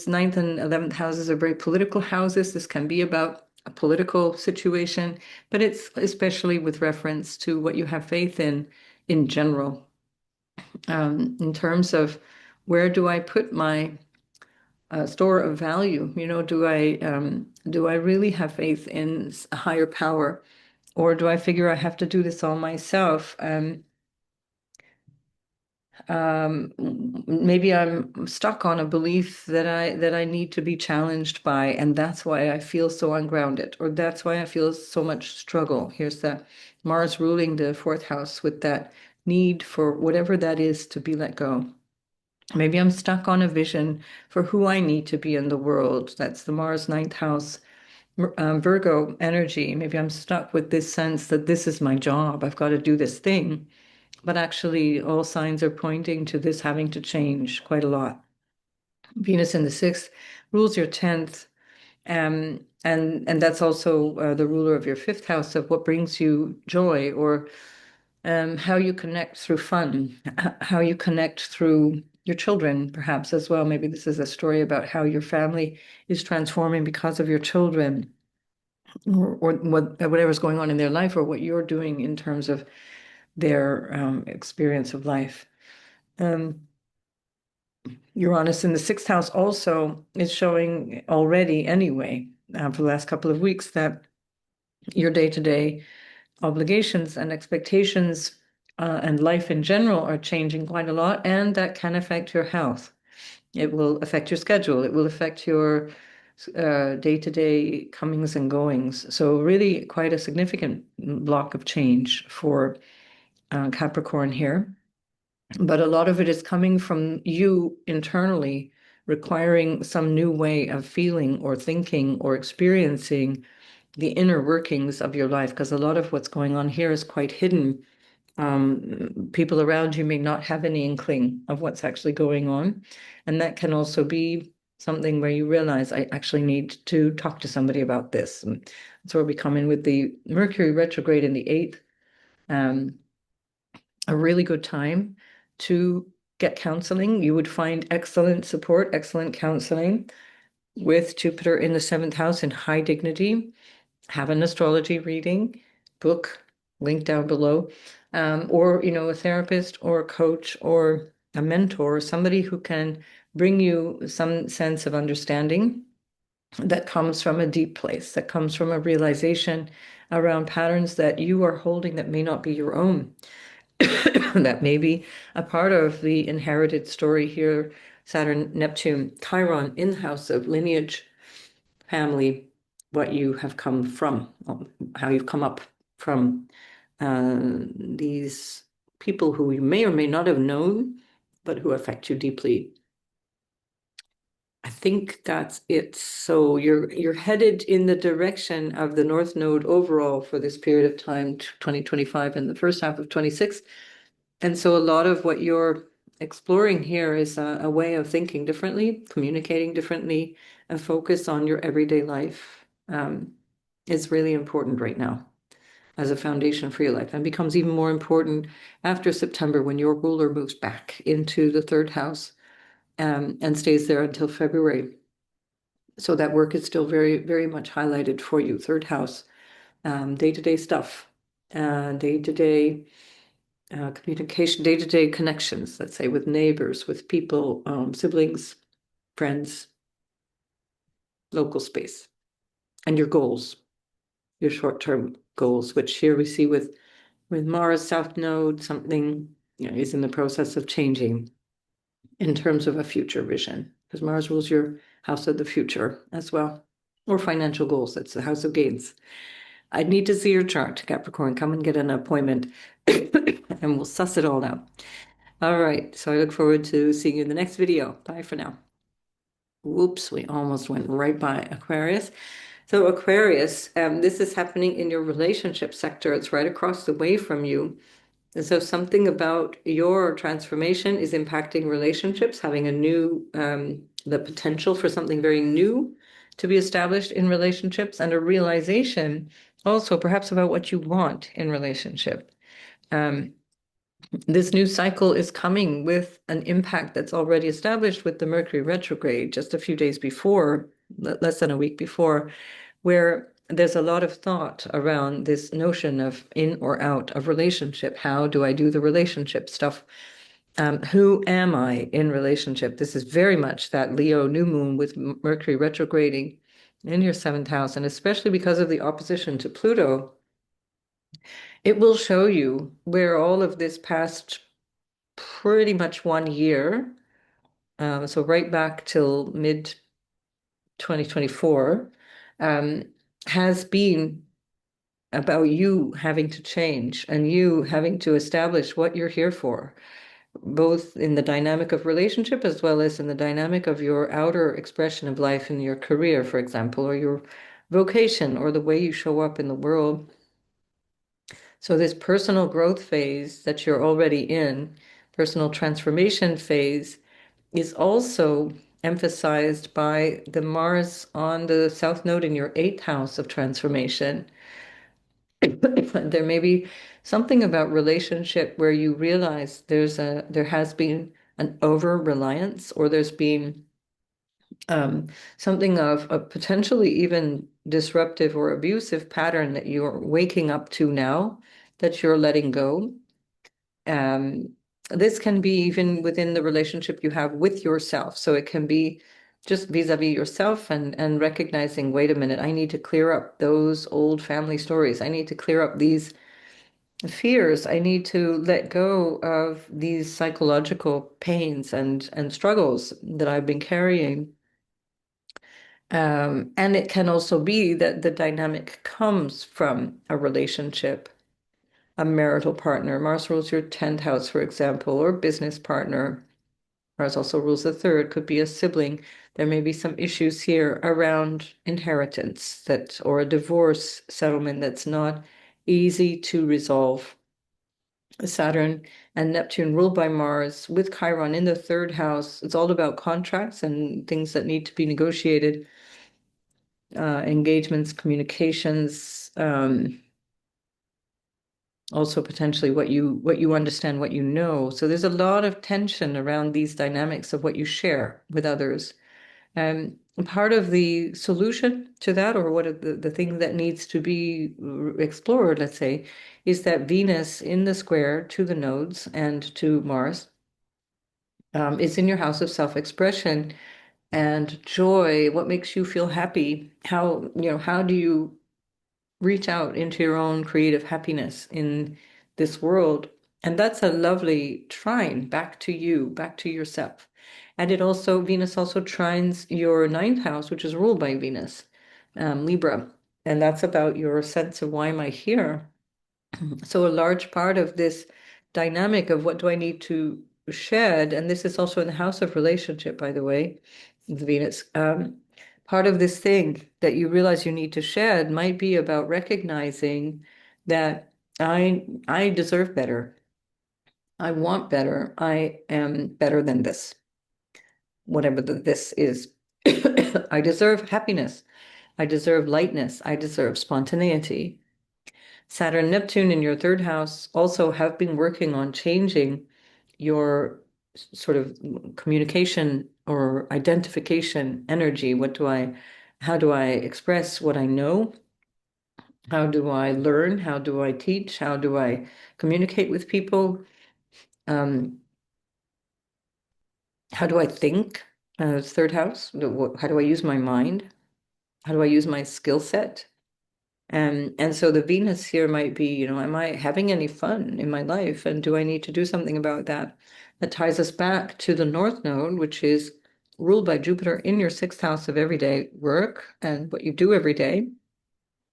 ninth and 11th houses are very political houses. This can be about a political situation, but it's especially with reference to what you have faith in general. In terms of where do I put my store of value? Do I really have faith in a higher power? Or do I figure I have to do this all myself? Maybe I'm stuck on a belief that I need to be challenged by, and that's why I feel so ungrounded, or that's why I feel so much struggle. Here's the Mars ruling the fourth house with that need for whatever that is to be let go. Maybe I'm stuck on a vision for who I need to be in the world. That's the Mars ninth house Virgo energy. Maybe I'm stuck with this sense that this is my job. I've got to do this thing. But actually, all signs are pointing to this having to change quite a lot. Venus in the sixth rules your 10th. And that's also the ruler of your fifth house of what brings you joy, or how you connect through fun, how you connect through your children, perhaps as well. Maybe this is a story about how your family is transforming because of your children, or whatever's going on in their life, or what you're doing in terms of their experience of life. Uranus in the sixth house also is showing already anyway, for the last couple of weeks, that your day-to-day obligations and expectations and life in general are changing quite a lot, and that can affect your health. It will affect your schedule. It will affect your day-to-day comings and goings. So really quite a significant block of change for Capricorn here. But a lot of it is coming from you internally, requiring some new way of feeling or thinking or experiencing the inner workings of your life, because a lot of what's going on here is quite hidden. People around you may not have any inkling of what's actually going on. And that can also be something where you realize, I actually need to talk to somebody about this. And so we come in with the Mercury retrograde in the eighth. A really good time to get counseling. You would find excellent support, excellent counseling with Jupiter in the seventh house in high dignity. Have an astrology reading, book, link down below, or a therapist or a coach or a mentor, somebody who can bring you some sense of understanding that comes from a deep place, that comes from a realization around patterns that you are holding that may not be your own. That may be a part of the inherited story here, Saturn, Neptune, Chiron in the house of lineage, family, what you have come from, how you've come up from these people who you may or may not have known, but who affect you deeply. I think that's it. So you're headed in the direction of the North Node overall for this period of time, 2025 and the first half of 26. And so a lot of what you're exploring here is a way of thinking differently, communicating differently, and focus on your everyday life is really important right now as a foundation for your life, and becomes even more important after September when your ruler moves back into the third house and stays there until February. So that work is still very, very much highlighted for you. Third house, day-to-day stuff, day-to-day communication, day-to-day connections, let's say, with neighbors, with people, siblings, friends, local space, and your goals, your short-term goals, which here we see with Mars South Node, something is in the process of changing in terms of a future vision, because Mars rules your house of the future as well, or financial goals. That's the house of gains. I need to see your chart, Capricorn. Come and get an appointment and we'll suss it all out. All right, so I look forward to seeing you in the next video. Bye for now. Whoops, we almost went right by Aquarius. So Aquarius, this is happening in your relationship sector. It's right across the way from you. And so something about your transformation is impacting relationships, having a new, the potential for something very new to be established in relationships, and a realization also perhaps about what you want in relationship. This new cycle is coming with an impact that's already established with the Mercury retrograde just a few days before, less than a week before, where there's a lot of thought around this notion of in or out of relationship. How do I do the relationship stuff? Who am I in relationship? This is very much that Leo new moon with Mercury retrograding in your seventh house, and especially because of the opposition to Pluto, it will show you where all of this past pretty much 1 year, so right back till mid 2024, has been about you having to change and you having to establish what you're here for, both in the dynamic of relationship as well as in the dynamic of your outer expression of life in your career, for example, or your vocation, or the way you show up in the world. So this personal growth phase that you're already in, personal transformation phase, is also emphasized by the Mars on the South Node in your eighth house of transformation. There may be something about relationship where you realize there has been an over-reliance, or there's been something of a potentially even disruptive or abusive pattern that you're waking up to now, that you're letting go. This can be even within the relationship you have with yourself. So it can be just vis-a-vis yourself, and recognizing, wait a minute, I need to clear up those old family stories. I need to clear up these fears. I need to let go of these psychological pains and struggles that I've been carrying. And it can also be that the dynamic comes from a relationship, a marital partner. Mars rules your 10th house, for example, or business partner. Mars also rules the third, could be a sibling. There may be some issues here around inheritance, or a divorce settlement that's not easy to resolve. Saturn and Neptune ruled by Mars with Chiron in the third house. It's all about contracts and things that need to be negotiated, engagements, communications, also potentially what you understand, what you know. So there's a lot of tension around these dynamics of what you share with others. Part of the solution to that, or what the thing that needs to be explored, let's say, is that Venus in the square to the nodes and to Mars is in your house of self-expression and joy. What makes you feel happy? How do you reach out into your own creative happiness in this world? And that's a lovely trine back to you, back to yourself. And Venus also trines your ninth house, which is ruled by Venus, Libra. And that's about your sense of, why am I here? So a large part of this dynamic of what do I need to shed, and this is also in the house of relationship, by the way, Venus. Part of this thing that you realize you need to shed might be about recognizing that I deserve better. I want better. I am better than this, whatever this is. I deserve happiness. I deserve lightness. I deserve spontaneity. Saturn, Neptune in your third house also have been working on changing your sort of communication or identification energy. How do I express what I know? How do I learn? How do I teach? How do I communicate with people? How do I think? Third house. How do I use my mind? How do I use my skill set? And so the Venus here might be, am I having any fun in my life? And do I need to do something about that? That ties us back to the North Node, which is ruled by Jupiter in your sixth house of everyday work and what you do every day,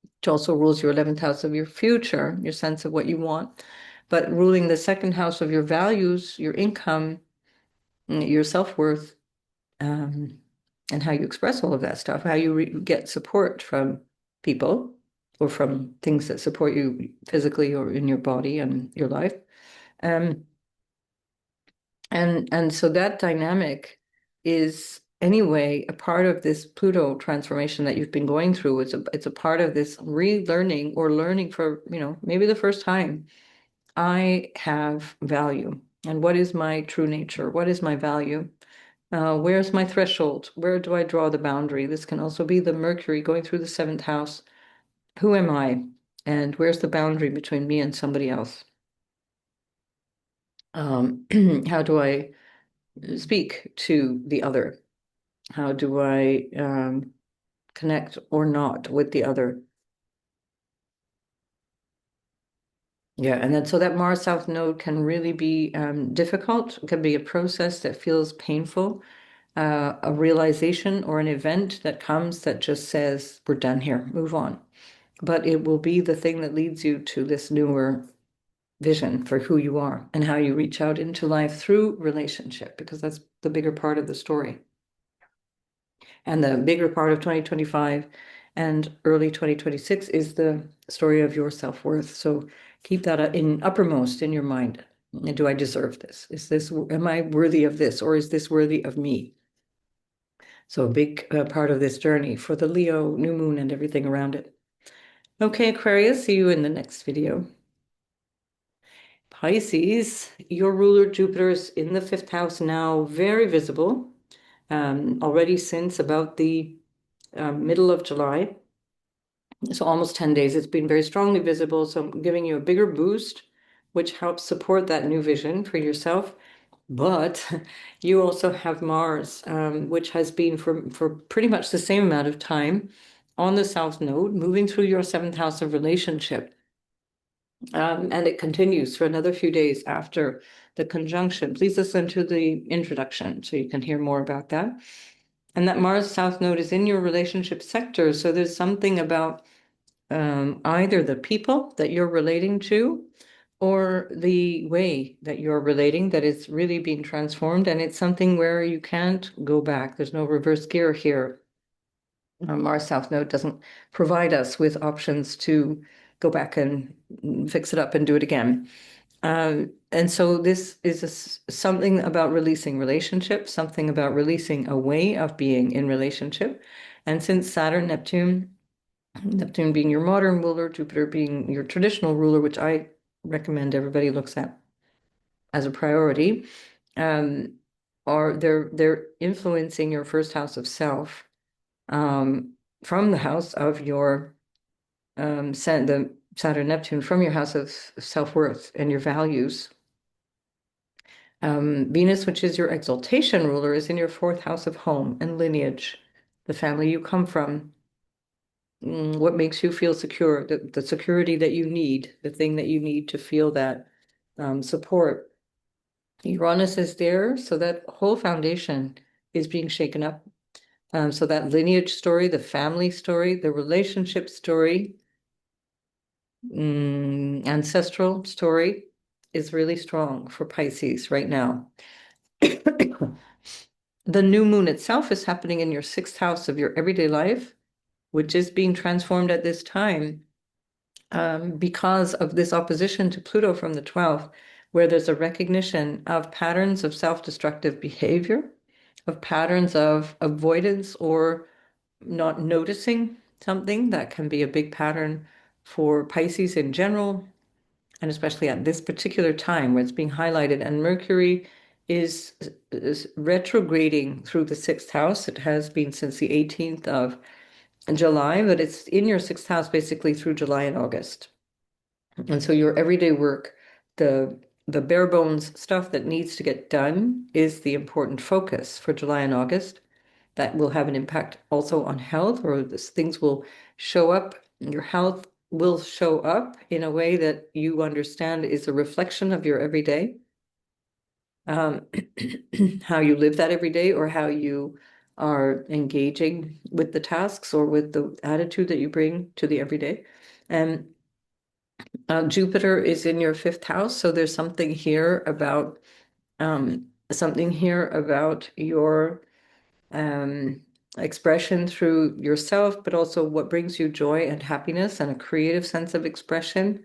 which also rules your 11th house of your future, your sense of what you want, but ruling the second house of your values, your income, your self-worth, and how you express all of that stuff, how you get support from people or from things that support you physically or in your body and your life. And so that dynamic is anyway a part of this Pluto transformation that you've been going through. It's a part of this relearning or learning for, maybe the first time. I have value. And what is my true nature? What is my value? Where's my threshold? Where do I draw the boundary? This can also be the Mercury going through the seventh house. Who am I? And where's the boundary between me and somebody else? How do I speak to the other? How do I connect or not with the other? Yeah, and then so that Mars South Node can really be difficult. It can be a process that feels painful, a realization or an event that comes that just says, we're done here, move on. But it will be the thing that leads you to this newer vision for who you are and how you reach out into life through relationship, because that's the bigger part of the story. And the bigger part of 2025 and early 2026 is the story of your self-worth. So keep that in uppermost in your mind. Do I deserve this? Am I worthy of this, or is this worthy of me? So a big part of this journey for the Leo new moon and everything around it. Okay, Aquarius, see you in the next video. Pisces, your ruler Jupiter is in the fifth house now, very visible, already since about the middle of July. So almost 10 days, it's been very strongly visible. So I'm giving you a bigger boost, which helps support that new vision for yourself. But you also have Mars, which has been for pretty much the same amount of time on the South Node, moving through your seventh house of relationship. And it continues for another few days after the conjunction. Please listen to the introduction so you can hear more about that. And that Mars South Node is in your relationship sector. So there's something about either the people that you're relating to or the way that you're relating that is really being transformed. And it's something where you can't go back. There's no reverse gear here. Mars South Node doesn't provide us with options to go back and fix it up and do it again. And so this is something about releasing relationships, something about releasing a way of being in relationship. And since Saturn, Neptune being your modern ruler, Jupiter being your traditional ruler, which I recommend everybody looks at as a priority, or they're influencing your first house of self from the house of your the Saturn Neptune from your house of self-worth and your values. Venus, which is your exaltation ruler, is in your fourth house of home and lineage, the family you come from. What makes you feel secure, the security that you need, the thing that you need to feel that support. Uranus is there, so that whole foundation is being shaken up. So that lineage story, the family story, the relationship story, ancestral story is really strong for Pisces right now. The new moon itself is happening in your sixth house of your everyday life, which is being transformed at this time because of this opposition to Pluto from the 12th, where there's a recognition of patterns of self-destructive behavior, of patterns of avoidance or not noticing something. That can be a big pattern for Pisces in general, and especially at this particular time where it's being highlighted. And Mercury is retrograding through the sixth house. It has been since the 18th of July, but it's in your sixth house basically through July and August. And so your everyday work, the bare bones stuff that needs to get done is the important focus for July and August. That will have an impact also on health, or things will show up. Your health will show up in a way that you understand is a reflection of your everyday, how you live that every day, or how you are engaging with the tasks or with the attitude that you bring to the everyday. And Jupiter is in your fifth house, so there's something here about your expression through yourself, but also what brings you joy and happiness and a creative sense of expression.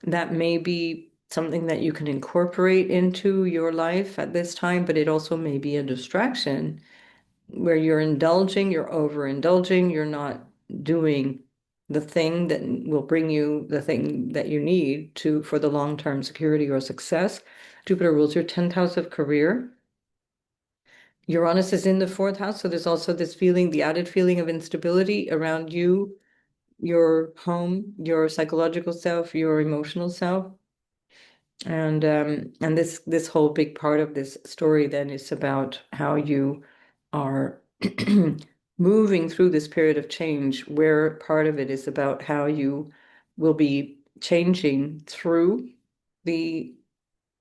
That may be something that you can incorporate into your life at this time, but it also may be a distraction where you're indulging, you're overindulging, you're not doing the thing that will bring you the thing that you need to for the long-term security or success. Jupiter rules your 10th house of career. Uranus is in the fourth house, so there's also this feeling, the added feeling of instability around you, your home, your psychological self, your emotional self. And this whole big part of this story then is about how you are moving through this period of change, where part of it is about how you will be changing through the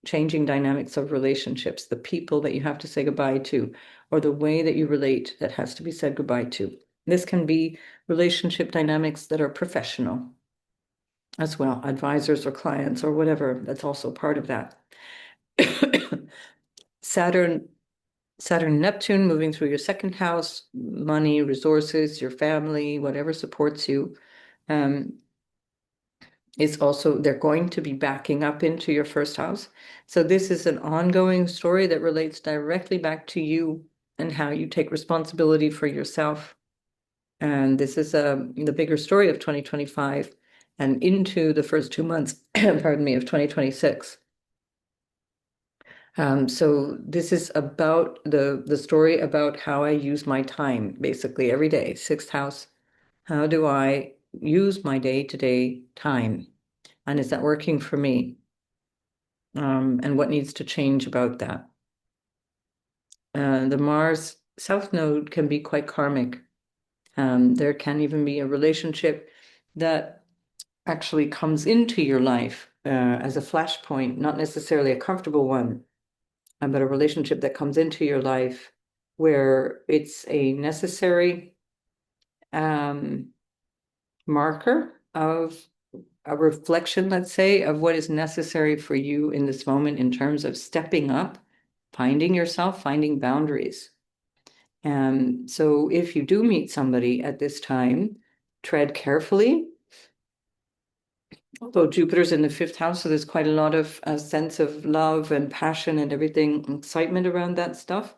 changing dynamics of relationships, the people that you have to say goodbye to, or the way that you relate that has to be said goodbye to. This can be relationship dynamics that are professional as well, advisors or clients or whatever. That's also part of that. Saturn, Neptune moving through your second house, money, resources, your family, whatever supports you. Is also, they're going to be backing up into your first house. So this is an ongoing story that relates directly back to you and how you take responsibility for yourself. And this is the bigger story of 2025 and into the first 2 months, pardon me, of 2026. So this is about the story about how I use my time basically every day. Sixth house, how do I use my day-to-day time? And is that working for me? And what needs to change about that? The Mars South Node can be quite karmic. There can even be a relationship that actually comes into your life as a flashpoint, not necessarily a comfortable one, but a relationship that comes into your life where it's a necessary marker of a reflection, let's say, of what is necessary for you in this moment in terms of stepping up, finding yourself, finding boundaries. So if you do meet somebody at this time, tread carefully. Although Jupiter's in the fifth house, so there's quite a lot of a sense of love and passion and everything, excitement around that stuff.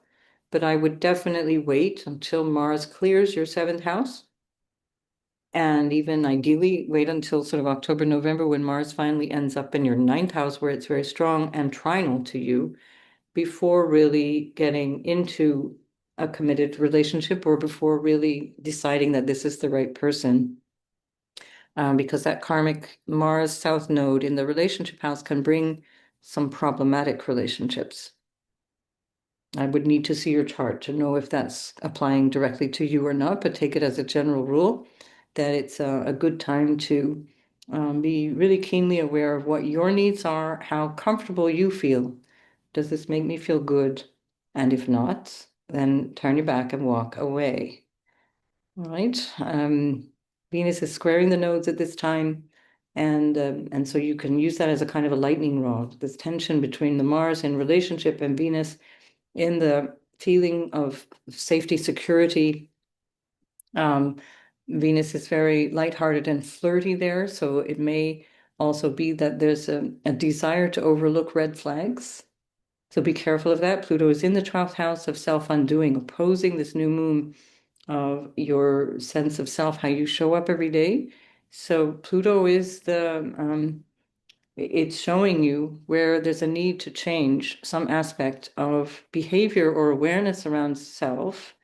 But I would definitely wait until Mars clears your seventh house. And even ideally, wait until sort of October, November, when Mars finally ends up in your ninth house, where it's very strong and trinal to you, before really getting into a committed relationship or before really deciding that this is the right person. Because that karmic Mars South node in the relationship house can bring some problematic relationships. I would need to see your chart to know if that's applying directly to you or not, but take it as a general rule that it's a good time to be really keenly aware of what your needs are, how comfortable you feel. Does this make me feel good? And if not, then turn your back and walk away. All right. Venus is squaring the nodes at this time. And so you can use that as a kind of a lightning rod, this tension between the Mars in relationship and Venus in the feeling of safety, security. Venus is very lighthearted and flirty there, so it may also be that there's a desire to overlook red flags. So be careful of that. Pluto is in the 12th house of self-undoing, opposing this new moon of your sense of self, how you show up every day. So Pluto is it's showing you where there's a need to change some aspect of behavior or awareness around self,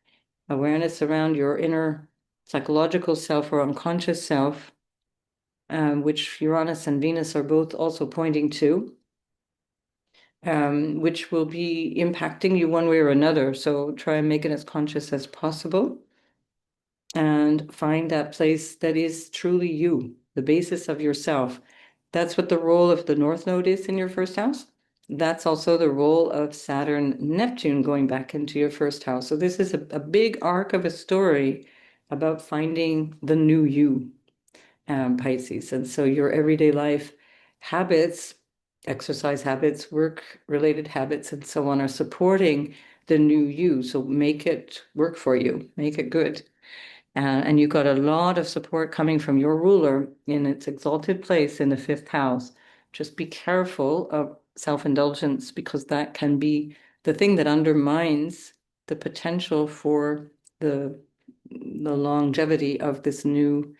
awareness around your inner psychological self or unconscious self, which Uranus and Venus are both also pointing to, which will be impacting you one way or another. So try and make it as conscious as possible and find that place that is truly you, the basis of yourself. That's what the role of the North Node is in your first house. That's also the role of Saturn, Neptune going back into your first house. So this is a big arc of a story about finding the new you, Pisces. And so your everyday life habits, exercise habits, work-related habits, and so on are supporting the new you. So make it work for you, make it good. And you got a lot of support coming from your ruler in its exalted place in the fifth house. Just be careful of self-indulgence because that can be the thing that undermines the potential for the longevity of this new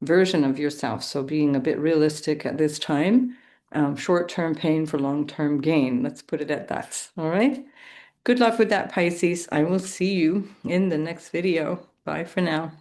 version of yourself. So being a bit realistic at this time, short-term pain for long-term gain. Let's put it at that. All right. Good luck with that, Pisces. I will see you in the next video. Bye for now.